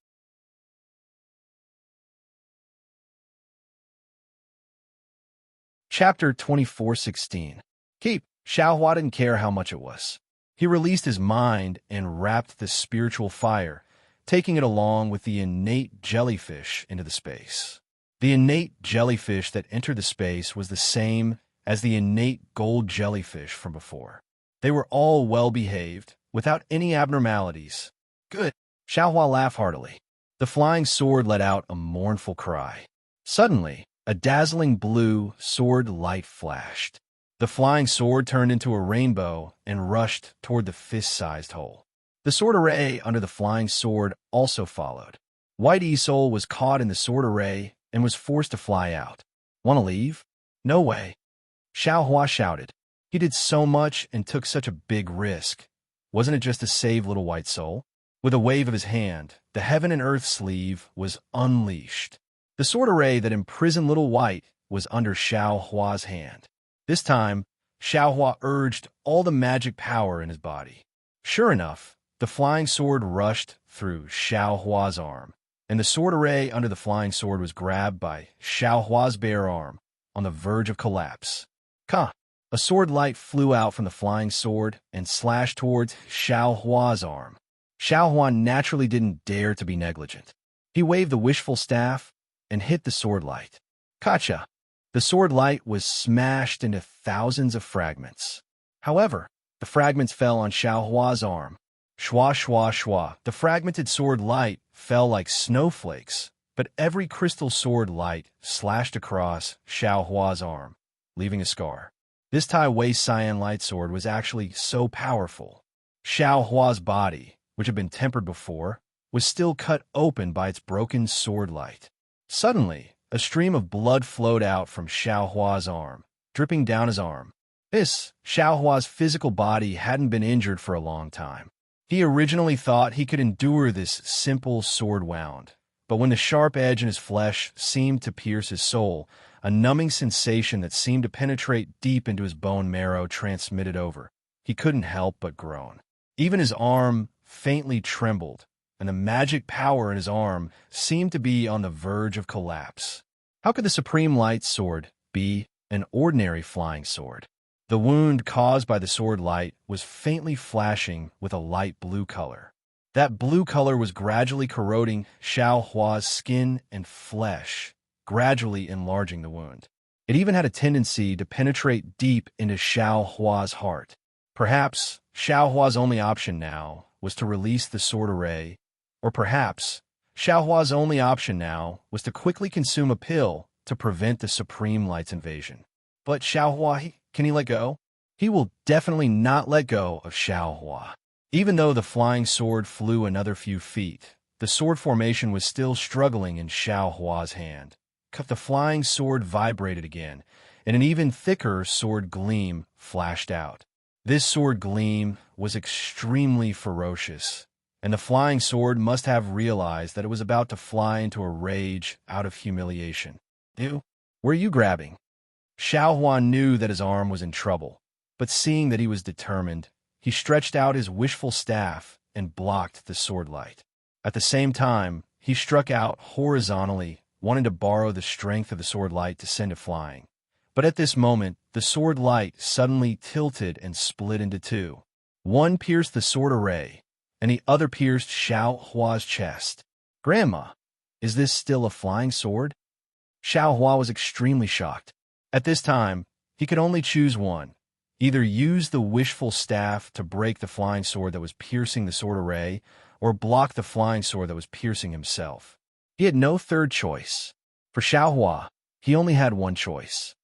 Chapter 24:16. Keep. Xiaohua didn't care how much it was. He released his mind and wrapped the spiritual fire, taking it along with the innate jellyfish into the space. The innate jellyfish that entered the space was the same as the innate gold jellyfish from before. They were all well-behaved, without any abnormalities. Good. Xiaohua laughed heartily. The flying sword let out a mournful cry. Suddenly, a dazzling blue sword light flashed. The flying sword turned into a rainbow and rushed toward the fist-sized hole. The sword array under the flying sword also followed. White Isol was caught in the sword array and was forced to fly out. Want to leave? No way. Xiaohua shouted. He did so much and took such a big risk. Wasn't it just to save little White Soul? With a wave of his hand, the heaven and earth sleeve was unleashed. The sword array that imprisoned Little White was under Xiaohua's hand. This time, Xiaohua urged all the magic power in his body. Sure enough, the flying sword rushed through Xiaohua's arm, and the sword array under the flying sword was grabbed by Xiaohua's bare arm, on the verge of collapse. Ka! A sword light flew out from the flying sword and slashed towards Xiaohua's arm. Xiaohua naturally didn't dare to be negligent. He waved the wishful staff and hit the sword light. Kacha! The sword light was smashed into thousands of fragments. However, the fragments fell on Xiaohua's arm. Shwa shwa shwa. The fragmented sword light fell like snowflakes, but every crystal sword light slashed across Xiaohua's arm, leaving a scar. This Tai Wei Cyan light sword was actually so powerful. Xiaohua's body, which had been tempered before, was still cut open by its broken sword light. Suddenly, a stream of blood flowed out from Xiaohua's arm, dripping down his arm. Xiaohua's physical body hadn't been injured for a long time. He originally thought he could endure this simple sword wound, but when the sharp edge in his flesh seemed to pierce his soul, a numbing sensation that seemed to penetrate deep into his bone marrow transmitted over. He couldn't help but groan. Even his arm faintly trembled, and the magic power in his arm seemed to be on the verge of collapse. How could the Supreme Light Sword be an ordinary flying sword? The wound caused by the sword light was faintly flashing with a light blue color. That blue color was gradually corroding Xiaohua's skin and flesh, gradually enlarging the wound. It even had a tendency to penetrate deep into Xiaohua's heart. Perhaps Xiaohua's only option now was to release the sword array, or perhaps Xiaohua's only option now was to quickly consume a pill to prevent the Supreme Light's invasion. But Xiaohua, can he let go? He will definitely not let go of Xiaohua. Even though the flying sword flew another few feet, the sword formation was still struggling in Xiaohua's hand. The flying sword vibrated again, and an even thicker sword gleam flashed out. This sword gleam was extremely ferocious, and the flying sword must have realized that it was about to fly into a rage out of humiliation. Ew, where are you grabbing? Xiaohua knew that his arm was in trouble, but seeing that he was determined, he stretched out his wishful staff and blocked the sword light. At the same time, he struck out horizontally, wanting to borrow the strength of the sword light to send it flying. But at this moment, the sword light suddenly tilted and split into two. One pierced the sword array, and the other pierced Xiao Hua's chest. "Grandma, is this still a flying sword?" Xiao Hua was extremely shocked. At this time, he could only choose one. Either use the wishful staff to break the flying sword that was piercing the sword array, or block the flying sword that was piercing himself. He had no third choice. For Xiao Hua, he only had one choice.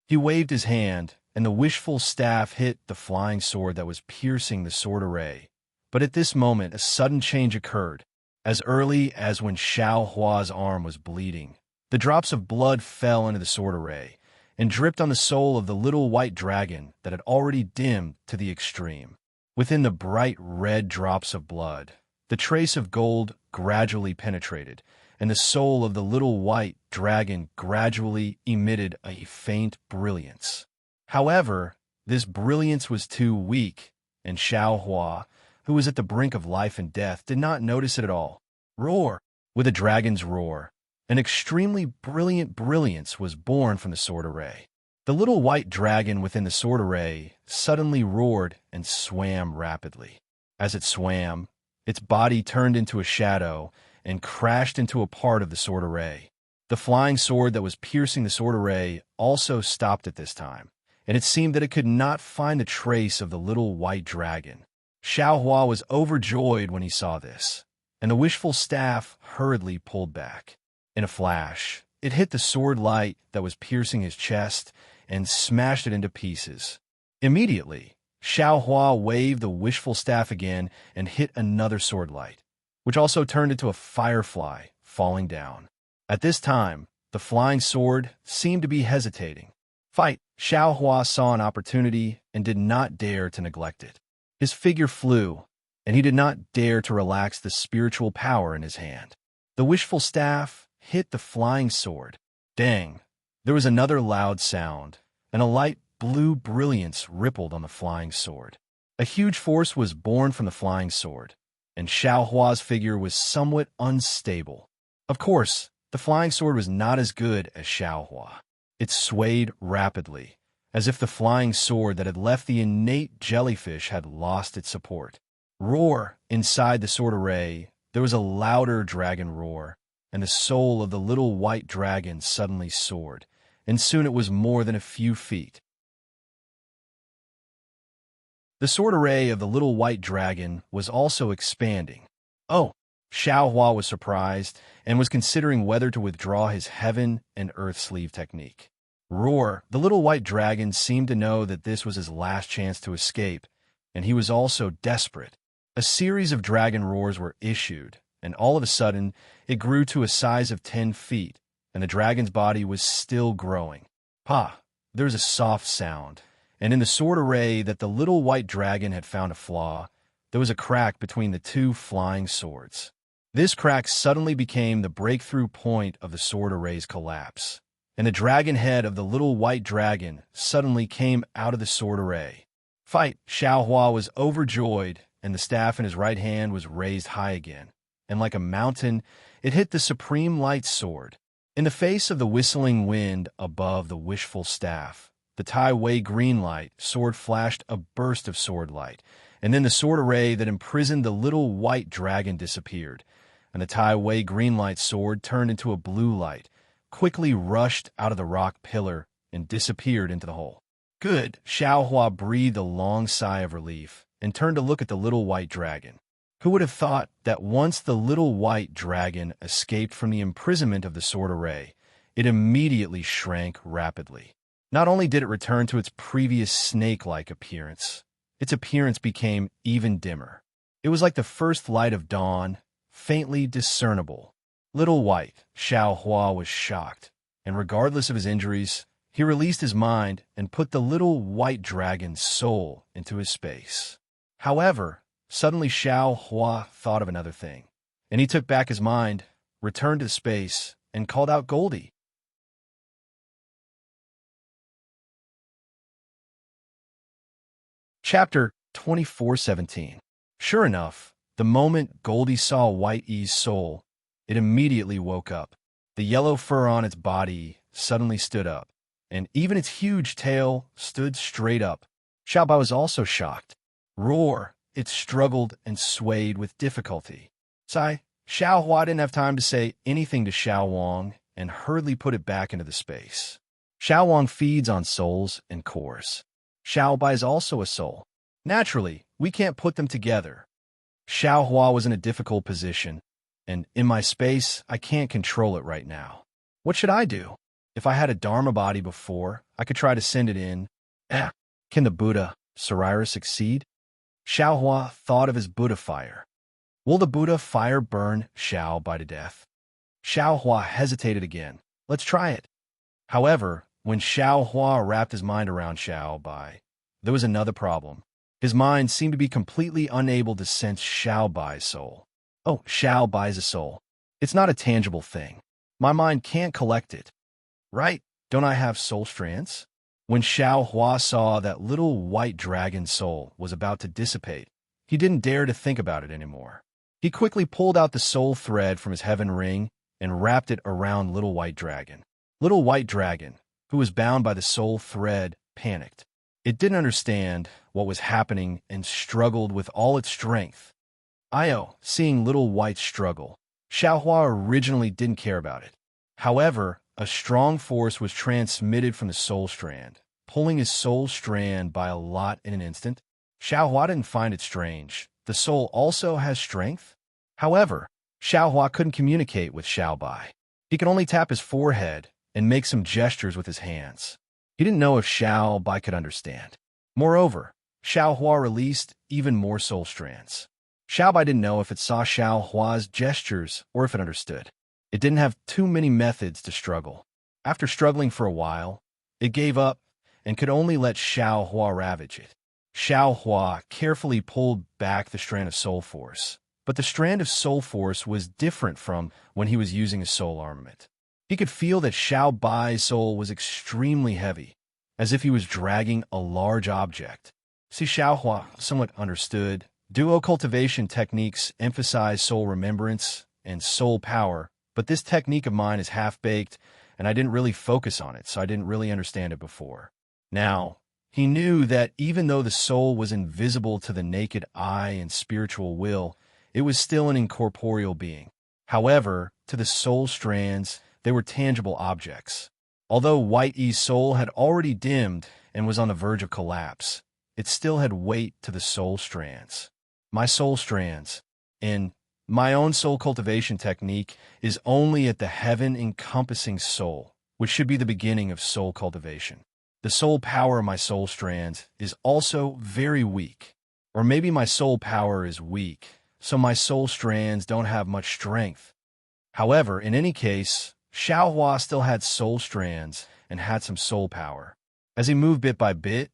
He waved his hand, and the wishful staff hit the flying sword that was piercing the sword array. But at this moment, a sudden change occurred. As early as when Xiao Hua's arm was bleeding, the drops of blood fell into the sword array and dripped on the soul of the little white dragon that had already dimmed to the extreme. Within the bright red drops of blood, the trace of gold gradually penetrated, and the soul of the little white dragon gradually emitted a faint brilliance. However, this brilliance was too weak, and Xiao Hua, who was at the brink of life and death, did not notice it at all. Roar! With a dragon's roar, an extremely brilliant brilliance was born from the sword array. The little white dragon within the sword array suddenly roared and swam rapidly. As it swam, its body turned into a shadow and crashed into a part of the sword array. The flying sword that was piercing the sword array also stopped at this time, and it seemed that it could not find the trace of the little white dragon. Xiao Hua was overjoyed when he saw this, and the wishful staff hurriedly pulled back. In a flash, it hit the sword light that was piercing his chest and smashed it into pieces. Immediately, Xiao Hua waved the wishful staff again and hit another sword light, which also turned into a firefly falling down. At this time, the flying sword seemed to be hesitating. Fight! Xiao Hua saw an opportunity and did not dare to neglect it. His figure flew, and he did not dare to relax the spiritual power in his hand. The wishful staff hit the flying sword. Dang! There was another loud sound, and a light blue brilliance rippled on the flying sword. A huge force was born from the flying sword, and Xiao Hua's figure was somewhat unstable. Of course, the flying sword was not as good as Xiao Hua. It swayed rapidly, as if the flying sword that had left the innate jellyfish had lost its support. Roar! Inside the sword array, there was a louder dragon roar, and the soul of the little white dragon suddenly soared, and soon it was more than a few feet. The sword array of the little white dragon was also expanding. Oh! Xiao Hua was surprised and was considering whether to withdraw his heaven and earth sleeve technique. Roar! The little white dragon seemed to know that this was his last chance to escape, and he was also desperate. A series of dragon roars were issued, and all of a sudden, it grew to a size of 10 feet, and the dragon's body was still growing. Pa! There was a soft sound, and in the sword array that the little white dragon had found a flaw, there was a crack between the two flying swords. This crack suddenly became the breakthrough point of the sword array's collapse, and the dragon head of the little white dragon suddenly came out of the sword array. Fight! Xiao Hua was overjoyed, and the staff in his right hand was raised high again, and like a mountain, it hit the supreme light sword. In the face of the whistling wind above the wishful staff, the Tai Wei green light sword flashed a burst of sword light, and then the sword array that imprisoned the little white dragon disappeared, and the Tai Wei green light sword turned into a blue light, quickly rushed out of the rock pillar, and disappeared into the hole. Good! Xiao Hua breathed a long sigh of relief and turned to look at the little white dragon. Who would have thought that once the little white dragon escaped from the imprisonment of the sword array, it immediately shrank rapidly. Not only did it return to its previous snake-like appearance, its appearance became even dimmer. It was like the first light of dawn, faintly discernible. Little white, Xiao Hua was shocked, and regardless of his injuries, he released his mind and put the little white dragon's soul into his space. However, suddenly Xiao Hua thought of another thing, and he took back his mind, returned to space, and called out Goldie. Chapter 24:17. Sure enough, the moment Goldie saw White E's soul, it immediately woke up. The yellow fur on its body suddenly stood up, and even its huge tail stood straight up. Xiaobai was also shocked. Roar! it struggled and swayed with difficulty. Xiao Hua didn't have time to say anything to Xiao Wang and hurriedly put it back into the space. Xiao Wang feeds on souls and cores. Xiao Bai is also a soul. Naturally, we can't put them together. Xiao Hua was in a difficult position, and in my space, I can't control it right now. What should I do? If I had a Dharma body before, I could try to send it in. Can the Buddha, Sarira, succeed? Xiao Hua thought of his Buddha fire. Will the Buddha fire burn Xiao Bai to death? Xiao Hua hesitated again. Let's try it. However, when Xiao Hua wrapped his mind around Xiao Bai, there was another problem. His mind seemed to be completely unable to sense Xiao Bai's soul. Oh, Xiao Bai's a soul. It's not a tangible thing. My mind can't collect it. Right? Don't I have soul strands? When Xiao Hua saw that little white dragon soul was about to dissipate, he didn't dare to think about it anymore. He quickly pulled out the soul thread from his heaven ring and wrapped it around Little White Dragon. Little White Dragon, who was bound by the soul thread, panicked. It didn't understand what was happening and struggled with all its strength. Seeing Little White struggle, Xiao Hua originally didn't care about it. However, a strong force was transmitted from the soul strand, pulling his soul strand by a lot in an instant. Xiao Hua didn't find it strange. The soul also has strength. However, Xiao Hua couldn't communicate with Xiao Bai. He could only tap his forehead and make some gestures with his hands. He didn't know if Xiao Bai could understand. Moreover, Xiao Hua released even more soul strands. Xiao Bai didn't know if it saw Xiao Hua's gestures or if it understood. It didn't have too many methods to struggle. After struggling for a while, it gave up and could only let Xiao Hua ravage it. Xiao Hua carefully pulled back the strand of soul force, but the strand of soul force was different from when he was using his soul armament. He could feel that Xiao Bai's soul was extremely heavy, as if he was dragging a large object. Xiao Hua somewhat understood. Duo cultivation techniques emphasize soul remembrance and soul power, but this technique of mine is half-baked, and I didn't really focus on it, so I didn't really understand it before. Now, he knew that even though the soul was invisible to the naked eye and spiritual will, it was still an incorporeal being. However, to the soul strands, they were tangible objects. Although White E's soul had already dimmed and was on the verge of collapse, it still had weight to the soul strands. My soul strands, in my own soul cultivation technique, is only at the heaven-encompassing soul, which should be the beginning of soul cultivation. The soul power of my soul strands is also very weak. Or maybe my soul power is weak, so my soul strands don't have much strength. However, in any case, Xiao Hua still had soul strands and had some soul power. As he moved bit by bit,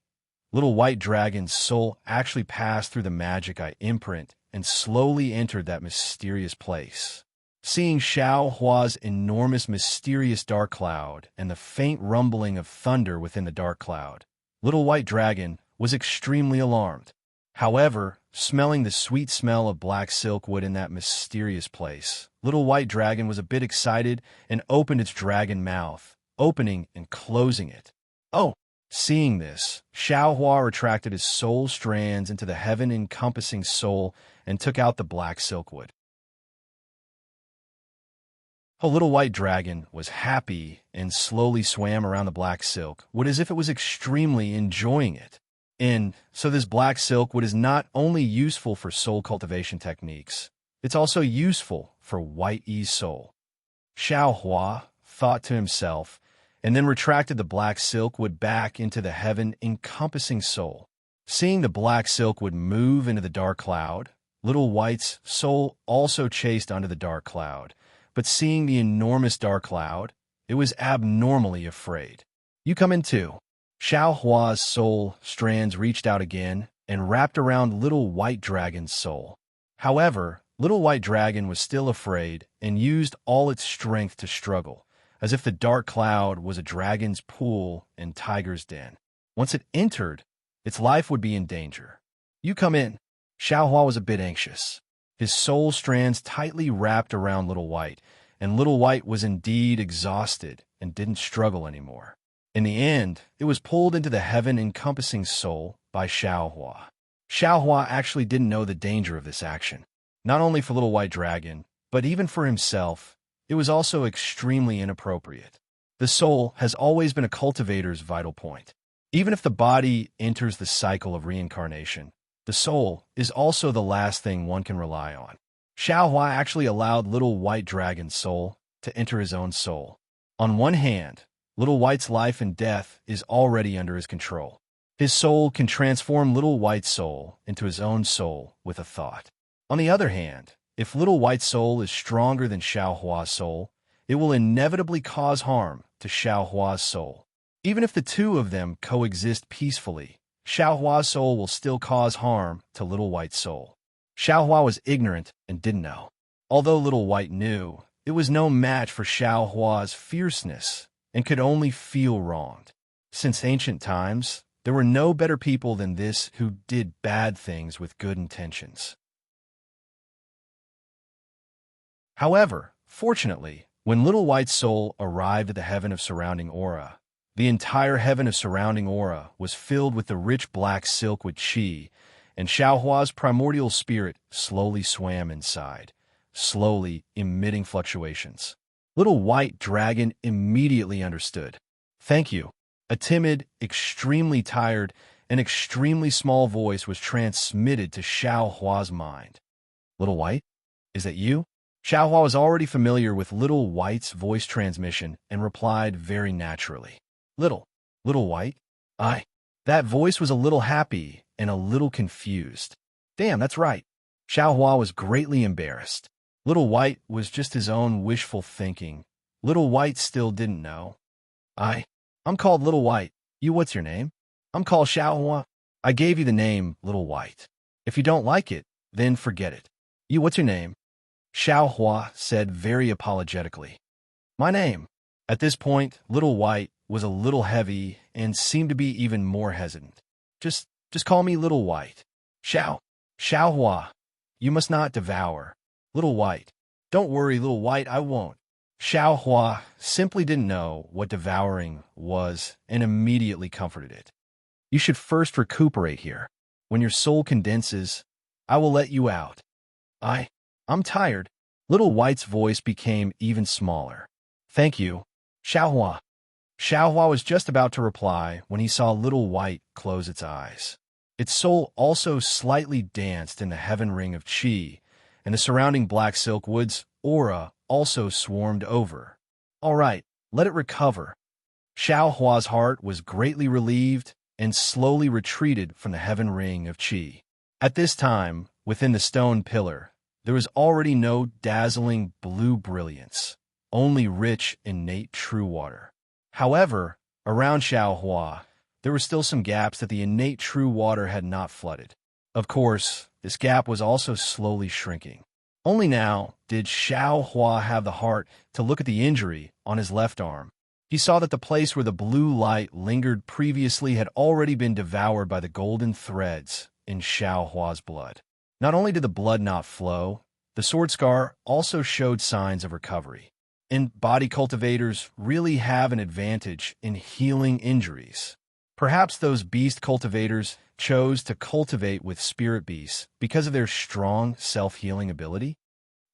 Little White Dragon's soul actually passed through the magic eye imprint and slowly entered that mysterious place. Seeing Xiao Hua's enormous mysterious dark cloud and the faint rumbling of thunder within the dark cloud, Little White Dragon was extremely alarmed. However, smelling the sweet smell of black silk wood in that mysterious place, Little White Dragon was a bit excited and opened its dragon mouth, opening and closing it. Seeing this, Xiao Hua retracted his soul strands into the heaven-encompassing soul and took out the black silkwood. Little White Dragon was happy and slowly swam around the black silk wood as if it was extremely enjoying it. So this black silk wood is not only useful for soul cultivation techniques, it's also useful for White E's soul. Xiao Hua thought to himself, and then retracted the black silk wood back into the heaven-encompassing soul. Seeing the black silk wood move into the dark cloud, Little White's soul also chased onto the dark cloud, but seeing the enormous dark cloud, it was abnormally afraid. You come in too. Xiao Hua's soul strands reached out again and wrapped around Little White Dragon's soul. However, Little White Dragon was still afraid and used all its strength to struggle, as if the dark cloud was a dragon's pool and tiger's den. Once it entered, its life would be in danger. You come in. Xiao Hua was a bit anxious. His soul strands tightly wrapped around Little White, and Little White was indeed exhausted and didn't struggle anymore. In the end, it was pulled into the heaven-encompassing soul by Xiao Hua. Xiaohua actually didn't know the danger of this action. Not only for Little White Dragon, but even for himself, it was also extremely inappropriate. The soul has always been a cultivator's vital point. Even if the body enters the cycle of reincarnation, the soul is also the last thing one can rely on. Xiaohua actually allowed Little White Dragon's soul to enter his own soul. On one hand, Little White's life and death is already under his control. His soul can transform Little White's soul into his own soul with a thought. On the other hand, if Little White's soul is stronger than Xiaohua's soul, it will inevitably cause harm to Xiaohua's soul. Even if the two of them coexist peacefully, Xiaohua's soul will still cause harm to Little White's soul. Xiaohua was ignorant and didn't know. Although Little White knew, it was no match for Xiaohua's fierceness and could only feel wronged. Since ancient times, there were no better people than this who did bad things with good intentions. However, fortunately, when Little White's soul arrived at the heaven of surrounding aura, the entire heaven of surrounding aura was filled with the rich black silk with qi, and Xiaohua's primordial spirit slowly swam inside, slowly emitting fluctuations. Little White Dragon immediately understood. "Thank you." A timid, extremely tired, and extremely small voice was transmitted to Xiaohua's mind. "Little White? Is that you?" Xiaohua was already familiar with Little White's voice transmission and replied very naturally. Little White? I." That voice was a little happy and a little confused. Damn, that's right. Xiaohua was greatly embarrassed. Little White was just his own wishful thinking. Little White still didn't know. I'm called Little White. You, what's your name?" "I'm called Xiaohua." "I gave you the name Little White. If you don't like it, then forget it." "You, what's your name?" Xiaohua said very apologetically. "My name." At this point, Little White was a little heavy and seemed to be even more hesitant. Just call me Little White." Xiaohua, you must not devour." "Little White." "Don't worry, Little White, I won't." Xiaohua simply didn't know what devouring was and immediately comforted it. "You should first recuperate here. When your soul condenses, I will let you out." I'm tired." Little White's voice became even smaller. "Thank you, Xiaohua." Xiaohua was just about to reply when he saw Little White close its eyes. Its soul also slightly danced in the heaven ring of qi, and the surrounding black silk woods aura also swarmed over. "All right, let it recover." Xiaohua's heart was greatly relieved and slowly retreated from the heaven ring of qi. At this time, within the stone pillar, there was already no dazzling blue brilliance, only rich, innate true water. However, around Xiaohua, there were still some gaps that the innate true water had not flooded. Of course, this gap was also slowly shrinking. Only now did Xiaohua have the heart to look at the injury on his left arm. He saw that the place where the blue light lingered previously had already been devoured by the golden threads in Xiaohua's blood. Not only did the blood not flow, the sword scar also showed signs of recovery. And body cultivators really have an advantage in healing injuries. Perhaps those beast cultivators chose to cultivate with spirit beasts because of their strong self-healing ability?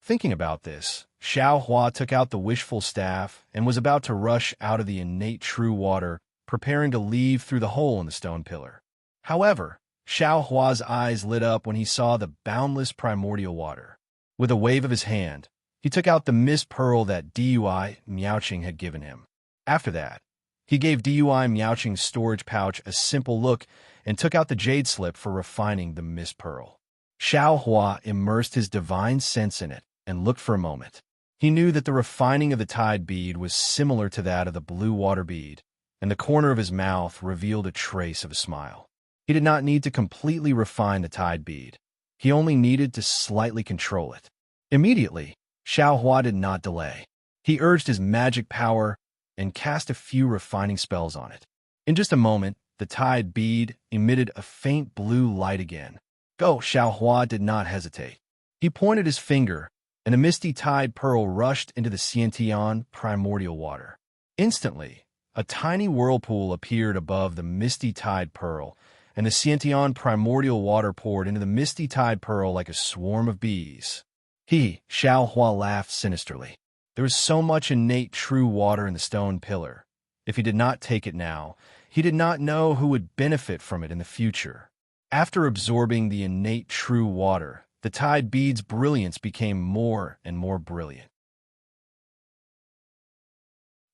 Thinking about this, Xiaohua took out the wishful staff and was about to rush out of the innate true water, preparing to leave through the hole in the stone pillar. However, Xiaohua's eyes lit up when he saw the boundless primordial water. With a wave of his hand, he took out the mist pearl that Dui Miaoqing had given him. After that, he gave Dui Miaoqing's storage pouch a simple look and took out the jade slip for refining the mist pearl. Xiaohua immersed his divine sense in it and looked for a moment. He knew that the refining of the tide bead was similar to that of the blue water bead, and the corner of his mouth revealed a trace of a smile. He did not need to completely refine the tide bead. He only needed to slightly control it. Immediately, Xiaohua did not delay. He urged his magic power and cast a few refining spells on it. In just a moment, the tide bead emitted a faint blue light again. Go! Xiaohua did not hesitate. He pointed his finger, and a misty tide pearl rushed into the Xiantian primordial water. Instantly, a tiny whirlpool appeared above the misty tide pearl, and the sentient primordial water poured into the misty tide pearl like a swarm of bees. Xiao Hua laughed sinisterly. There was so much innate true water in the stone pillar. If he did not take it now, he did not know who would benefit from it in the future. After absorbing the innate true water, the tide bead's brilliance became more and more brilliant.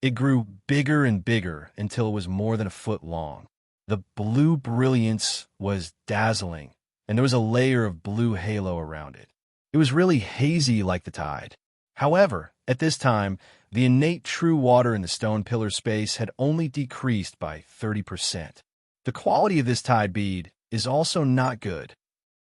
It grew bigger and bigger until it was more than a foot long. The blue brilliance was dazzling, and there was a layer of blue halo around it. It was really hazy like the tide. However, at this time, the innate true water in the stone pillar space had only decreased by 30%. The quality of this tide bead is also not good.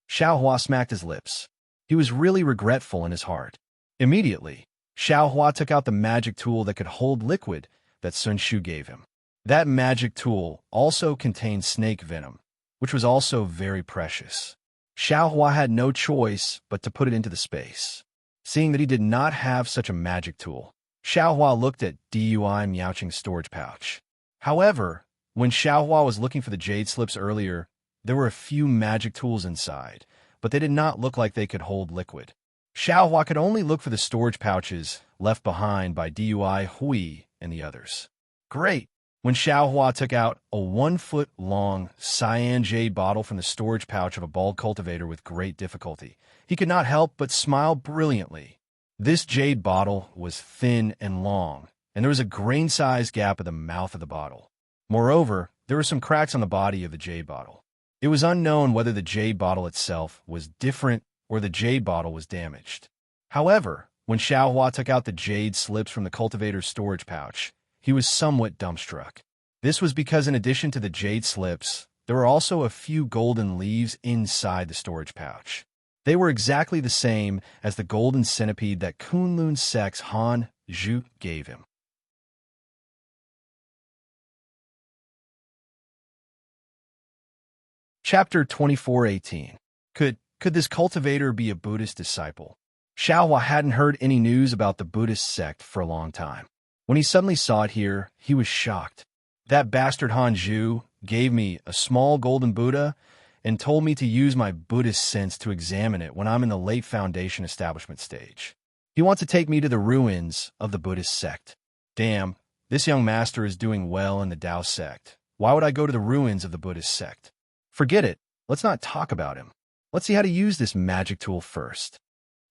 Xiao Hua smacked his lips. He was really regretful in his heart. Immediately, Xiao Hua took out the magic tool that could hold liquid that Sun Shu gave him. That magic tool also contained snake venom, which was also very precious. Xiao Hua had no choice but to put it into the space. Seeing that he did not have such a magic tool, Xiao Hua looked at Dui Miaoqing's storage pouch. However, when Xiao Hua was looking for the jade slips earlier, there were a few magic tools inside, but they did not look like they could hold liquid. Xiao Hua could only look for the storage pouches left behind by Dui, Hui, and the others. Great! When Xiao Hua took out a 1-foot-long cyan jade bottle from the storage pouch of a bald cultivator with great difficulty, he could not help but smile brilliantly. This jade bottle was thin and long, and there was a grain-sized gap at the mouth of the bottle. Moreover, there were some cracks on the body of the jade bottle. It was unknown whether the jade bottle itself was different or the jade bottle was damaged. However, when Xiao Hua took out the jade slips from the cultivator's storage pouch, he was somewhat dumbstruck. This was because in addition to the jade slips, there were also a few golden leaves inside the storage pouch. They were exactly the same as the golden centipede that Kunlun's sex Han Zhu gave him. Chapter 24:18. Could this cultivator be a Buddhist disciple? Xiao Hua hadn't heard any news about the Buddhist sect for a long time. When he suddenly saw it here, he was shocked. That bastard Han Zhu gave me a small golden Buddha and told me to use my Buddhist sense to examine it when I'm in the late foundation establishment stage. He wants to take me to the ruins of the Buddhist sect. Damn, this young master is doing well in the Tao sect. Why would I go to the ruins of the Buddhist sect? Forget it. Let's not talk about him. Let's see how to use this magic tool first.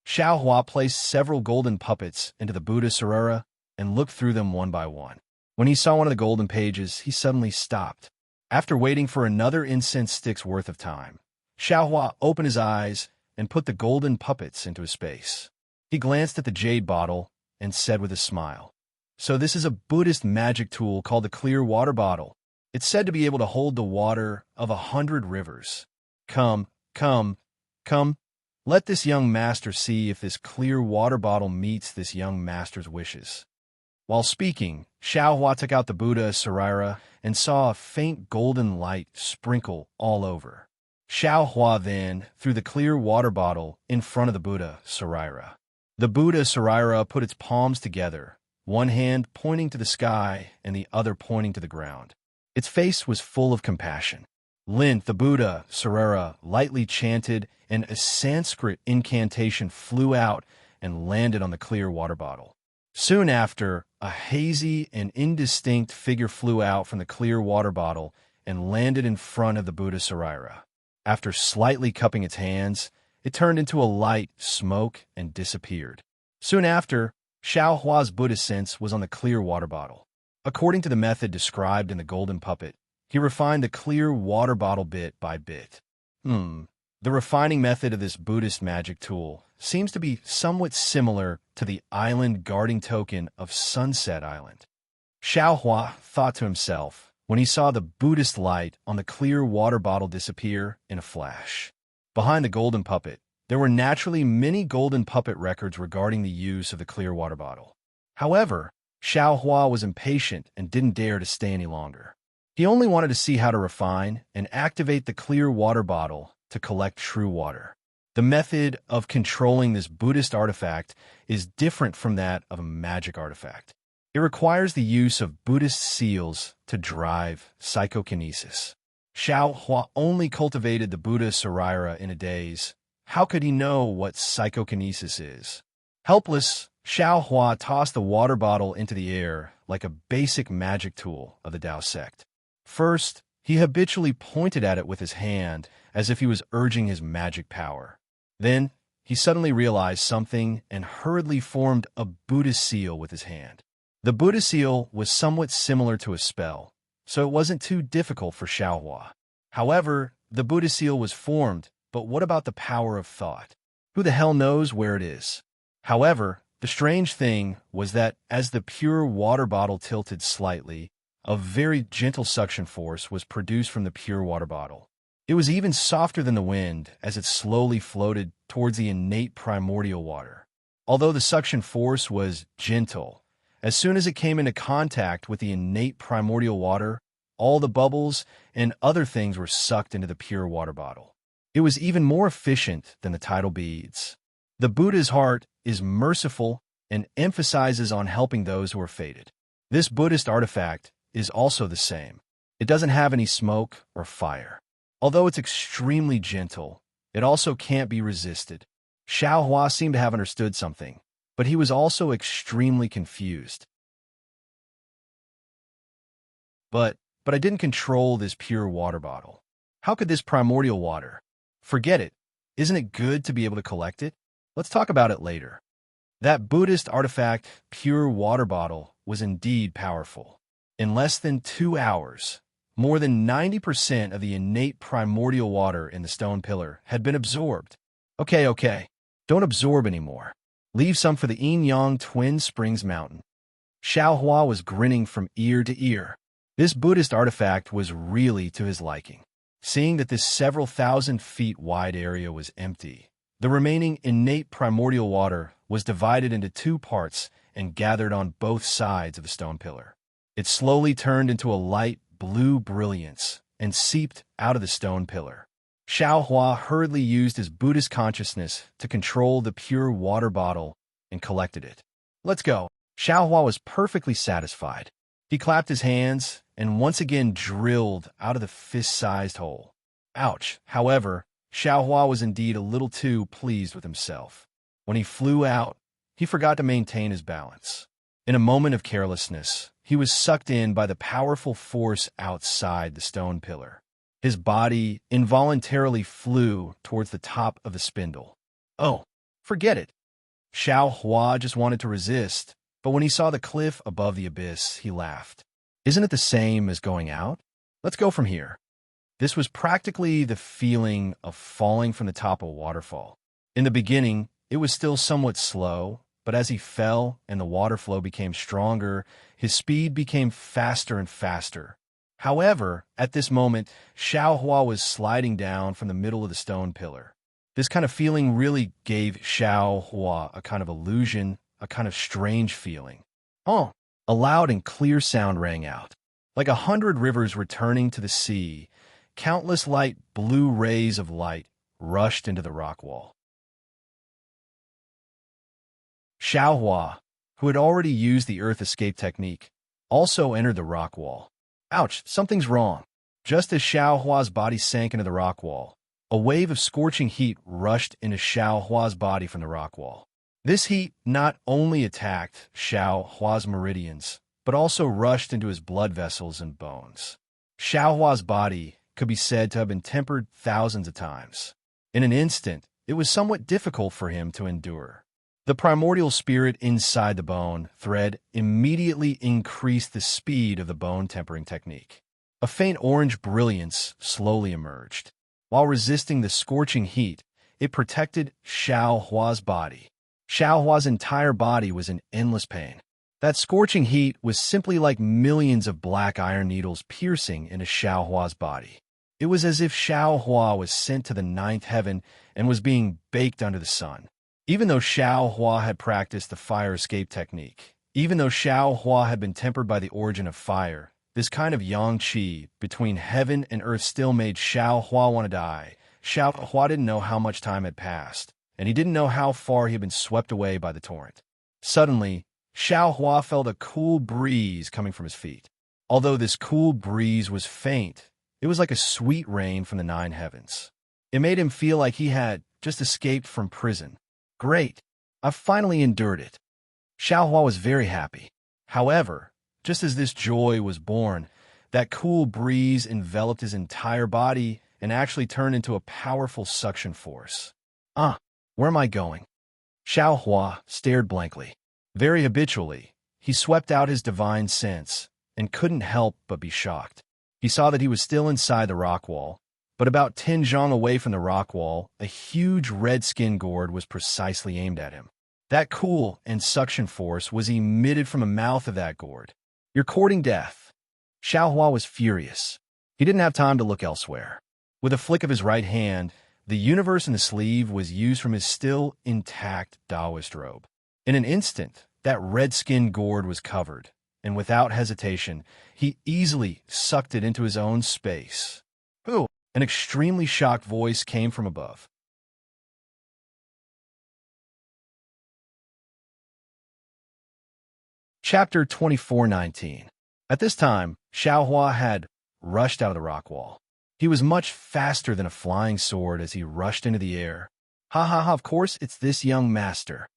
Xiao Hua placed several golden puppets into the Buddha Sarara and looked through them one by one. When he saw one of the golden pages, he suddenly stopped. After waiting for another incense stick's worth of time, Xiao Hua opened his eyes and put the golden puppets into his space. He glanced at the jade bottle and said with a smile, "So this is a Buddhist magic tool called the clear water bottle. It's said to be able to hold the water of 100 rivers. Come. Let this young master see if this clear water bottle meets this young master's wishes." While speaking, Xiao Hua took out the Buddha Sarira and saw a faint golden light sprinkle all over. Xiao Hua then threw the clear water bottle in front of the Buddha Sarira. The Buddha Sarira put its palms together, one hand pointing to the sky and the other pointing to the ground. Its face was full of compassion. The Buddha Sarira lightly chanted, and a Sanskrit incantation flew out and landed on the clear water bottle. Soon after, a hazy and indistinct figure flew out from the clear water bottle and landed in front of the Buddha Sarira. After slightly cupping its hands, it turned into a light smoke and disappeared. Soon after, Xiao Hua's Buddha sense was on the clear water bottle. According to the method described in the golden puppet, he refined the clear water bottle bit by bit. The refining method of this Buddhist magic tool seems to be somewhat similar to the island guarding token of Sunset Island. Xiao Hua thought to himself when he saw the Buddhist light on the clear water bottle disappear in a flash. Behind the golden puppet, there were naturally many golden puppet records regarding the use of the clear water bottle. However, Xiao Hua was impatient and didn't dare to stay any longer. He only wanted to see how to refine and activate the clear water bottle to collect true water. The method of controlling this Buddhist artifact is different from that of a magic artifact. It requires the use of Buddhist seals to drive psychokinesis. Xiao Hua only cultivated the Buddha Sarira in a daze. How could he know what psychokinesis is? Helpless, Xiao Hua tossed the water bottle into the air like a basic magic tool of the Tao sect. First, he habitually pointed at it with his hand as if he was urging his magic power. Then, he suddenly realized something and hurriedly formed a Buddha seal with his hand. The Buddha seal was somewhat similar to a spell, so it wasn't too difficult for Xiao Hua. However, the Buddha seal was formed, but what about the power of thought? Who the hell knows where it is? However, the strange thing was that as the pure water bottle tilted slightly, a very gentle suction force was produced from the pure water bottle. It was even softer than the wind as it slowly floated towards the innate primordial water. Although the suction force was gentle, as soon as it came into contact with the innate primordial water, all the bubbles and other things were sucked into the pure water bottle. It was even more efficient than the tidal beads. The Buddha's heart is merciful and emphasizes on helping those who are fated. This Buddhist artifact is also the same. It doesn't have any smoke or fire. Although it's extremely gentle, it also can't be resisted. Xiao Hua seemed to have understood something, but he was also extremely confused. But I didn't control this pure water bottle. How could this primordial water? Forget it. Isn't it good to be able to collect it? Let's talk about it later. That Buddhist artifact, pure water bottle, was indeed powerful. In less than 2 hours, more than 90% of the innate primordial water in the stone pillar had been absorbed. Okay. Don't absorb anymore. Leave some for the Yin-Yang Twin Springs Mountain. Xiao Hua was grinning from ear to ear. This Buddhist artifact was really to his liking. Seeing that this several thousand feet wide area was empty, the remaining innate primordial water was divided into 2 parts and gathered on both sides of the stone pillar. It slowly turned into a light blue brilliance and seeped out of the stone pillar. Xiao Hua hurriedly used his Buddhist consciousness to control the pure water bottle and collected it. Let's go. Xiao Hua was perfectly satisfied. He clapped his hands and once again drilled out of the fist-sized hole. Ouch! However, Xiao Hua was indeed a little too pleased with himself. When he flew out, he forgot to maintain his balance. In a moment of carelessness, he was sucked in by the powerful force outside the stone pillar. His body involuntarily flew towards the top of the spindle. Oh, forget it. Xiao Hua just wanted to resist, but when he saw the cliff above the abyss, he laughed. Isn't it the same as going out? Let's go from here. This was practically the feeling of falling from the top of a waterfall. In the beginning, it was still somewhat slow, but as he fell and the water flow became stronger, his speed became faster and faster. However, at this moment, Xiao Hua was sliding down from the middle of the stone pillar. This kind of feeling really gave Xiao Hua a kind of illusion, a kind of strange feeling. Oh! A loud and clear sound rang out. Like 100 rivers returning to the sea, countless light blue rays of light rushed into the rock wall. Xiao Hua, who had already used the earth escape technique, also entered the rock wall. Ouch, something's wrong. Just as Xiao Hua's body sank into the rock wall, a wave of scorching heat rushed into Xiao Hua's body from the rock wall. This heat not only attacked Xiao Hua's meridians, but also rushed into his blood vessels and bones. Xiao Hua's body could be said to have been tempered thousands of times. In an instant, it was somewhat difficult for him to endure. The primordial spirit inside the bone thread immediately increased the speed of the bone tempering technique. A faint orange brilliance slowly emerged. While resisting the scorching heat, it protected Xiao Hua's body. Xiao Hua's entire body was in endless pain. That scorching heat was simply like millions of black iron needles piercing into Xiao Hua's body. It was as if Xiao Hua was sent to the 9th heaven and was being baked under the sun. Even though Xiao Hua had practiced the fire escape technique, even though Xiao Hua had been tempered by the origin of fire, this kind of yang qi between heaven and earth still made Xiao Hua want to die. Xiao Hua didn't know how much time had passed, and he didn't know how far he had been swept away by the torrent. Suddenly, Xiao Hua felt a cool breeze coming from his feet. Although this cool breeze was faint, It was like a sweet rain from the nine heavens. It made him feel like he had just escaped from prison. Great! I've finally endured it. Xiaohua was very happy. However, just as this joy was born, that cool breeze enveloped his entire body and actually turned into a powerful suction force. Where am I going? Xiaohua stared blankly. Very habitually, he swept out his divine sense and couldn't help but be shocked. He saw that he was still inside the rock wall, but about 10 zhang away from the rock wall, a huge red skin gourd was precisely aimed at him. That cool and suction force was emitted from the mouth of that gourd. You're courting death. Xiaohua was furious. He didn't have time to look elsewhere. With a flick of his right hand, the universe in the sleeve was used from his still intact Taoist robe. In an instant, that red-skinned gourd was covered, and without hesitation, he easily sucked it into his own space. Who? An extremely shocked voice came from above. Chapter 24:19. At this time, Xiaohua had rushed out of the rock wall. He was much faster than a flying sword as he rushed into the air. Ha ha ha, of course it's this young master.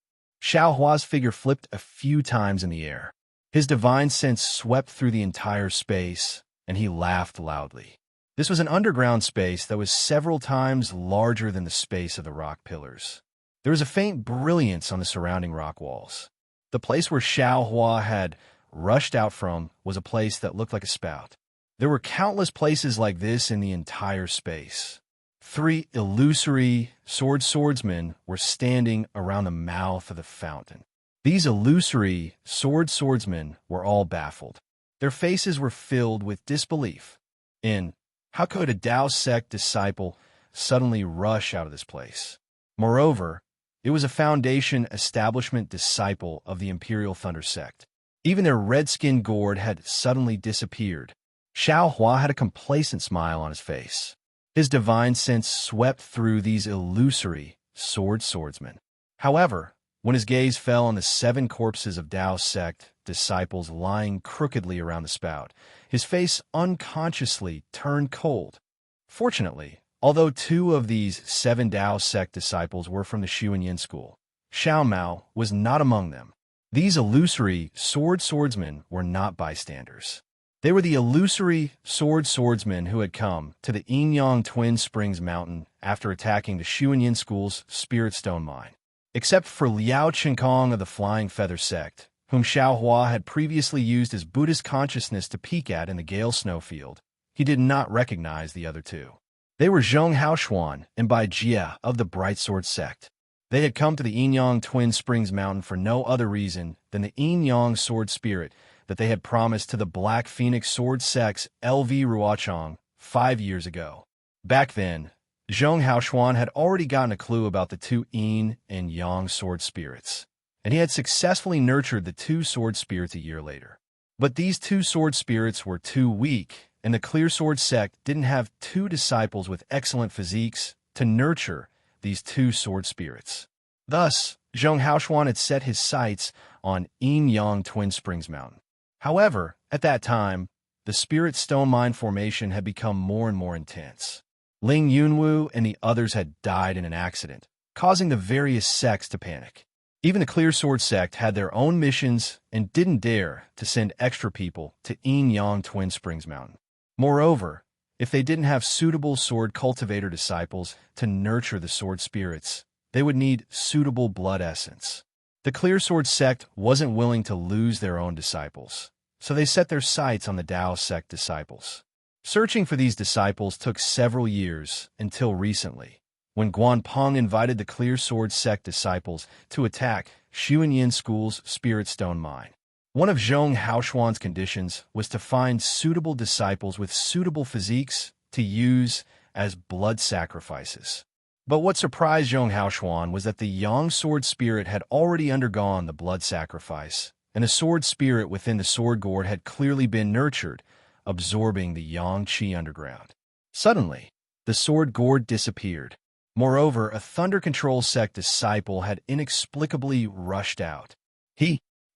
Xiaohua's figure flipped a few times in the air. His divine sense swept through the entire space, and he laughed loudly. This was an underground space that was several times larger than the space of the rock pillars. There was a faint brilliance on the surrounding rock walls. The place where Xiaohua had rushed out from was a place that looked like a spout. There were countless places like this in the entire space. 3 illusory swordsmen were standing around the mouth of the fountain. These illusory swordsmen were all baffled. Their faces were filled with disbelief. How could a Tao sect disciple suddenly rush out of this place? Moreover, it was a Foundation establishment disciple of the Imperial Thunder sect. Even their red-skinned gourd had suddenly disappeared. Xiaohua had a complacent smile on his face. His divine sense swept through these illusory swordsmen. However, when his gaze fell on the 7 corpses of Tao sect disciples lying crookedly around the spout, his face unconsciously turned cold. Fortunately, although 2 of these 7 Tao sect disciples were from the Xuanyin school, Xiao Mao was not among them. These illusory swordsmen were not bystanders. They were the illusory swordsmen who had come to the Yinyang Twin Springs Mountain after attacking the Xuanyin school's Spirit Stone Mine. Except for Liao Qinkong of the Flying Feather sect, whom Xiaohua had previously used his Buddhist consciousness to peek at in the Gale Snowfield, he did not recognize the other 2. They were Zhong Haoshuan and Bai Jia of the Bright Sword sect. They had come to the Yinyang Twin Springs Mountain for no other reason than the Yinyang Sword Spirit that they had promised to the Black Phoenix Sword sect's LV Ruochang 5 years ago. Back then, Zhong Haoshuan had already gotten a clue about the 2 Yin and Yang sword spirits, and he had successfully nurtured the 2 sword spirits a year later. But these 2 sword spirits were too weak, and the Clear Sword sect didn't have 2 disciples with excellent physiques to nurture these 2 sword spirits. Thus, Zhong Haoshuan had set his sights on Yinyang Twin Springs Mountain. However, at that time, the Spirit Stone Mine formation had become more and more intense. Ling Yunwu and the others had died in an accident, causing the various sects to panic. Even the Clear Sword sect had their own missions and didn't dare to send extra people to Yinyang Twin Springs Mountain. Moreover, if they didn't have suitable sword cultivator disciples to nurture the sword spirits, they would need suitable blood essence. The Clear Sword sect wasn't willing to lose their own disciples, so they set their sights on the Tao sect disciples. Searching for these disciples took several years until recently, when Guanpeng invited the Clear Sword sect disciples to attack Xuanyin School's Spirit Stone Mine. One of Zhong Haoshuan's conditions was to find suitable disciples with suitable physiques to use as blood sacrifices. But what surprised Zhong Haoshuan was that the Yang sword spirit had already undergone the blood sacrifice, and the sword spirit within the sword gourd had clearly been nurtured, absorbing the Yang Qi underground. Suddenly, the sword gourd disappeared. Moreover, a Thunder Control sect disciple had inexplicably rushed out.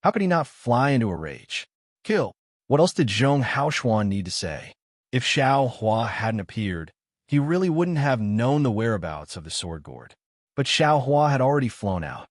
How could he not fly into a rage? Kill. What else did Zhong Haoshuan need to say? If Xiao Hua hadn't appeared, he really wouldn't have known the whereabouts of the sword gourd. But Xiao Hua had already flown out.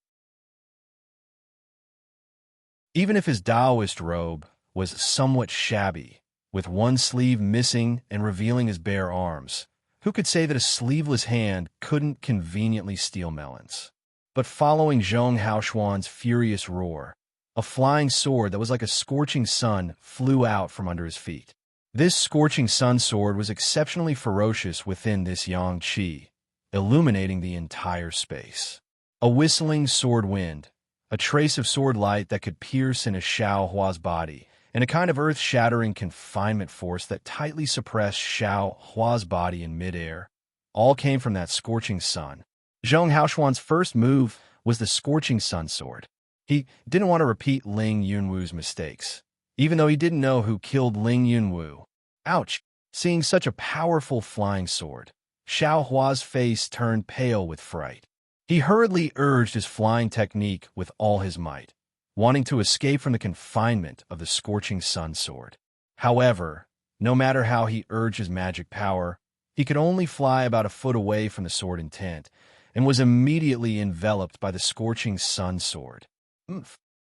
Even if his Taoist robe was somewhat shabby, with one sleeve missing and revealing his bare arms, who could say that a sleeveless hand couldn't conveniently steal melons? But following Zhong Haoshuan's furious roar, a flying sword that was like a scorching sun flew out from under his feet. This scorching sun sword was exceptionally ferocious within this yang qi, illuminating the entire space. A whistling sword wind, a trace of sword light that could pierce into Xiao Hua's body, and a kind of earth-shattering confinement force that tightly suppressed Xiao Hua's body in midair, all came from that scorching sun. Zhong Haoshuan's first move was the scorching sun sword. He didn't want to repeat Ling Yunwu's mistakes, even though he didn't know who killed Ling Yunwu. Ouch! Seeing such a powerful flying sword, Xiao Hua's face turned pale with fright. He hurriedly urged his flying technique with all his might, wanting to escape from the confinement of the scorching sun sword. However, no matter how he urged his magic power, he could only fly about a foot away from the sword intent, and was immediately enveloped by the scorching sun sword.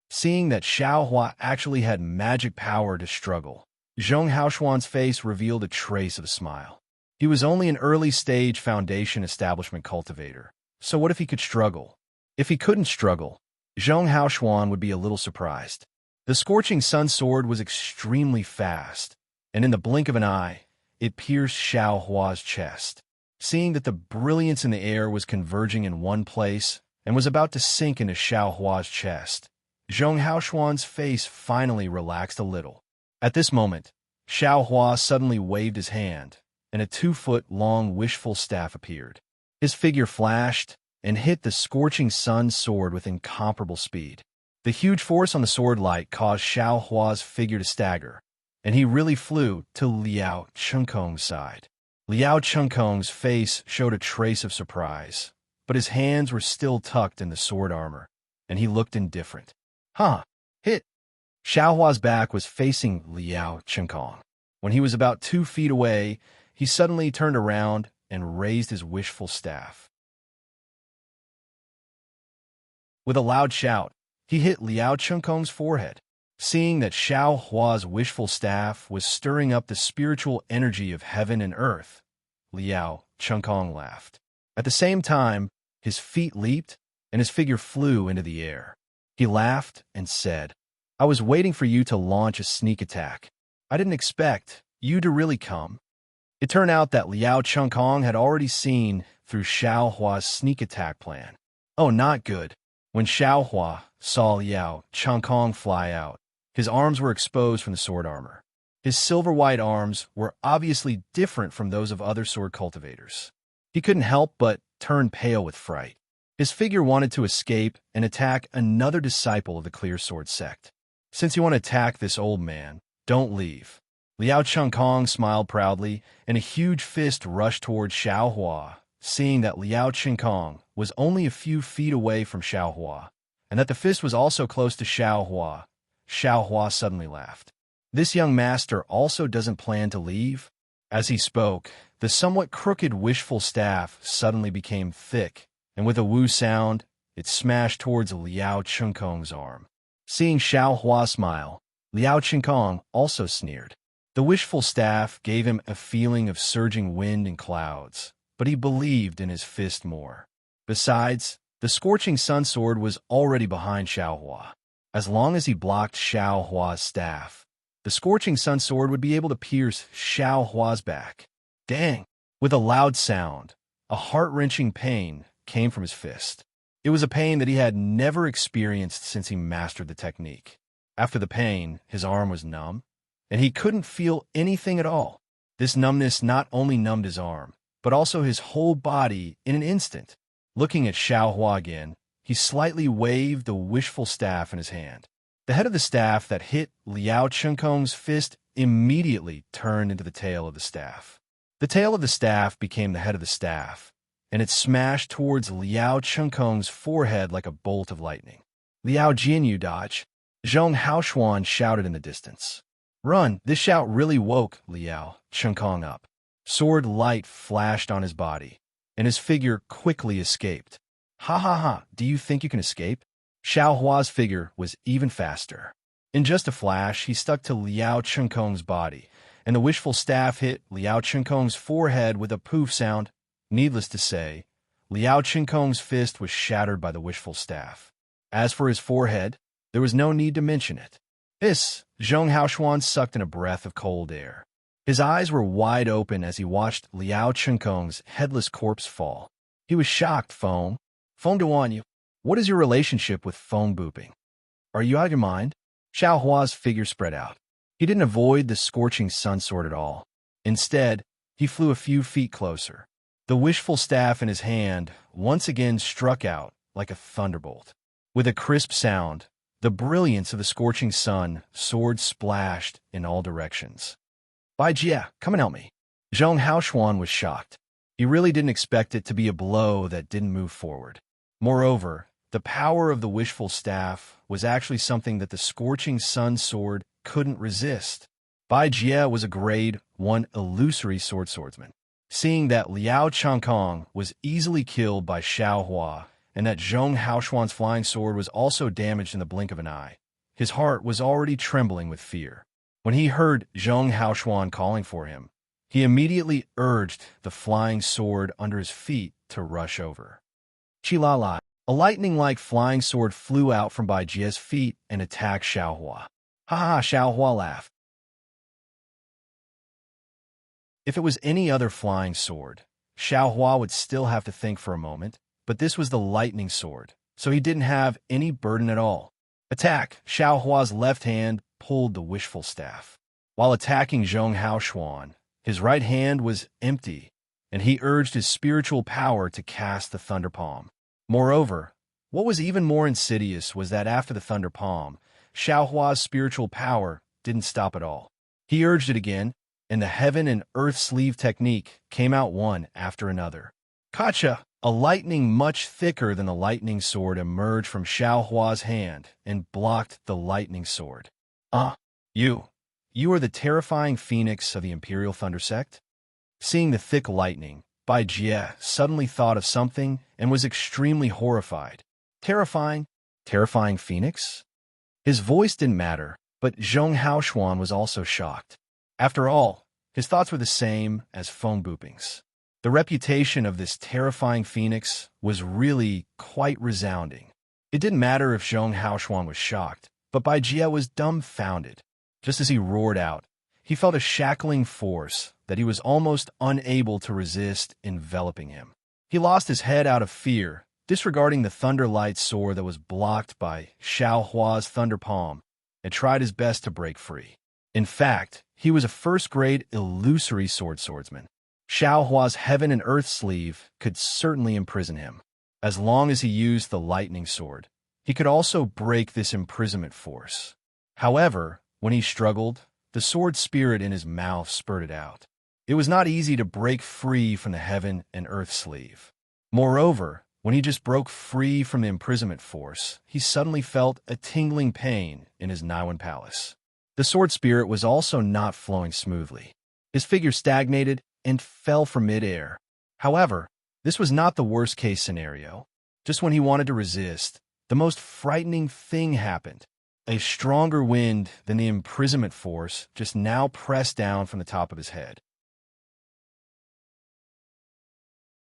Seeing that Xiao Hua actually had magic power to struggle, Zhong Haoshuan's face revealed a trace of a smile. He was only an early-stage foundation establishment cultivator, so what if he could struggle? If he couldn't struggle, Zhong Haoshuan would be a little surprised. The scorching sun sword was extremely fast, and in the blink of an eye, it pierced Xiao Hua's chest. Seeing that the brilliance in the air was converging in one place and was about to sink into Xiao Hua's chest, Zhong Haoshuan's face finally relaxed a little. At this moment, Xiao Hua suddenly waved his hand, and a 2-foot-long wishful staff appeared. His figure flashed and hit the scorching sun sword with incomparable speed. The huge force on the sword light caused Xiao Hua's figure to stagger, and he really flew to Liao Chengkong's side. Liao Chengkong's face showed a trace of surprise, but his hands were still tucked in the sword armor, and he looked indifferent. Hit! Xiao Hua's back was facing Liao Chengkong. When he was about 2 feet away, he suddenly turned around and raised his wishful staff. With a loud shout, he hit Liao Chengkong's forehead. Seeing that Xiao Hua's wishful staff was stirring up the spiritual energy of heaven and earth, Liao Chengkong laughed. At the same time, his feet leaped and his figure flew into the air. He laughed and said, "I was waiting for you to launch a sneak attack. I didn't expect you to really come." It turned out that Liao Chengkong had already seen through Xiao Hua's sneak attack plan. Oh, not good. When Xiao Hua saw Liao Chengkong fly out, his arms were exposed from the sword armor. His silver-white arms were obviously different from those of other sword cultivators. He couldn't help but turn pale with fright. His figure wanted to escape and attack another disciple of the Clear Sword sect. "Since you want to attack this old man, don't leave." Liao Chengkong smiled proudly, and a huge fist rushed toward Xiao Hua. Seeing that Liao Chengkong was only a few feet away from Xiao Hua, and that the fist was also close to Xiao Hua suddenly laughed. "This young master also doesn't plan to leave?" As he spoke, the somewhat crooked wishful staff suddenly became thick, and with a woo sound, it smashed towards Liao Chengkong's arm. Seeing Xiao Hua smile, Liao Chengkong also sneered. The wishful staff gave him a feeling of surging wind and clouds, but he believed in his fist more. Besides, the scorching sun sword was already behind Xiao Hua. As long as he blocked Xiao Hua's staff, the scorching sun sword would be able to pierce Xiao Hua's back. Dang! With a loud sound, a heart-wrenching pain came from his fist. It was a pain that he had never experienced since he mastered the technique. After the pain, his arm was numb, and he couldn't feel anything at all. This numbness not only numbed his arm, but also his whole body in an instant. Looking at Xiao Hua again, he slightly waved the wishful staff in his hand. The head of the staff that hit Liao Chengkong's fist immediately turned into the tail of the staff. The tail of the staff became the head of the staff, and it smashed towards Liao Chengkong's forehead like a bolt of lightning. "Liao Jianyu dodge!" Zhong Haoshuan shouted in the distance. Run! This shout really woke Liao Chunkong up. Sword light flashed on his body, and his figure quickly escaped. Ha ha ha, do you think you can escape? Xiao Hua's figure was even faster. In just a flash, he stuck to Liao Chunkong's body, and the wishful staff hit Liao Chunkong's forehead with a poof sound. Needless to say, Liao Chunkong's fist was shattered by the wishful staff. As for his forehead, there was no need to mention it. Zhong Haoshuan sucked in a breath of cold air. His eyes were wide open as he watched Liao Chunkong's headless corpse fall. He was shocked. Feng Duan, what is your relationship with Feng Booping? Are you out of your mind? Xiao Hua's figure spread out. He didn't avoid the scorching sun sword at all. Instead, he flew a few feet closer. The wishful staff in his hand once again struck out like a thunderbolt. With a crisp sound, the brilliance of the scorching sun sword splashed in all directions. Bai Jie, come and help me. Zhong Haoshuan was shocked. He really didn't expect it to be a blow that didn't move forward. Moreover, the power of the wishful staff was actually something that the scorching sun sword couldn't resist. Bai Jie was a grade 1 illusory swordsman. Seeing that Liao Chunkong was easily killed by Xiao Hua, and that Zhong Haoshuan's flying sword was also damaged in the blink of an eye, his heart was already trembling with fear. When he heard Zhong Haoshuan calling for him, he immediately urged the flying sword under his feet to rush over. Chi-la-la, a lightning-like flying sword flew out from Bai Jie's feet and attacked Xiao Hua. Ha ha, Xiao Hua laughed. If it was any other flying sword, Xiao Hua would still have to think for a moment, but this was the lightning sword, so he didn't have any burden at all. Attack! Xiao Hua's left hand pulled the wishful staff. While attacking Zhong Haoshuan, his right hand was empty, and he urged his spiritual power to cast the Thunder Palm. Moreover, what was even more insidious was that after the Thunder Palm, Xiao Hua's spiritual power didn't stop at all. He urged it again, and the heaven and earth sleeve technique came out one after another. Kacha! A lightning much thicker than the lightning sword emerged from Xiao Hua's hand and blocked the lightning sword. You are the terrifying phoenix of the Imperial Thunder Sect? Seeing the thick lightning, Bai Jie suddenly thought of something and was extremely horrified. Terrifying phoenix? His voice didn't matter, but Zhong Haoshuan was also shocked. After all, his thoughts were the same as Feng Booping's. The reputation of this terrifying phoenix was really quite resounding. It didn't matter if Zhong Haoshuan was shocked, but Bai Jie was dumbfounded. Just as he roared out, he felt a shackling force that he was almost unable to resist enveloping him. He lost his head out of fear, disregarding the Thunderlight sword that was blocked by Xiao Hua's Thunder Palm, and tried his best to break free. In fact, he was a first-grade illusory swordsman. Xiao Hua's heaven and earth sleeve could certainly imprison him. As long as he used the lightning sword, he could also break this imprisonment force. However, when he struggled, the sword spirit in his mouth spurted out. It was not easy to break free from the heaven and earth sleeve. Moreover, when he just broke free from the imprisonment force, he suddenly felt a tingling pain in his Naiwan palace. The sword spirit was also not flowing smoothly. His figure stagnated and fell from midair. However, this was not the worst-case scenario. Just when he wanted to resist, the most frightening thing happened. A stronger wind than the imprisonment force just now pressed down from the top of his head.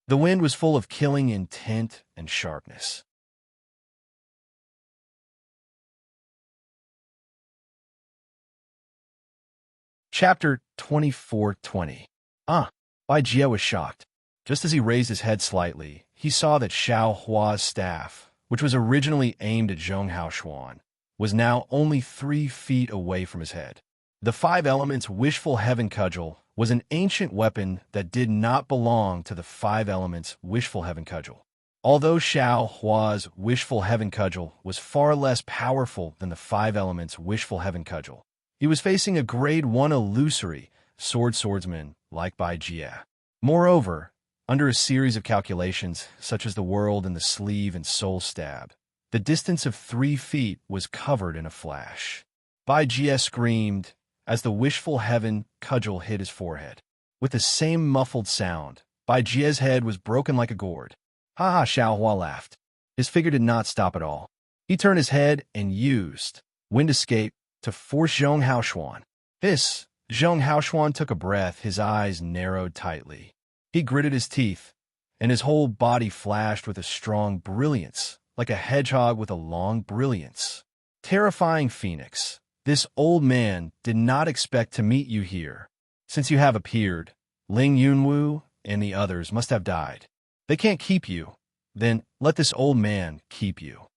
The wind was full of killing intent and sharpness. Chapter 24:20. Bai Jie was shocked. Just as he raised his head slightly, he saw that Xiao Hua's staff, which was originally aimed at Zhong Haoshuan, was now only 3 feet away from his head. The 5 Elements Wishful Heaven Cudgel was an ancient weapon that did not belong to the 5 Elements Wishful Heaven Cudgel. Although Xiao Hua's Wishful Heaven Cudgel was far less powerful than the 5 Elements Wishful Heaven Cudgel, he was facing a grade 1 illusory swordsman like Bai Jie. Moreover, under a series of calculations, such as the world and the sleeve and soul stab, the distance of 3 feet was covered in a flash. Bai Jie screamed as the wishful heaven cudgel hit his forehead. With the same muffled sound, Bai Jie's head was broken like a gourd. Ha ha, Xiaohua laughed. His figure did not stop at all. He turned his head and used wind escape to force Zhong Haoshuan. Zhong Haoshuan took a breath, his eyes narrowed tightly. He gritted his teeth, and his whole body flashed with a strong brilliance, like a hedgehog with a long brilliance. Terrifying Phoenix, this old man did not expect to meet you here. Since you have appeared, Ling Yunwu and the others must have died. They can't keep you. Then let this old man keep you.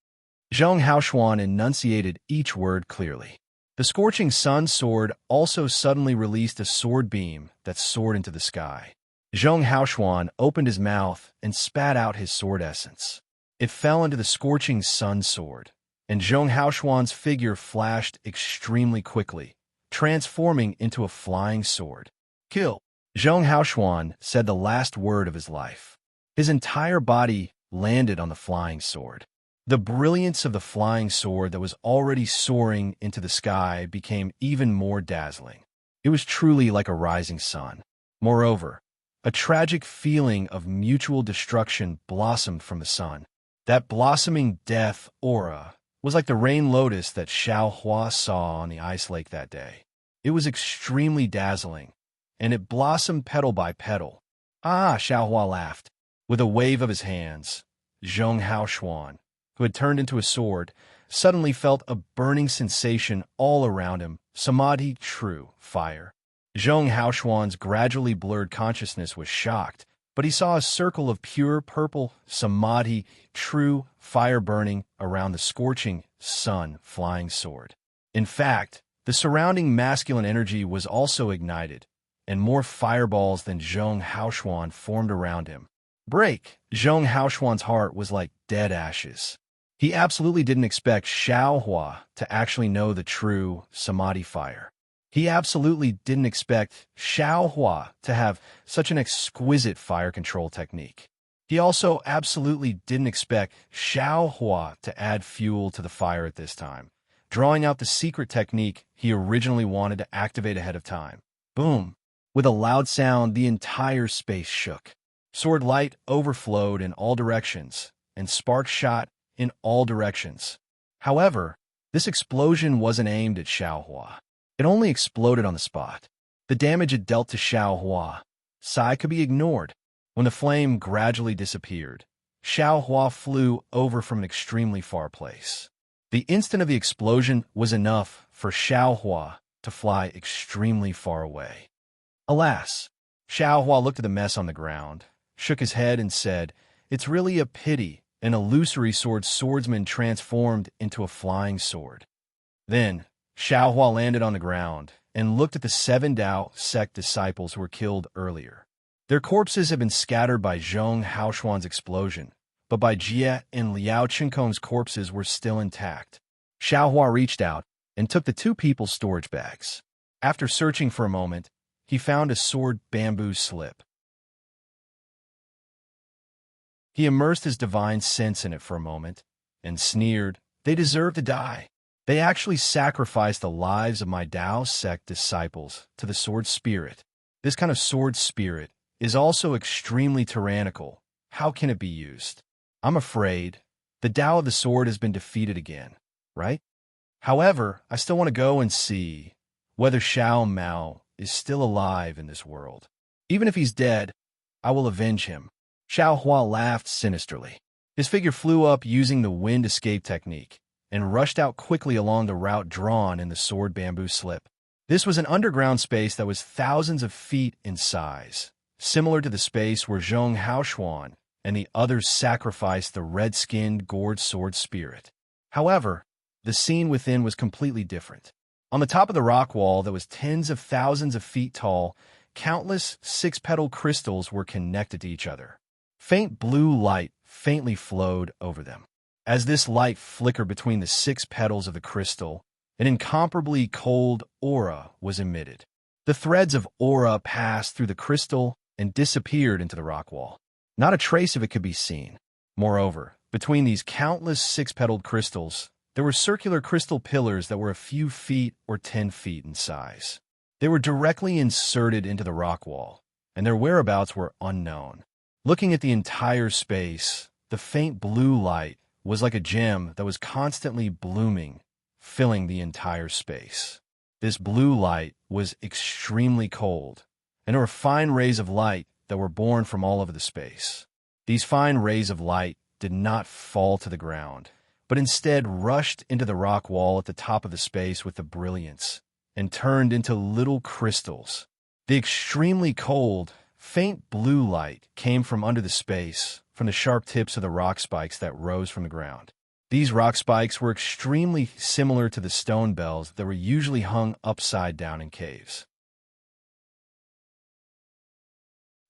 Zhong Haoshuan enunciated each word clearly. The scorching sun sword also suddenly released a sword beam that soared into the sky. Zhong Haoshuan opened his mouth and spat out his sword essence. It fell into the scorching sun sword, and Zhong Haoshuan's figure flashed extremely quickly, transforming into a flying sword. Kill! Zhong Haoshuan said the last word of his life. His entire body landed on the flying sword. The brilliance of the flying sword that was already soaring into the sky became even more dazzling. It was truly like a rising sun. Moreover, a tragic feeling of mutual destruction blossomed from the sun. That blossoming death aura was like the rain lotus that Xiaohua saw on the ice lake that day. It was extremely dazzling, and it blossomed petal by petal. Ah, Xiaohua laughed. With a wave of his hands, Zhong Haoshuan, who had turned into a sword, suddenly felt a burning sensation all around him. Samadhi, true, fire. Zhong Haoshuan's gradually blurred consciousness was shocked, but he saw a circle of pure purple Samadhi, true, fire burning around the scorching sun flying sword. In fact, the surrounding masculine energy was also ignited, and more fireballs than Zhong Haoshuan formed around him. Break! Zhong Haoshuan's heart was like dead ashes. He absolutely didn't expect Xiaohua to actually know the true Samadhi fire. He absolutely didn't expect Xiaohua to have such an exquisite fire control technique. He also absolutely didn't expect Xiaohua to add fuel to the fire at this time, drawing out the secret technique he originally wanted to activate ahead of time. Boom! With a loud sound, the entire space shook. Sword light overflowed in all directions, and sparks shot in all directions. However, this explosion wasn't aimed at Xiaohua. It only exploded on the spot. The damage it dealt to Xiaohua could be ignored. When the flame gradually disappeared, Xiaohua flew over from an extremely far place. The instant of the explosion was enough for Xiaohua to fly extremely far away. Alas, Xiaohua looked at the mess on the ground, shook his head, and said, "It's really a pity an illusory swordsman transformed into a flying sword." Then, Xiaohua landed on the ground and looked at the 7 Dao sect disciples who were killed earlier. Their corpses had been scattered by Zhong Haoshuan's explosion, but Bai Jie and Liao Qinkong's corpses were still intact. Xiaohua reached out and took the 2 people's storage bags. After searching for a moment, he found a sword bamboo slip. He immersed his divine sense in it for a moment and sneered, "They deserve to die. They actually sacrificed the lives of my Dao sect disciples to the sword spirit. This kind of sword spirit is also extremely tyrannical. How can it be used? I'm afraid the Dao of the sword has been defeated again, right? However, I still want to go and see whether Xiao Mao is still alive in this world. Even if he's dead, I will avenge him." Xiaohua laughed sinisterly. His figure flew up using the wind escape technique and rushed out quickly along the route drawn in the sword bamboo slip. This was an underground space that was thousands of feet in size, similar to the space where Zhong Haoshuan and the others sacrificed the red-skinned gourd sword spirit. However, the scene within was completely different. On the top of the rock wall that was tens of thousands of feet tall, countless 6-petaled crystals were connected to each other. Faint blue light faintly flowed over them. As this light flickered between the 6 petals of the crystal, an incomparably cold aura was emitted. The threads of aura passed through the crystal and disappeared into the rock wall. Not a trace of it could be seen. Moreover, between these countless 6-petaled crystals, there were circular crystal pillars that were a few feet or 10 feet in size. They were directly inserted into the rock wall, and their whereabouts were unknown. Looking at the entire space, the faint blue light was like a gem that was constantly blooming, filling the entire space. This blue light was extremely cold, and there were fine rays of light that were born from all over the space. These fine rays of light did not fall to the ground, but instead rushed into the rock wall at the top of the space with the brilliance and turned into little crystals. The extremely cold, faint blue light came from under the space, from the sharp tips of the rock spikes that rose from the ground. These rock spikes were extremely similar to the stone bells that were usually hung upside down in caves.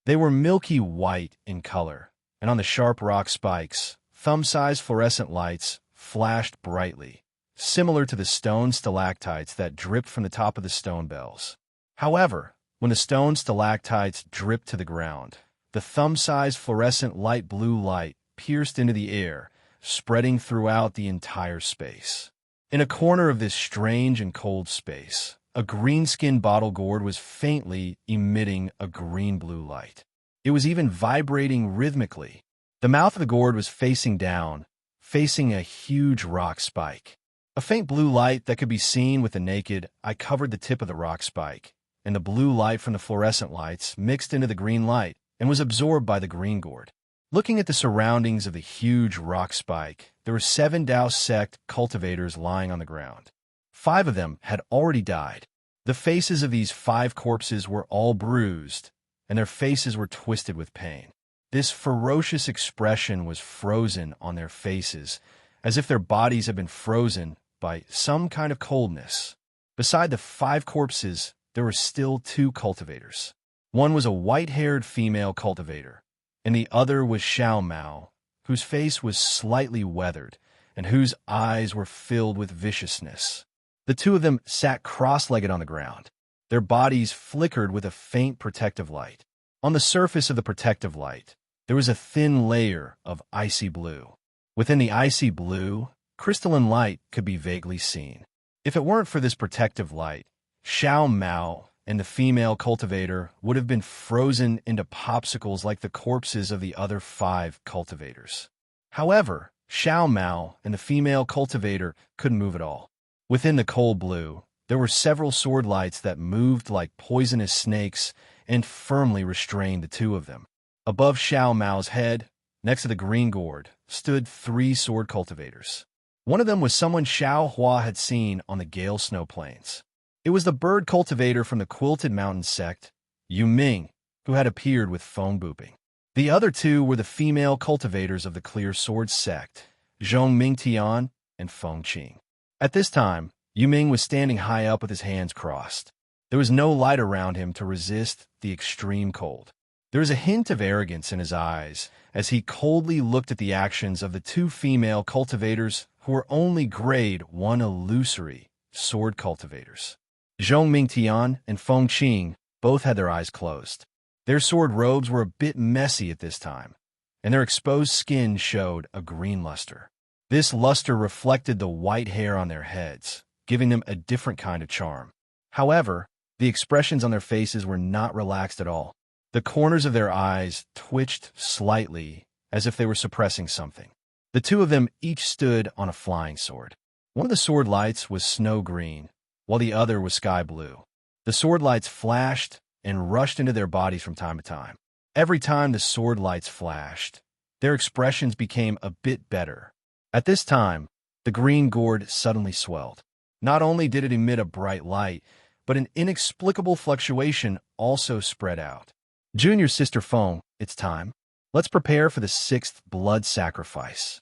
They were milky white in color, and on the sharp rock spikes, thumb-sized fluorescent lights flashed brightly, similar to the stone stalactites that dripped from the top of the stone bells. However, when the stone stalactites dripped to the ground, the thumb-sized fluorescent light blue light pierced into the air, spreading throughout the entire space. In a corner of this strange and cold space, a green-skinned bottle gourd was faintly emitting a green-blue light. It was even vibrating rhythmically. The mouth of the gourd was facing down, facing a huge rock spike. A faint blue light that could be seen with the naked eye covered the tip of the rock spike, and the blue light from the fluorescent lights mixed into the green light and was absorbed by the green gourd. Looking at the surroundings of the huge rock spike, there were 7 Dao sect cultivators lying on the ground. 5 of them had already died. The faces of these 5 corpses were all bruised, and their faces were twisted with pain. This ferocious expression was frozen on their faces, as if their bodies had been frozen by some kind of coldness. Beside the 5 corpses, there were still 2 cultivators. One was a white-haired female cultivator, and the other was Xiao Mao, whose face was slightly weathered and whose eyes were filled with viciousness. The 2 of them sat cross-legged on the ground. Their bodies flickered with a faint protective light. On the surface of the protective light, there was a thin layer of icy blue. Within the icy blue, crystalline light could be vaguely seen. If it weren't for this protective light, Xiao Mao and the female cultivator would have been frozen into popsicles like the corpses of the other 5 cultivators. However, Xiao Mao and the female cultivator couldn't move at all. Within the cold blue, there were several sword lights that moved like poisonous snakes and firmly restrained the 2 of them. Above Xiao Mao's head, next to the green gourd, stood 3 sword cultivators. One of them was someone Xiao Hua had seen on the Gale Snow Plains. It was the bird cultivator from the Quilted Mountain sect, Yu Ming, who had appeared with Feng Buping. The other 2 were the female cultivators of the Clear Sword sect, Zhong Mingtian and Feng Qing. At this time, Yu Ming was standing high up with his hands crossed. There was no light around him to resist the extreme cold. There was a hint of arrogance in his eyes as he coldly looked at the actions of the 2 female cultivators who were only grade 1 illusory sword cultivators. Zhong Mingtian and Feng Qing both had their eyes closed. Their sword robes were a bit messy at this time, and their exposed skin showed a green luster. This luster reflected the white hair on their heads, giving them a different kind of charm. However, the expressions on their faces were not relaxed at all. The corners of their eyes twitched slightly, as if they were suppressing something. The 2 of them each stood on a flying sword. One of the sword lights was snow green, while the other was sky blue. The sword lights flashed and rushed into their bodies from time to time. Every time the sword lights flashed, their expressions became a bit better. At this time, the green gourd suddenly swelled. Not only did it emit a bright light, but an inexplicable fluctuation also spread out. Junior Sister Feng, it's time. Let's prepare for the 6th blood sacrifice.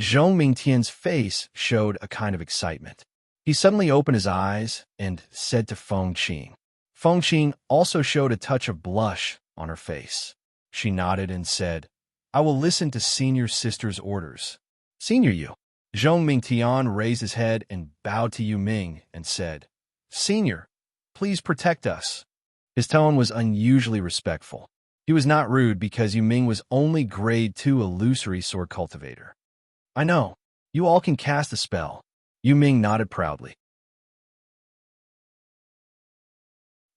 Zhong Mingtian's face showed a kind of excitement. He suddenly opened his eyes and said to Feng Qing. Feng Qing also showed a touch of blush on her face. She nodded and said, I will listen to Senior Sister's orders. Senior Yu. Zhong Mingtian raised his head and bowed to Yu Ming and said, Senior, please protect us. His tone was unusually respectful. He was not rude because Yu Ming was only grade 2 illusory sword cultivator. I know. You all can cast a spell. Yu Ming nodded proudly.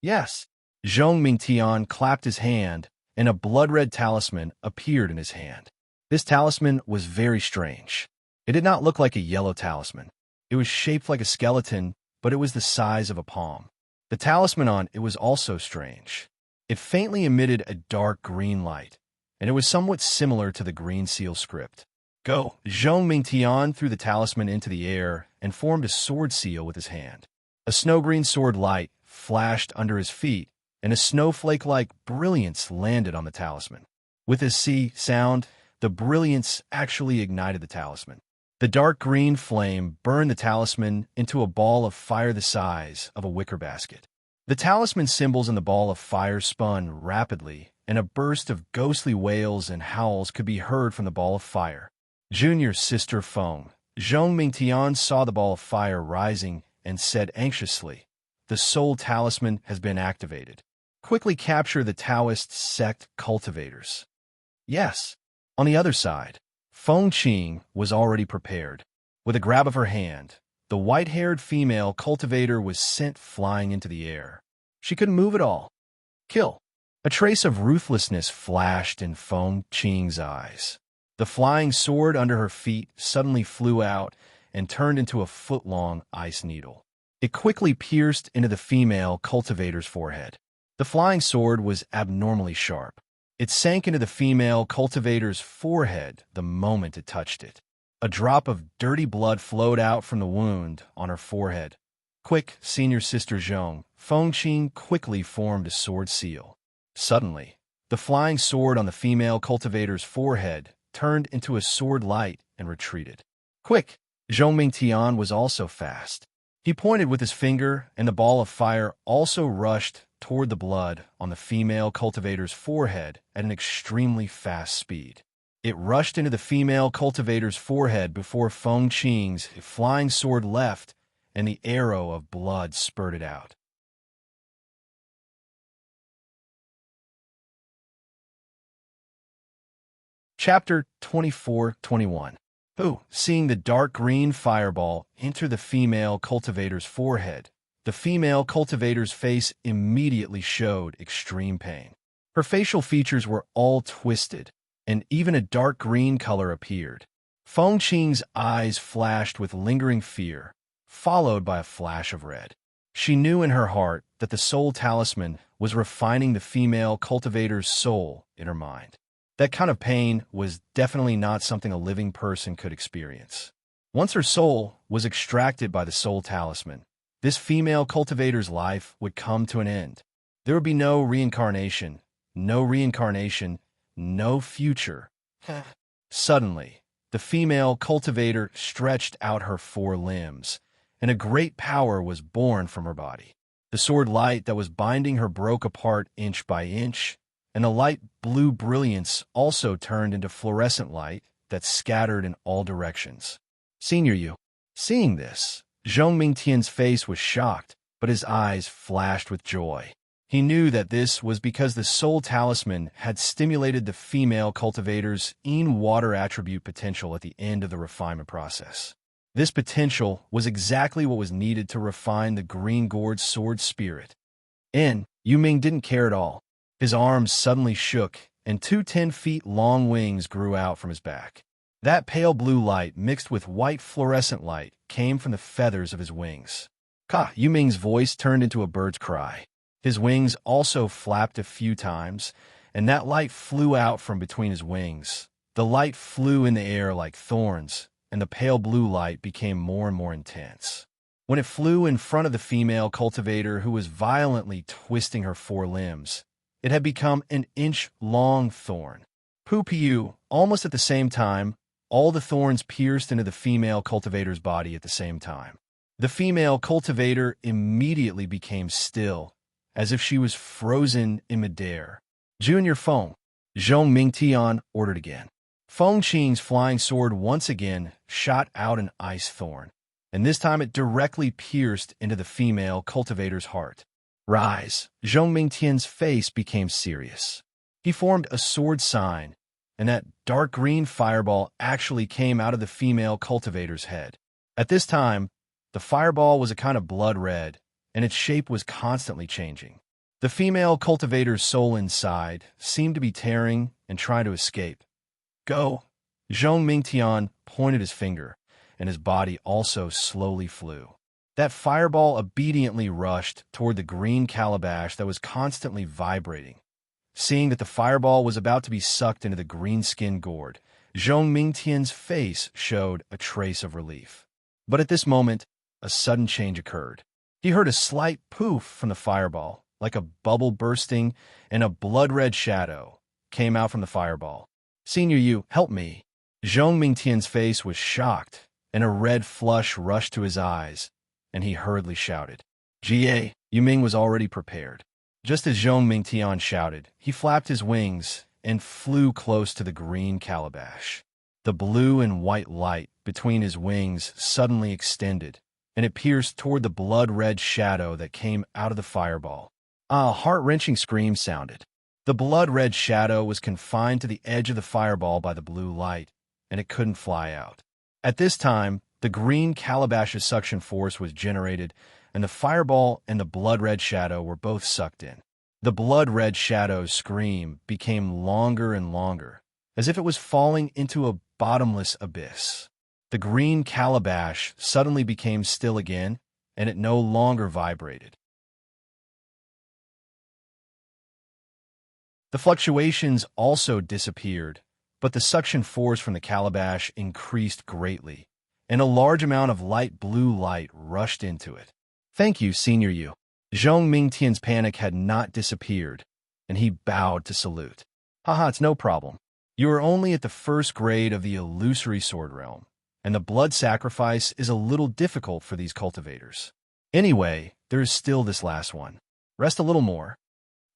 Yes. Zhong Mingtian clapped his hand, and a blood-red talisman appeared in his hand. This talisman was very strange. It did not look like a yellow talisman. It was shaped like a skeleton, but it was the size of a palm. The talisman on it was also strange. It faintly emitted a dark green light, and it was somewhat similar to the green seal script. Go! Zhong Mingtian threw the talisman into the air and formed a sword seal with his hand. A snow-green sword light flashed under his feet, and a snowflake-like brilliance landed on the talisman. With a C sound, the brilliance actually ignited the talisman. The dark green flame burned the talisman into a ball of fire the size of a wicker basket. The talisman symbols in the ball of fire spun rapidly, and a burst of ghostly wails and howls could be heard from the ball of fire. Junior sister Feng. Zhong Mingtian saw the ball of fire rising and said anxiously, "The soul talisman has been activated. Quickly capture the Taoist sect cultivators." Yes. On the other side, Feng Qing was already prepared. With a grab of her hand, the white-haired female cultivator was sent flying into the air. She couldn't move at all. Kill. A trace of ruthlessness flashed in Feng Qing's eyes. The flying sword under her feet suddenly flew out and turned into a foot-long ice needle. It quickly pierced into the female cultivator's forehead. The flying sword was abnormally sharp. It sank into the female cultivator's forehead the moment it touched it. A drop of dirty blood flowed out from the wound on her forehead. Quick, senior sister Zhong, Feng Qing quickly formed a sword seal. Suddenly, the flying sword on the female cultivator's forehead turned into a sword light and retreated. Quick! Zhong Mingtian was also fast. He pointed with his finger, and the ball of fire also rushed toward the blood on the female cultivator's forehead at an extremely fast speed. It rushed into the female cultivator's forehead before Feng Qing's flying sword left, and the arrow of blood spurted out. Chapter 24-21. Who, seeing the dark green fireball enter the female cultivator's forehead, the female cultivator's face immediately showed extreme pain. Her facial features were all twisted, and even a dark green color appeared. Feng Qing's eyes flashed with lingering fear, followed by a flash of red. She knew in her heart that the soul talisman was refining the female cultivator's soul in her mind. That kind of pain was definitely not something a living person could experience. Once her soul was extracted by the soul talisman, this female cultivator's life would come to an end. There would be no reincarnation, no future. Suddenly, the female cultivator stretched out her four limbs, and a great power was born from her body. The sword light that was binding her broke apart inch by inch, and a light blue brilliance also turned into fluorescent light that scattered in all directions. Senior Yu. Seeing this, Zhong Mingtian's face was shocked, but his eyes flashed with joy. He knew that this was because the soul talisman had stimulated the female cultivator's water attribute potential at the end of the refinement process. This potential was exactly what was needed to refine the green gourd sword spirit. Yu Ming didn't care at all. His arms suddenly shook, and two 10-feet-long wings grew out from his back. That pale blue light mixed with white fluorescent light came from the feathers of his wings. Ka! Yu Ming's voice turned into a bird's cry. His wings also flapped a few times, and that light flew out from between his wings. The light flew in the air like thorns, and the pale blue light became more and more intense. When it flew in front of the female cultivator who was violently twisting her four limbs, it had become an inch-long thorn. Poo-poo! Almost at the same time, all the thorns pierced into the female cultivator's body at the same time. The female cultivator immediately became still, as if she was frozen in midair. Junior Feng. Zhong Mingtian ordered again. Feng Qing's flying sword once again shot out an ice thorn, and this time it directly pierced into the female cultivator's heart. Rise! Zhong Mingtian's face became serious. He formed a sword sign, and that dark green fireball actually came out of the female cultivator's head. At this time, the fireball was a kind of blood red, and its shape was constantly changing. The female cultivator's soul inside seemed to be tearing and trying to escape. Go! Zhong Mingtian pointed his finger, and his body also slowly flew. That fireball obediently rushed toward the green calabash that was constantly vibrating. Seeing that the fireball was about to be sucked into the green-skinned gourd, Zhong Mingtian's face showed a trace of relief. But at this moment, a sudden change occurred. He heard a slight poof from the fireball, like a bubble bursting, and a blood-red shadow came out from the fireball. Senior Yu, help me. Zhong Mingtian's face was shocked, and a red flush rushed to his eyes, and he hurriedly shouted. Jie, Yuming was already prepared. Just as Zhong Mingtian shouted, he flapped his wings and flew close to the green calabash. The blue and white light between his wings suddenly extended, and it pierced toward the blood-red shadow that came out of the fireball. A heart-wrenching scream sounded. The blood-red shadow was confined to the edge of the fireball by the blue light, and it couldn't fly out. At this time, the green calabash's suction force was generated, and the fireball and the blood-red shadow were both sucked in. The blood-red shadow's scream became longer and longer, as if it was falling into a bottomless abyss. The green calabash suddenly became still again, and it no longer vibrated. The fluctuations also disappeared, but the suction force from the calabash increased greatly, and a large amount of light blue light rushed into it. Thank you, Senior Yu. Zhong Mingtian's panic had not disappeared, and he bowed to salute. Haha, it's no problem. You are only at the first grade of the illusory sword realm, and the blood sacrifice is a little difficult for these cultivators. Anyway, there is still this last one. Rest a little more.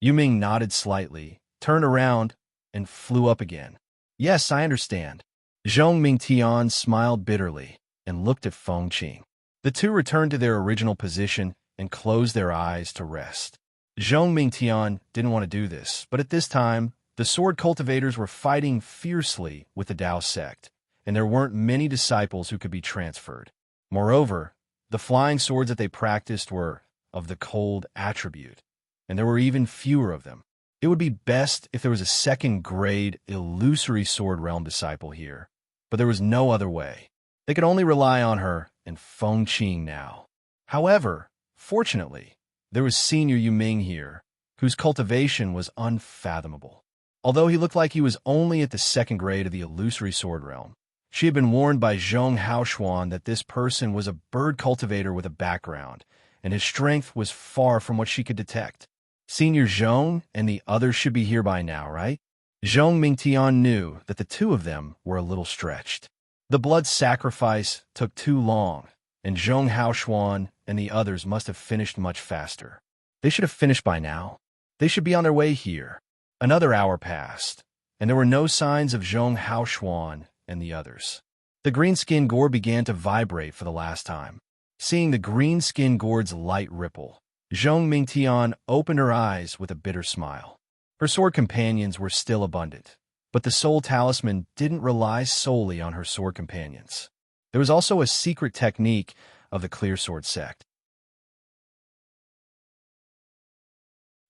Yuming nodded slightly, turned around, and flew up again. Yes, I understand. Zhong Mingtian smiled bitterly and looked at Feng Qing. The two returned to their original position and closed their eyes to rest. Zhong Mingtian didn't want to do this, but at this time, the sword cultivators were fighting fiercely with the Dao sect, and there weren't many disciples who could be transferred. Moreover, the flying swords that they practiced were of the cold attribute, and there were even fewer of them. It would be best if there was a second-grade illusory sword realm disciple here, but there was no other way. They could only rely on her and Feng Qing now. However, fortunately, there was Senior Yuming here, whose cultivation was unfathomable. Although he looked like he was only at the second grade of the illusory sword realm, she had been warned by Zhong Haoshuan that this person was a bird cultivator with a background, and his strength was far from what she could detect. Senior Zhong and the others should be here by now, right? Zhong Mingtian knew that the two of them were a little stretched. The blood sacrifice took too long, and Zhong Haoshuan and the others must have finished much faster. They should have finished by now. They should be on their way here. Another hour passed, and there were no signs of Zhong Haoshuan and the others. The green-skin gourd began to vibrate for the last time. Seeing the green-skin gourd's light ripple, Zhong Mingtian opened her eyes with a bitter smile. Her sword companions were still abundant, but the soul talisman didn't rely solely on her sword companions. There was also a secret technique of the clear sword sect.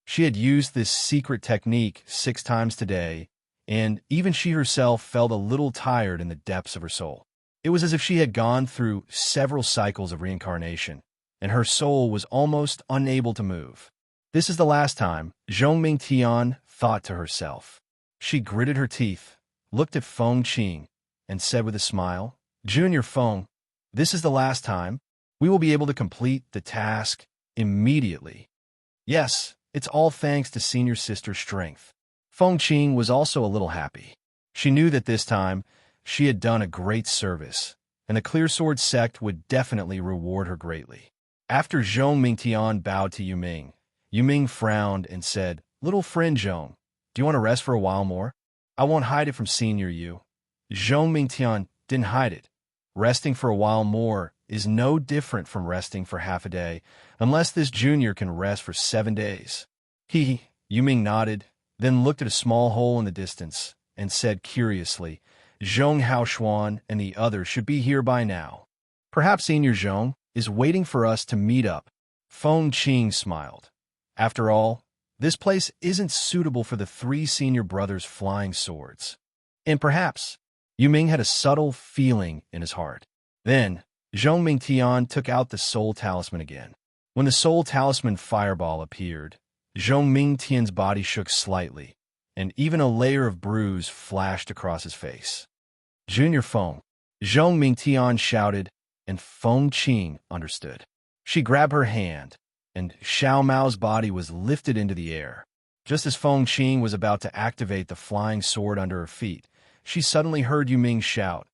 She had used this secret technique 6 times today, and even she herself felt a little tired in the depths of her soul. It was as if she had gone through several cycles of reincarnation, and her soul was almost unable to move. This is the last time, Zhong Mingtian thought to herself. She gritted her teeth, looked at Feng Qing, and said with a smile, Junior Feng, this is the last time. We will be able to complete the task immediately. Yes, it's all thanks to Senior Sister's strength. Feng Qing was also a little happy. She knew that this time, she had done a great service, and the Clear Sword sect would definitely reward her greatly. After Zhong Mingtian bowed to Yuming, Yuming frowned and said, Little friend Zhong, do you want to rest for a while more? I won't hide it from Senior Yu. Zhong Mingtian didn't hide it. Resting for a while more is no different from resting for half a day, unless this junior can rest for 7 days. Yuming nodded, then looked at a small hole in the distance, and said curiously, Zhong Haoshuan and the others should be here by now. Perhaps Senior Zhong is waiting for us to meet up. Feng Qing smiled. After all, this place isn't suitable for the three senior brothers' flying swords. And perhaps Yu Ming had a subtle feeling in his heart. Then, Zhong Mingtian took out the soul talisman again. When the soul talisman fireball appeared, Zhong Mingtian's body shook slightly, and even a layer of bruise flashed across his face. Junior Feng, Zhong Mingtian shouted, and Feng Qing understood. She grabbed her hand, and Xiao Mao's body was lifted into the air. Just as Feng Qing was about to activate the flying sword under her feet, she suddenly heard Yu Ming shout,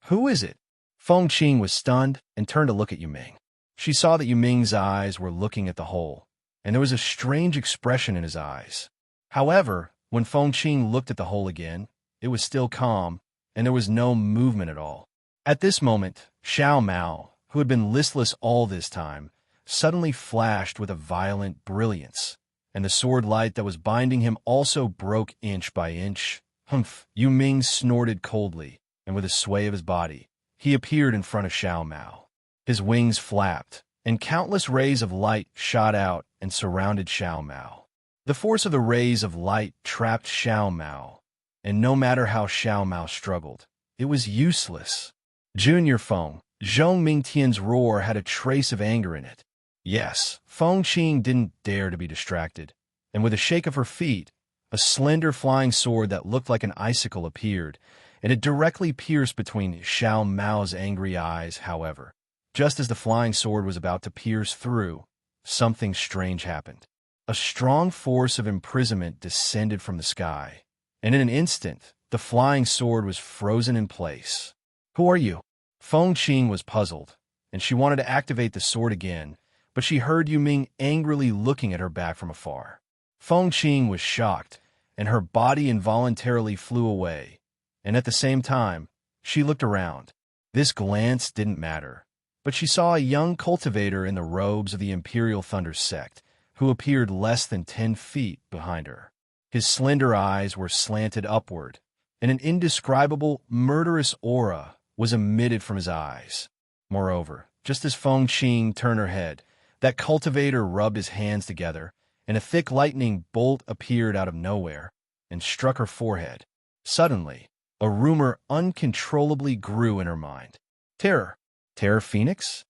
"Who is it?" Feng Qing was stunned and turned to look at Yu Ming. She saw that Yu Ming's eyes were looking at the hole, and there was a strange expression in his eyes. However, when Feng Qing looked at the hole again, it was still calm, and there was no movement at all. At this moment, Xiao Mao, who had been listless all this time, suddenly flashed with a violent brilliance, and the sword light that was binding him also broke inch by inch. Humph! Yu Ming snorted coldly, and with a sway of his body, he appeared in front of Xiao Mao. His wings flapped, and countless rays of light shot out and surrounded Xiao Mao. The force of the rays of light trapped Xiao Mao, and no matter how Xiao Mao struggled, it was useless. Junior Feng, Zhong Mingtian's roar had a trace of anger in it. Yes, Feng Qing didn't dare to be distracted, and with a shake of her feet, a slender flying sword that looked like an icicle appeared, and it directly pierced between Xiao Mao's angry eyes. However, just as the flying sword was about to pierce through, something strange happened. A strong force of imprisonment descended from the sky, and in an instant, the flying sword was frozen in place. "Who are you?" Feng Qing was puzzled, and she wanted to activate the sword again, but she heard Yu Ming angrily looking at her back from afar. Feng Qing was shocked, and her body involuntarily flew away, and at the same time, she looked around. This glance didn't matter, but she saw a young cultivator in the robes of the Imperial Thunder sect, who appeared less than 10 feet behind her. His slender eyes were slanted upward, and an indescribable, murderous aura was emitted from his eyes. Moreover, just as Feng Qing turned her head, that cultivator rubbed his hands together, and a thick lightning bolt appeared out of nowhere and struck her forehead. Suddenly, a rumor uncontrollably grew in her mind. Terror. Terror Phoenix?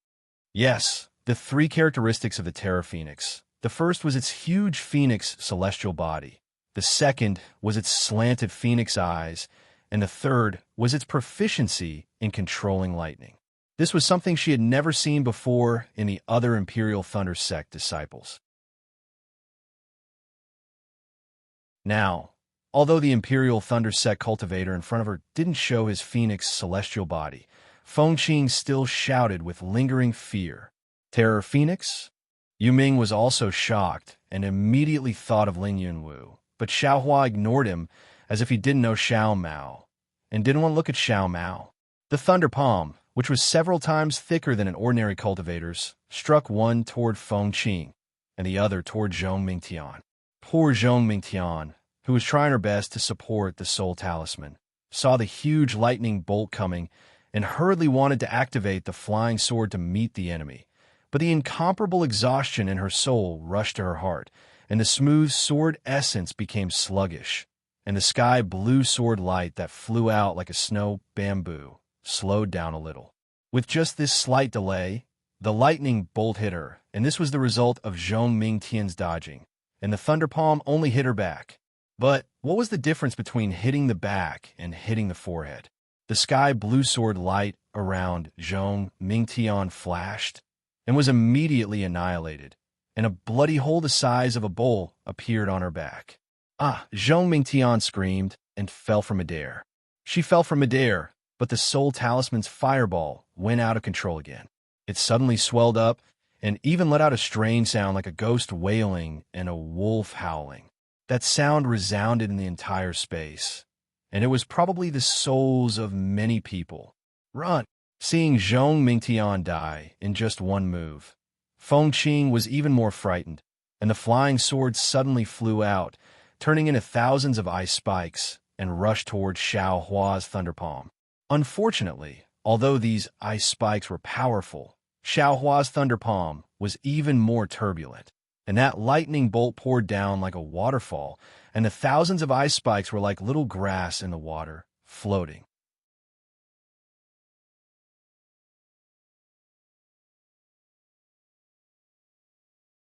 Yes, the three characteristics of the Terror Phoenix. The first was its huge phoenix celestial body. The second was its slanted phoenix eyes, and the third was its proficiency in controlling lightning. This was something she had never seen before in the other Imperial Thunder sect disciples. Now, although the Imperial Thunder sect cultivator in front of her didn't show his phoenix celestial body, Feng Qing still shouted with lingering fear, "Terror Phoenix?" Yu Ming was also shocked and immediately thought of Ling Yunwu, but Xiao Hua ignored him as if he didn't know Xiao Mao, and didn't want to look at Xiao Mao. The thunder palm, which was several times thicker than an ordinary cultivator's, struck one toward Feng Qing and the other toward Zhong Mingtian. Poor Zhong Mingtian, who was trying her best to support the soul talisman, saw the huge lightning bolt coming and hurriedly wanted to activate the flying sword to meet the enemy. But the incomparable exhaustion in her soul rushed to her heart, and the smooth sword essence became sluggish, and the sky blue sword light that flew out like a snow bamboo slowed down a little. With just this slight delay, the lightning bolt hit her, and this was the result of Zhong Mingtian's dodging, and the thunder palm only hit her back. But what was the difference between hitting the back and hitting the forehead? The sky blue sword light around Zhong Mingtian flashed and was immediately annihilated, and a bloody hole the size of a bowl appeared on her back. "Ah!" Zhong Mingtian screamed and fell from midair. She fell from midair, but the soul talisman's fireball went out of control again. It suddenly swelled up and even let out a strange sound like a ghost wailing and a wolf howling. That sound resounded in the entire space, and it was probably the souls of many people. "Run!" Seeing Zhong Mingtian die in just one move, Feng Qing was even more frightened, and the flying sword suddenly flew out, turning into thousands of ice spikes, and rushed toward Xiao Hua's thunder palm. Unfortunately, Although these ice spikes were powerful, Xiaohua's thunder palm was even more turbulent, and that lightning bolt poured down like a waterfall, and the thousands of ice spikes were like little grass in the water, floating.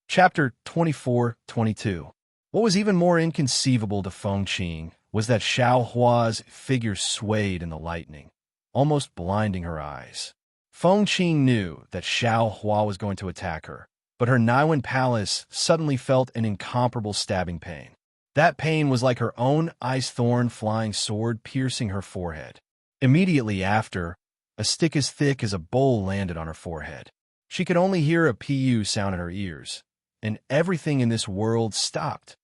Chapter 24-22. What was even more inconceivable to Feng Qing was that Xiaohua's figure swayed in the lightning, almost blinding her eyes. Feng Qing knew that Xiaohua was going to attack her, but her Naiwen palace suddenly felt an incomparable stabbing pain. That pain was like her own ice thorn flying sword piercing her forehead. Immediately after, a stick as thick as a bowl landed on her forehead. She could only hear a pu sound in her ears, and everything in this world stopped.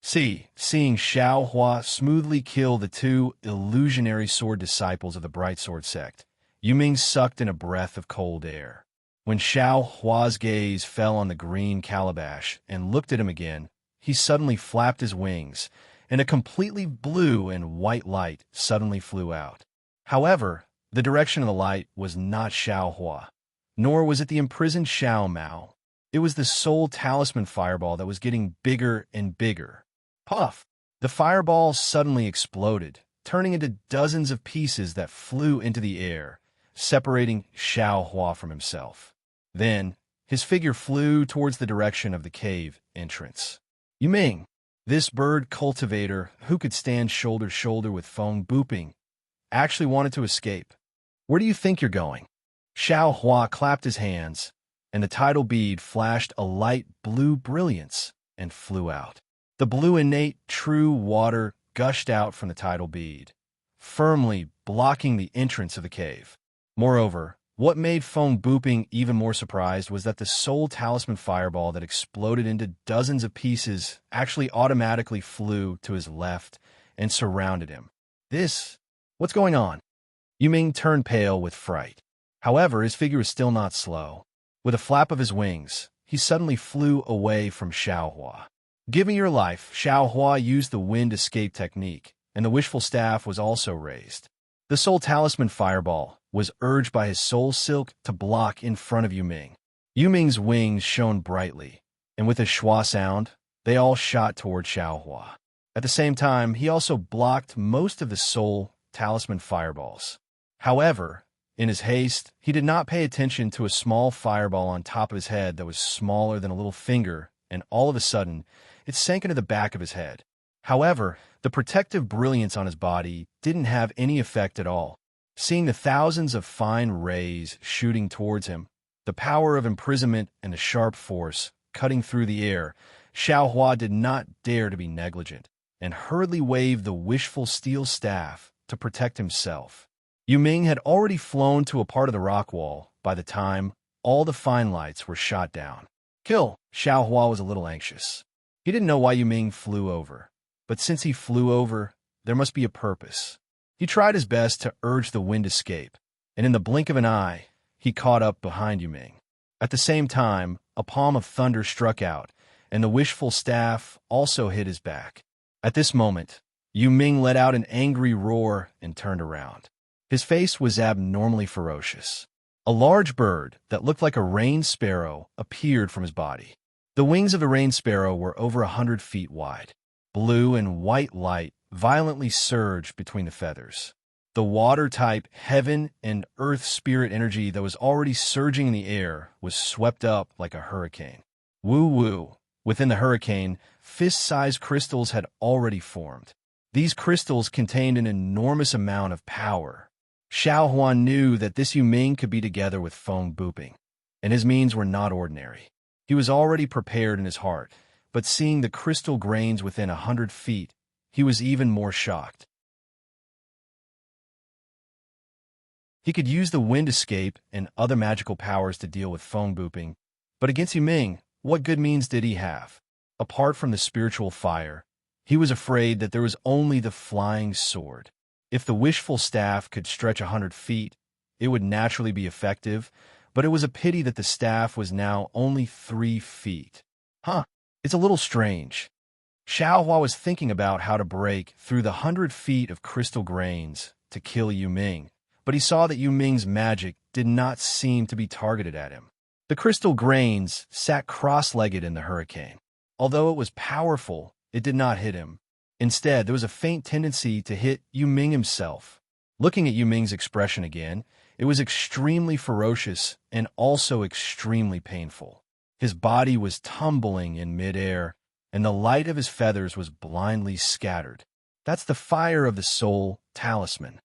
Seeing Xiaohua smoothly kill the two illusionary sword disciples of the Bright Sword sect, Yuming sucked in a breath of cold air. When Xiaohua's gaze fell on the green calabash and looked at him again, he suddenly flapped his wings, and a completely blue and white light suddenly flew out. However, the direction of the light was not Xiaohua, nor was it the imprisoned Xiao Mao. It was the soul talisman fireball that was getting bigger and bigger. Puff! The fireball suddenly exploded, turning into dozens of pieces that flew into the air, separating Xiaohua from himself. Then, his figure flew towards the direction of the cave entrance. Yuming, this bird cultivator who could stand shoulder to shoulder with Feng Buping, actually wanted to escape. Where do you think you're going? Xiaohua clapped his hands, and the tidal bead flashed a light blue brilliance and flew out. The blue innate true water gushed out from the tidal bead, firmly blocking the entrance of the cave. Moreover, what made Feng Buping even more surprised was that the soul talisman fireball that exploded into dozens of pieces actually automatically flew to his left and surrounded him. What's going on? Yuming turned pale with fright. However, his figure was still not slow. With a flap of his wings, he suddenly flew away from Xiaohua. Give me your life. Xiaohua used the wind escape technique, and the wishful staff was also raised. The soul talisman fireball was urged by his soul silk to block in front of Yuming. Yuming's wings shone brightly, and with a schwa sound, they all shot toward Xiaohua. At the same time, he also blocked most of the soul talisman fireballs. However, in his haste, he did not pay attention to a small fireball on top of his head that was smaller than a little finger, and all of a sudden, it sank into the back of his head. However, the protective brilliance on his body didn't have any effect at all. Seeing the thousands of fine rays shooting towards him, the power of imprisonment and the sharp force cutting through the air, Xiaohua did not dare to be negligent, and hurriedly waved the wishful steel staff to protect himself. Yuming had already flown to a part of the rock wall by the time all the fine lights were shot down. Kill! Xiaohua was a little anxious. He didn't know why Yuming flew over, but since he flew over, there must be a purpose. He tried his best to urge the wind escape, and in the blink of an eye, he caught up behind Yuming. At the same time, a palm of thunder struck out, and the wishful staff also hit his back. At this moment, Yuming let out an angry roar and turned around. His face was abnormally ferocious. A large bird that looked like a rain sparrow appeared from his body. The wings of the rain sparrow were over 100 feet wide. Blue and white light violently surged between the feathers. The water-type heaven and earth spirit energy that was already surging in the air was swept up like a hurricane. Woo-woo! Within the hurricane, fist-sized crystals had already formed. These crystals contained an enormous amount of power. Xiaohua knew that this Yuming could be together with Feng Buping, and his means were not ordinary. He was already prepared in his heart, but seeing the crystal grains within 100 feet, he was even more shocked. He could use the wind escape and other magical powers to deal with Feng Buping, but against Yuming, what good means did he have? Apart from the spiritual fire, he was afraid that there was only the flying sword. If the wishful staff could stretch 100 feet, it would naturally be effective, but it was a pity that the staff was now only 3 feet. It's a little strange. Xiaohua was thinking about how to break through the 100 feet of crystal grains to kill Yuming, but he saw that Yu Ming's magic did not seem to be targeted at him. The crystal grains sat cross-legged in the hurricane. Although it was powerful, it did not hit him. Instead, there was a faint tendency to hit Yu Ming himself. Looking at Yu Ming's expression again, it was extremely ferocious and also extremely painful. His body was tumbling in midair, and the light of his feathers was blindly scattered. That's the fire of the soul talisman.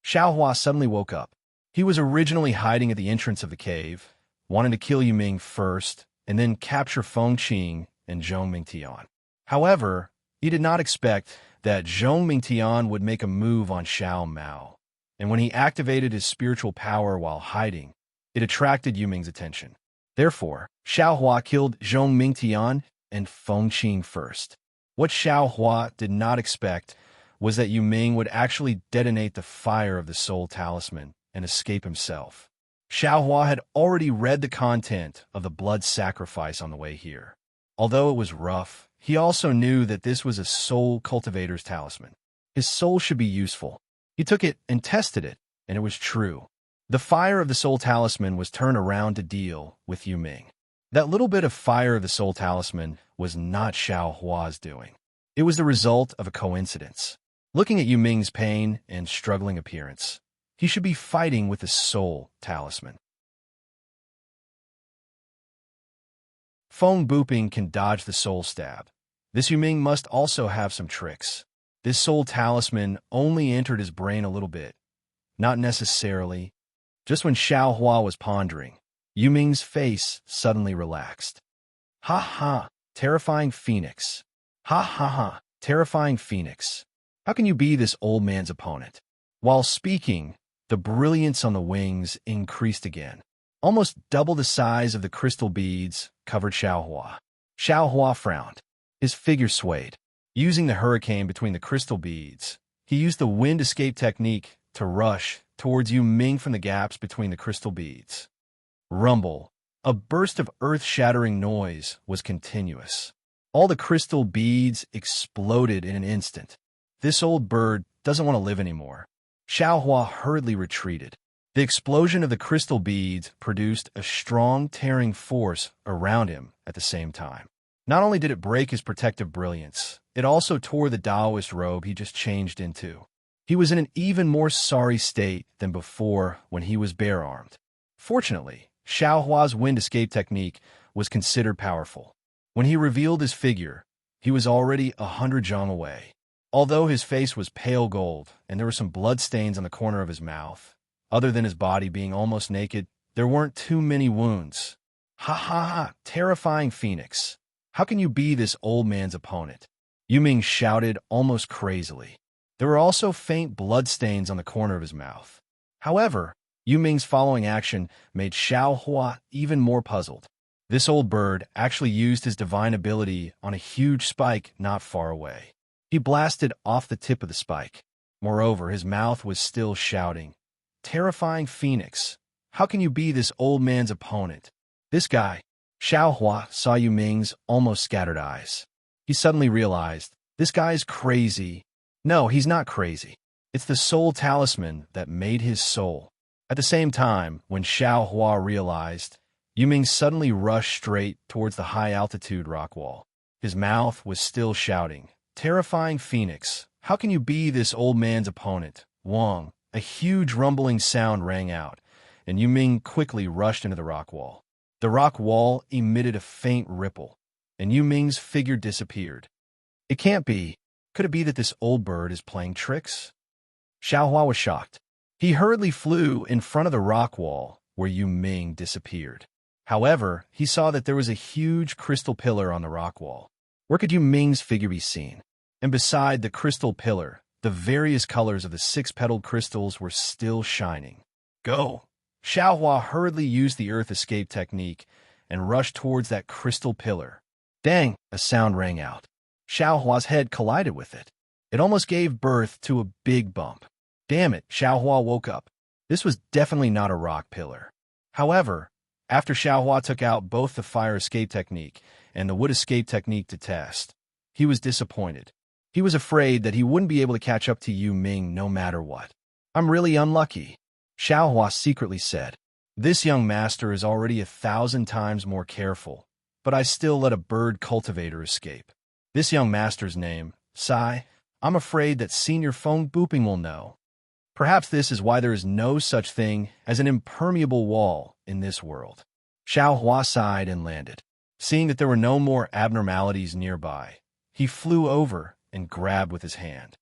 Xiaohua suddenly woke up. He was originally hiding at the entrance of the cave, wanting to kill Yu Ming first, and then capture Feng Qing and Zhong Mingtian. However, he did not expect that Zhong Mingtian would make a move on Xiao Mao, and when he activated his spiritual power while hiding, it attracted Yu Ming's attention. Therefore, Xiaohua killed Zhong Mingtian and Feng Qing first. What Xiaohua did not expect was that Yu Ming would actually detonate the fire of the soul talisman and escape himself. Xiaohua had already read the content of the blood sacrifice on the way here. Although it was rough, he also knew that this was a soul cultivator's talisman. His soul should be useful. He took it and tested it, and it was true. The fire of the soul talisman was turned around to deal with Yu Ming. That little bit of fire of the soul talisman was not Xiaohua's doing. It was the result of a coincidence. Looking at Yu Ming's pain and struggling appearance, he should be fighting with the soul talisman. Feng Buping can dodge the soul stab. This Yu Ming must also have some tricks. This soul talisman only entered his brain a little bit. Not necessarily. Just when Xiaohua was pondering, Yu Ming's face suddenly relaxed. Ha ha, terrifying phoenix. Ha ha ha, terrifying phoenix. How can you be this old man's opponent? While speaking, the brilliance on the wings increased again. Almost double the size of the crystal beads covered Xiaohua. Xiaohua frowned. His figure swayed. Using the hurricane between the crystal beads, he used the wind escape technique to rush towards Yu Ming from the gaps between the crystal beads. Rumble. A burst of earth-shattering noise was continuous. All the crystal beads exploded in an instant. This old bird doesn't want to live anymore. Xiaohua hurriedly retreated. The explosion of the crystal beads produced a strong tearing force around him at the same time. Not only did it break his protective brilliance, it also tore the Taoist robe he just changed into. He was in an even more sorry state than before when he was bare-armed. Fortunately, Xiaohua's wind escape technique was considered powerful. When he revealed his figure, he was already 100 zhang away. Although his face was pale gold and there were some blood stains on the corner of his mouth, other than his body being almost naked, there weren't too many wounds. Ha ha ha, terrifying phoenix. How can you be this old man's opponent? Yu Ming shouted almost crazily. There were also faint blood stains on the corner of his mouth. However, Yu Ming's following action made Xiaohua even more puzzled. This old bird actually used his divine ability on a huge spike not far away. He blasted off the tip of the spike. Moreover, his mouth was still shouting, "Terrifying phoenix, how can you be this old man's opponent?" This guy, Xiaohua, saw Yu Ming's almost scattered eyes. He suddenly realized, this guy is crazy. No, he's not crazy. It's the soul talisman that made his soul. At the same time, when Xiaohua realized, Yu Ming suddenly rushed straight towards the high-altitude rock wall. His mouth was still shouting, "Terrifying phoenix, how can you be this old man's opponent?" Wong. A huge rumbling sound rang out, and Yu Ming quickly rushed into the rock wall. The rock wall emitted a faint ripple, and Yu Ming's figure disappeared. It can't be. Could it be that this old bird is playing tricks? Xiaohua was shocked. He hurriedly flew in front of the rock wall where Yu Ming disappeared. However, he saw that there was a huge crystal pillar on the rock wall. Where could Yu Ming's figure be seen? And beside the crystal pillar, the various colors of the six-petaled crystals were still shining. Go! Xiaohua hurriedly used the earth escape technique and rushed towards that crystal pillar. Dang! A sound rang out. Xiaohua's head collided with it. It almost gave birth to a big bump. Damn it, Xiaohua woke up. This was definitely not a rock pillar. However, after Xiaohua took out both the fire escape technique and the wood escape technique to test, he was disappointed. He was afraid that he wouldn't be able to catch up to Yu Ming no matter what. I'm really unlucky. Xiaohua secretly said. This young master is already 1,000 times more careful, but I still let a bird cultivator escape. This young master's name, Sai, I'm afraid that senior phone booping will know. Perhaps this is why there is no such thing as an impermeable wall in this world. Xiaohua sighed and landed. Seeing that there were no more abnormalities nearby, he flew over and grabbed with his hand.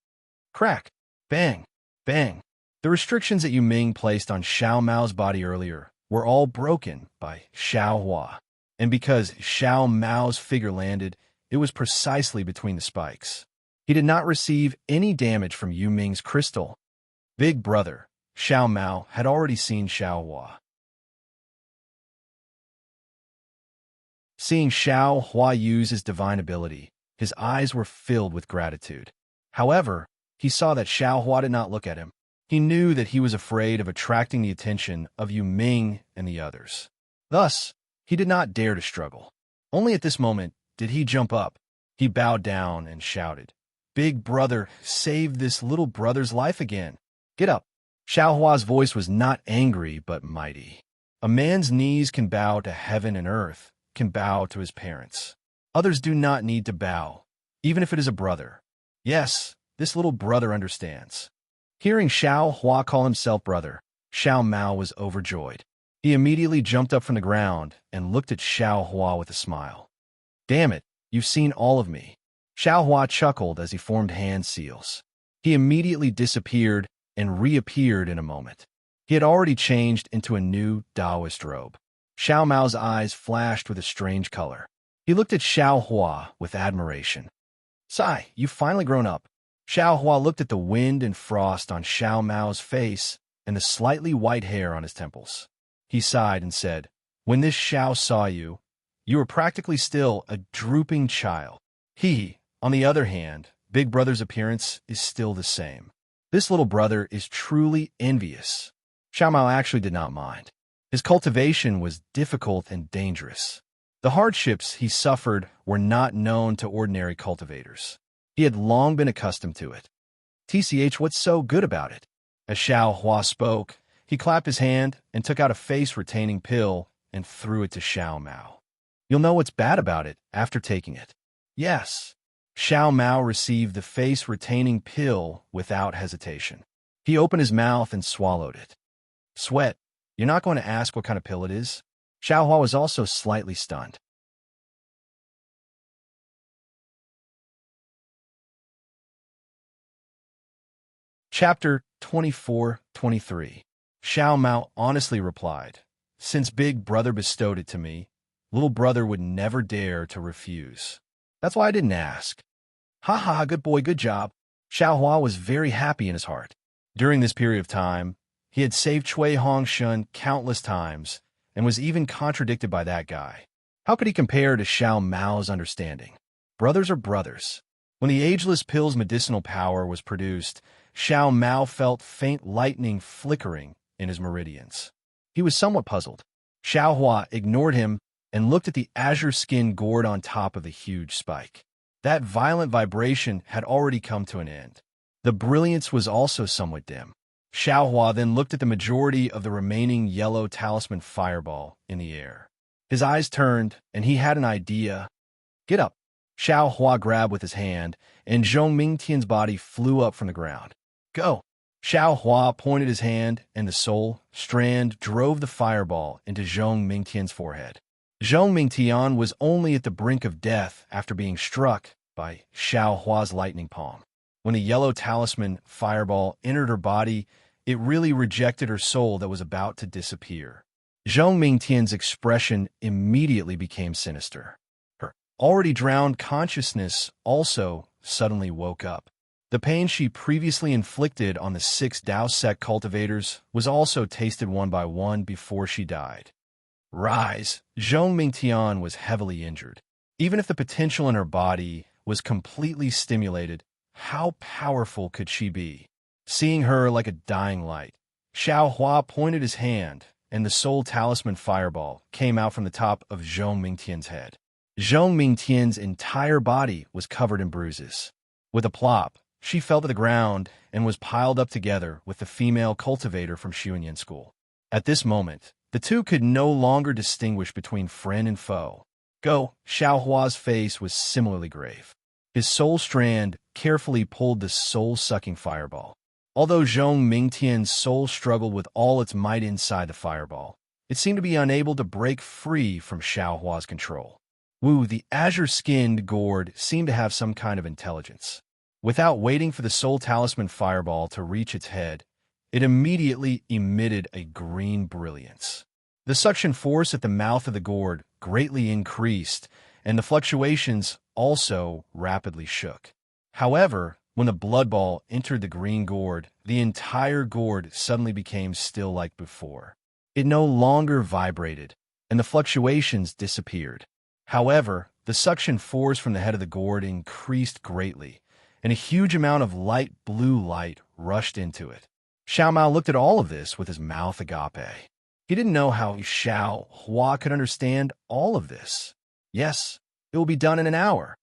Crack! Bang! Bang! The restrictions that Yu Ming placed on Xiao Mao's body earlier were all broken by Xiaohua. And because Xiao Mao's figure landed, it was precisely between the spikes. He did not receive any damage from Yu Ming's crystal. Big brother, Xiao Mao, had already seen Xiaohua. Seeing Xiaohua use his divine ability, his eyes were filled with gratitude. However, he saw that Xiaohua did not look at him. He knew that he was afraid of attracting the attention of Yu Ming and the others. Thus, he did not dare to struggle. Only at this moment did he jump up. He bowed down and shouted, "Big brother, save this little brother's life again. Get up." Xiaohua's voice was not angry but mighty. A man's knees can bow to heaven and earth, can bow to his parents. Others do not need to bow, even if it is a brother. Yes, this little brother understands. Hearing Xiaohua call himself brother, Xiao Mao was overjoyed. He immediately jumped up from the ground and looked at Xiaohua with a smile. "Damn it, you've seen all of me." Xiaohua chuckled as he formed hand seals. He immediately disappeared and reappeared in a moment. He had already changed into a new Taoist robe. Xiao Mao's eyes flashed with a strange color. He looked at Xiaohua with admiration. "Sai, you've finally grown up." Xiaohua looked at the wind and frost on Xiao Mao's face and the slightly white hair on his temples. He sighed and said, "When this Xiao saw you, you were practically still a drooping child. He, on the other hand, Big Brother's appearance is still the same. This little brother is truly envious." Xiao Mao actually did not mind. His cultivation was difficult and dangerous. The hardships he suffered were not known to ordinary cultivators. He had long been accustomed to it. "TCH, what's so good about it?" As Xiaohua spoke, he clapped his hand and took out a face-retaining pill and threw it to Xiao Mao. "You'll know what's bad about it after taking it." "Yes." Xiao Mao received the face-retaining pill without hesitation. He opened his mouth and swallowed it. "Sweat, you're not going to ask what kind of pill it is?" Xiaohua was also slightly stunned. Chapter 24-23. Xiao Mao honestly replied, "Since Big Brother bestowed it to me, little brother would never dare to refuse. That's why I didn't ask." "Ha ha, good boy, good job." Xiaohua was very happy in his heart. During this period of time, he had saved Cui Hongshun countless times and was even contradicted by that guy. How could he compare to Xiao Mao's understanding? Brothers are brothers. When the ageless pill's medicinal power was produced, Xiao Mao felt faint lightning flickering in his meridians. He was somewhat puzzled. Xiaohua ignored him and looked at the azure skin gourd on top of the huge spike. That violent vibration had already come to an end. The brilliance was also somewhat dim. Xiaohua then looked at the majority of the remaining yellow talisman fireball in the air. His eyes turned, and he had an idea. "Get up." Xiaohua grabbed with his hand, and Zhong Mingtian's body flew up from the ground. "Go." Xiaohua pointed his hand, and the soul strand drove the fireball into Zhong Mingtian's forehead. Zhong Mingtian was only at the brink of death after being struck by Xiaohua's lightning palm. When the yellow talisman fireball entered her body, it really rejected her soul that was about to disappear. Zhong Mingtian's expression immediately became sinister. Her already drowned consciousness also suddenly woke up. The pain she previously inflicted on the 6 Dao sect cultivators was also tasted one by one before she died. Rise! Zhong Mingtian was heavily injured. Even if the potential in her body was completely stimulated, how powerful could she be? Seeing her like a dying light, Xiaohua pointed his hand, and the soul talisman fireball came out from the top of Zhong Mingtian's head. Zhong Mingtian's entire body was covered in bruises. With a plop, She fell to the ground and was piled up together with the female cultivator from Xuanyan School. At this moment, the two could no longer distinguish between friend and foe. Go, Xiaohua's face was similarly grave. His soul strand carefully pulled the soul-sucking fireball. Although Zhong Mingtian's soul struggled with all its might inside the fireball, it seemed to be unable to break free from Xiaohua's control. Wu, the azure-skinned gourd, seemed to have some kind of intelligence. Without waiting for the soul talisman fireball to reach its head, it immediately emitted a green brilliance. The suction force at the mouth of the gourd greatly increased, and the fluctuations also rapidly shook. However, when the blood ball entered the green gourd, the entire gourd suddenly became still like before. It no longer vibrated, and the fluctuations disappeared. However, the suction force from the head of the gourd increased greatly, and a huge amount of light blue light rushed into it. Xiao Mao looked at all of this with his mouth agape. He didn't know how Xiao Hua could understand all of this. Yes, it will be done in an hour.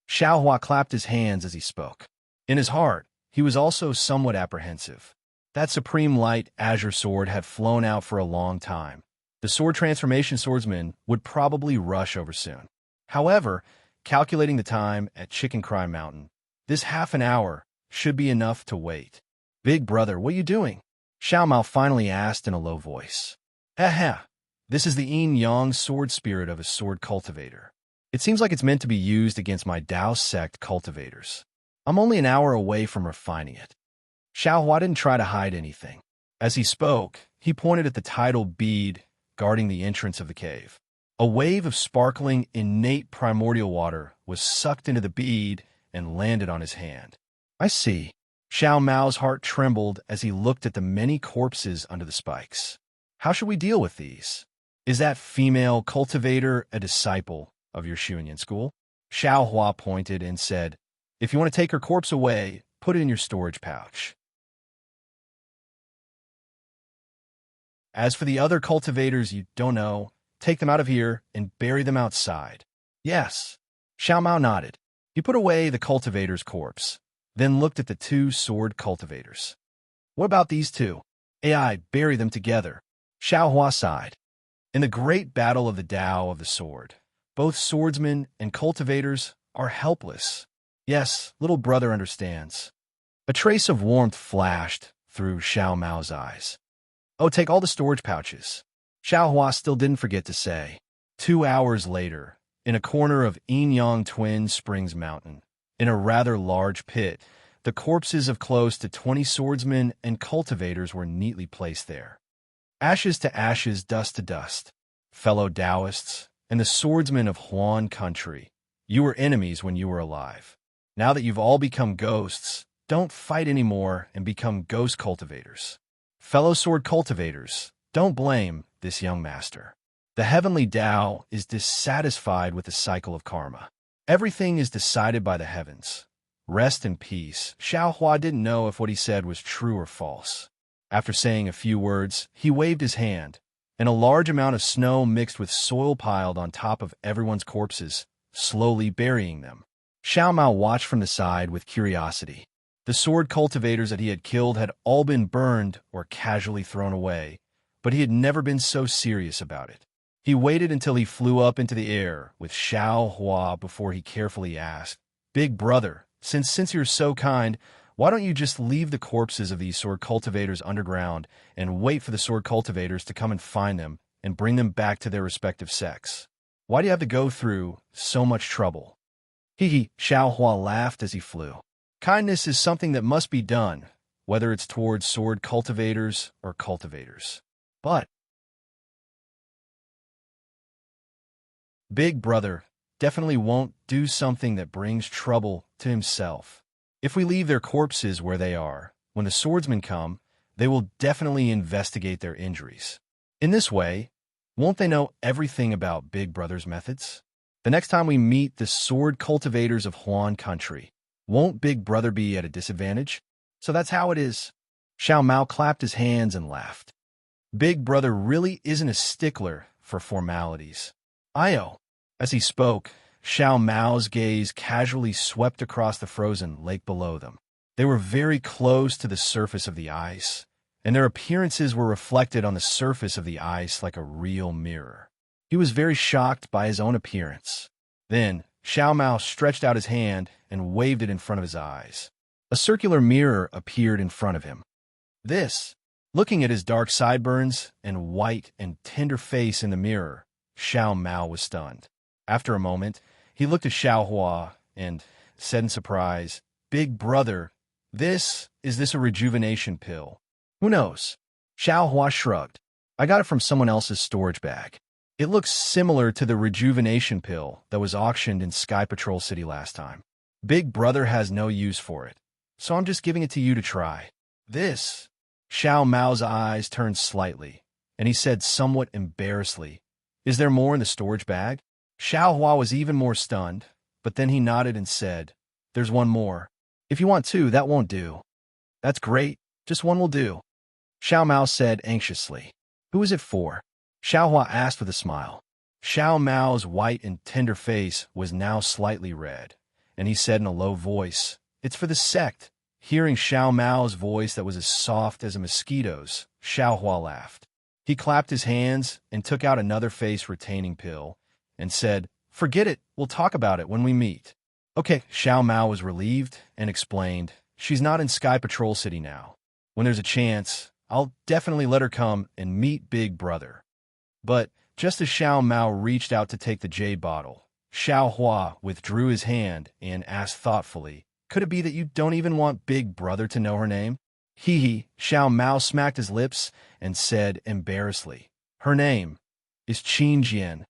Xiao Hua clapped his hands as he spoke. In his heart, he was also somewhat apprehensive. That supreme light azure sword had flown out for a long time. The sword transformation swordsman would probably rush over soon. However, calculating the time at Chicken Cry Mountain, this half an hour should be enough to wait. Big brother, what are you doing? Xiao Mao finally asked in a low voice. This is the yin-yang sword spirit of a sword cultivator. It seems like it's meant to be used against my Dao sect cultivators. I'm only an hour away from refining it. Xiao Hua didn't try to hide anything. As he spoke, he pointed at the tidal bead guarding the entrance of the cave. A wave of sparkling, innate primordial water was sucked into the bead and landed on his hand. I see. Xiao Mao's heart trembled as he looked at the many corpses under the spikes. How should we deal with these? Is that female cultivator a disciple of your Xuanyan school? Xiao Hua pointed and said, if you want to take her corpse away, put it in your storage pouch. As for the other cultivators you don't know, take them out of here and bury them outside. Yes. Xiao Mao nodded. He put away the cultivator's corpse, then looked at the two sword cultivators. What about these two? AI, bury them together. Xiao Hua sighed. In the great battle of the Tao of the sword, both swordsmen and cultivators are helpless. Yes, little brother understands. A trace of warmth flashed through Xiao Mao's eyes. Oh, take all the storage pouches. Xiao Hua still didn't forget to say. 2 hours later, in a corner of Yin-Yang Twin Springs Mountain, in a rather large pit, the corpses of close to 20 swordsmen and cultivators were neatly placed there. Ashes to ashes, dust to dust. Fellow Taoists and the swordsmen of Huan country, you were enemies when you were alive. Now that you've all become ghosts, don't fight anymore and become ghost cultivators. Fellow sword cultivators, don't blame this young master. The heavenly Tao is dissatisfied with the cycle of karma. Everything is decided by the heavens. Rest in peace. Xiao Hua didn't know if what he said was true or false. After saying a few words, he waved his hand, and a large amount of snow mixed with soil piled on top of everyone's corpses, slowly burying them. Xiao Mao watched from the side with curiosity. The sword cultivators that he had killed had all been burned or casually thrown away, but he had never been so serious about it. He waited until he flew up into the air with Xiao Hua before he carefully asked, Big brother, since you're so kind, why don't you just leave the corpses of these sword cultivators underground and wait for the sword cultivators to come and find them and bring them back to their respective sects? Why do you have to go through so much trouble? Hee, Xiao Hua laughed as he flew. Kindness is something that must be done, whether it's towards sword cultivators or cultivators. But Big brother definitely won't do something that brings trouble to himself. If we leave their corpses where they are, when the swordsmen come, they will definitely investigate their injuries. In this way, won't they know everything about Big brother's methods? The next time we meet the sword cultivators of Huan country, won't Big brother be at a disadvantage? So that's how it is. Xiao Mao clapped his hands and laughed. Big brother really isn't a stickler for formalities. Io. As he spoke, Xiao Mao's gaze casually swept across the frozen lake below them. They were very close to the surface of the ice, and their appearances were reflected on the surface of the ice like a real mirror. He was very shocked by his own appearance. Then, Xiao Mao stretched out his hand and waved it in front of his eyes. A circular mirror appeared in front of him. Looking at his dark sideburns and white and tender face in the mirror, Xiao Mao was stunned. After a moment, he looked at Xiao Hua and said in surprise, "Big brother, is this a rejuvenation pill?" "Who knows?" Xiao Hua shrugged. "I got it from someone else's storage bag. It looks similar to the rejuvenation pill that was auctioned in Sky Patrol City last time. Big brother has no use for it, so I'm just giving it to you to try." Xiao Mao's eyes turned slightly, and he said somewhat embarrassedly, "Is there more in the storage bag?" Xiao Hua was even more stunned, but then he nodded and said, "There's one more. If you want two, that won't do." "That's great. Just one will do," Xiao Mao said anxiously. "Who is it for?" Xiao Hua asked with a smile. Xiao Mao's white and tender face was now slightly red, and he said in a low voice, "It's for the sect." Hearing Xiao Mao's voice that was as soft as a mosquito's, Xiao Hua laughed. He clapped his hands and took out another face-retaining pill and said, "Forget it, we'll talk about it when we meet." "Okay," Xiao Mao was relieved and explained, "She's not in Sky Patrol City now. When there's a chance, I'll definitely let her come and meet Big Brother." But just as Xiao Mao reached out to take the jade bottle, Xiao Hua withdrew his hand and asked thoughtfully, "Could it be that you don't even want Big Brother to know her name?" Xiao Mao smacked his lips and said embarrassedly, "Her name is Qin Jian."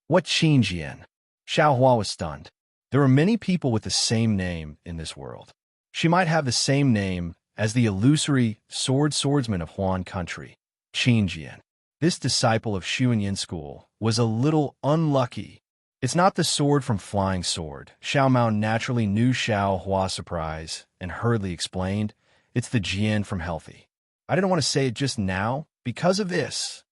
"What Qin Jian?" Xiao Hua was stunned. There were many people with the same name in this world. She might have the same name as the illusory swordsman of Huan country, Qin Jian. This disciple of Xuanyin school was a little unlucky. "It's not the sword from Flying Sword." Xiao Mao naturally knew Xiao Hua's surprise and hurriedly explained, "It's the Jian from Healthy. I didn't want to say it just now because of this."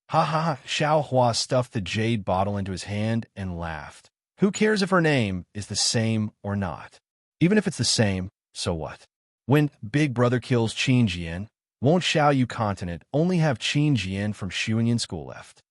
"Ha ha ha." Xiao Hua stuffed the jade bottle into his hand and laughed. "Who cares if her name is the same or not? Even if it's the same, so what? When Big Brother kills Qin Jian, won't Xiaoyu continent only have Qin Jian from Xuanyin school left?"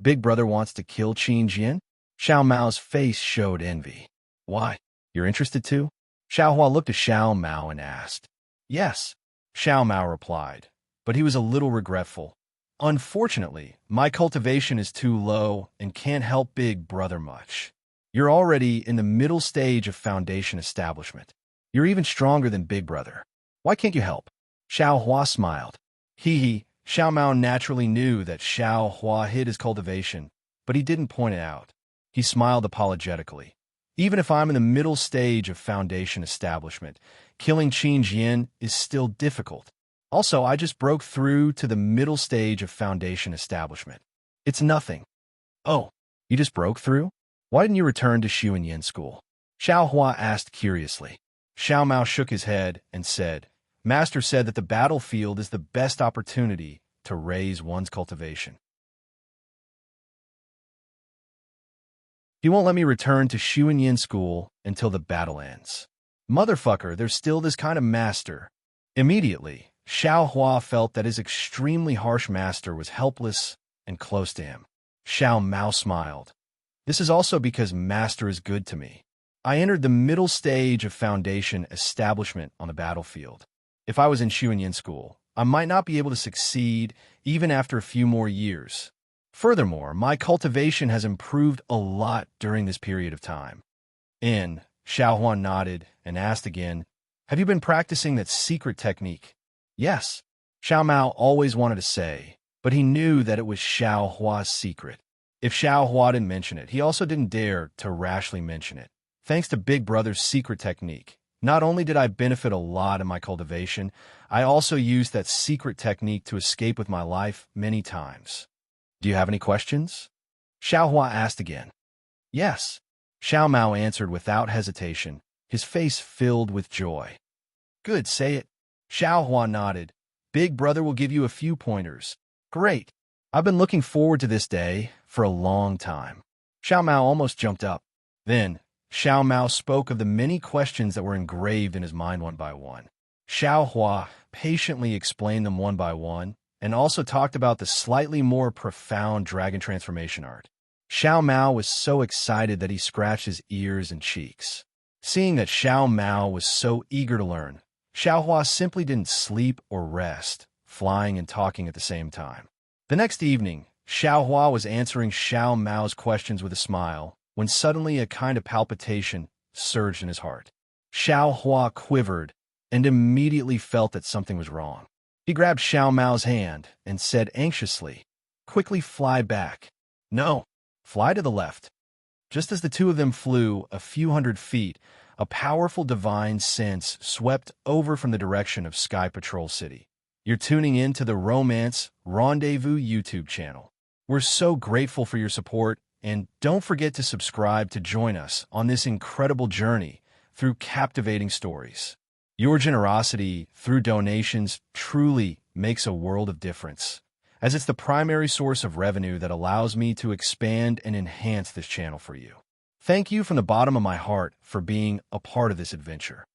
Big Brother wants to kill Qin Jian? Xiao Mao's face showed envy. "Why? You're interested too?" Xiao Hua looked at Xiao Mao and asked. "Yes," Xiao Mao replied, but he was a little regretful. "Unfortunately, my cultivation is too low and can't help Big Brother much. You're already in the middle stage of foundation establishment. You're even stronger than Big Brother. Why can't you help?" Xiao Hua smiled. Xiao Mao naturally knew that Xiao Hua hid his cultivation, but he didn't point it out. He smiled apologetically. "Even if I'm in the middle stage of foundation establishment, killing Qin Jian is still difficult. Also, I just broke through to the middle stage of foundation establishment. It's nothing." "Oh, you just broke through? Why didn't you return to Xuanyin school?" Xiao Hua asked curiously. Xiao Mao shook his head and said, "Master said that the battlefield is the best opportunity to raise one's cultivation. He won't let me return to Xuanyin school until the battle ends. Motherfucker, there's still this kind of master." Immediately, Xiao Hua felt that his extremely harsh master was helpless and close to him. Xiao Mao smiled. "This is also because master is good to me. I entered the middle stage of foundation establishment on the battlefield. If I was in Xuanyin school, I might not be able to succeed even after a few more years. Furthermore, my cultivation has improved a lot during this period of time." Xiao Hua nodded and asked again, "Have you been practicing that secret technique?" "Yes," Xiao Mao always wanted to say, but he knew that it was Xiao Hua's secret. If Xiao Hua didn't mention it, he also didn't dare to rashly mention it. Thanks to Big Brother's secret technique, not only did I benefit a lot in my cultivation, I also used that secret technique to escape with my life many times. "Do you have any questions?" Xiao Hua asked again. "Yes," Xiao Mao answered without hesitation, his face filled with joy. "Good, say it." Xiao Hua nodded. "Big Brother will give you a few pointers." "Great. I've been looking forward to this day for a long time." Xiao Mao almost jumped up. Then, Xiao Mao spoke of the many questions that were engraved in his mind one by one. Xiao Hua patiently explained them one by one, and also talked about the slightly more profound dragon transformation art. Xiao Mao was so excited that he scratched his ears and cheeks. Seeing that Xiao Mao was so eager to learn, Xiao Hua simply didn't sleep or rest, flying and talking at the same time. The next evening, Xiao Hua was answering Xiao Mao's questions with a smile, when suddenly a kind of palpitation surged in his heart. Xiao Hua quivered and immediately felt that something was wrong. He grabbed Xiao Mao's hand and said anxiously, "Quickly fly back." "No, fly to the left." Just as the two of them flew a few hundred feet, a powerful divine sense swept over from the direction of Sky Patrol City. You're tuning in to the Romance Rendezvous YouTube channel. We're so grateful for your support, and don't forget to subscribe to join us on this incredible journey through captivating stories. Your generosity through donations truly makes a world of difference, as it's the primary source of revenue that allows me to expand and enhance this channel for you. Thank you from the bottom of my heart for being a part of this adventure.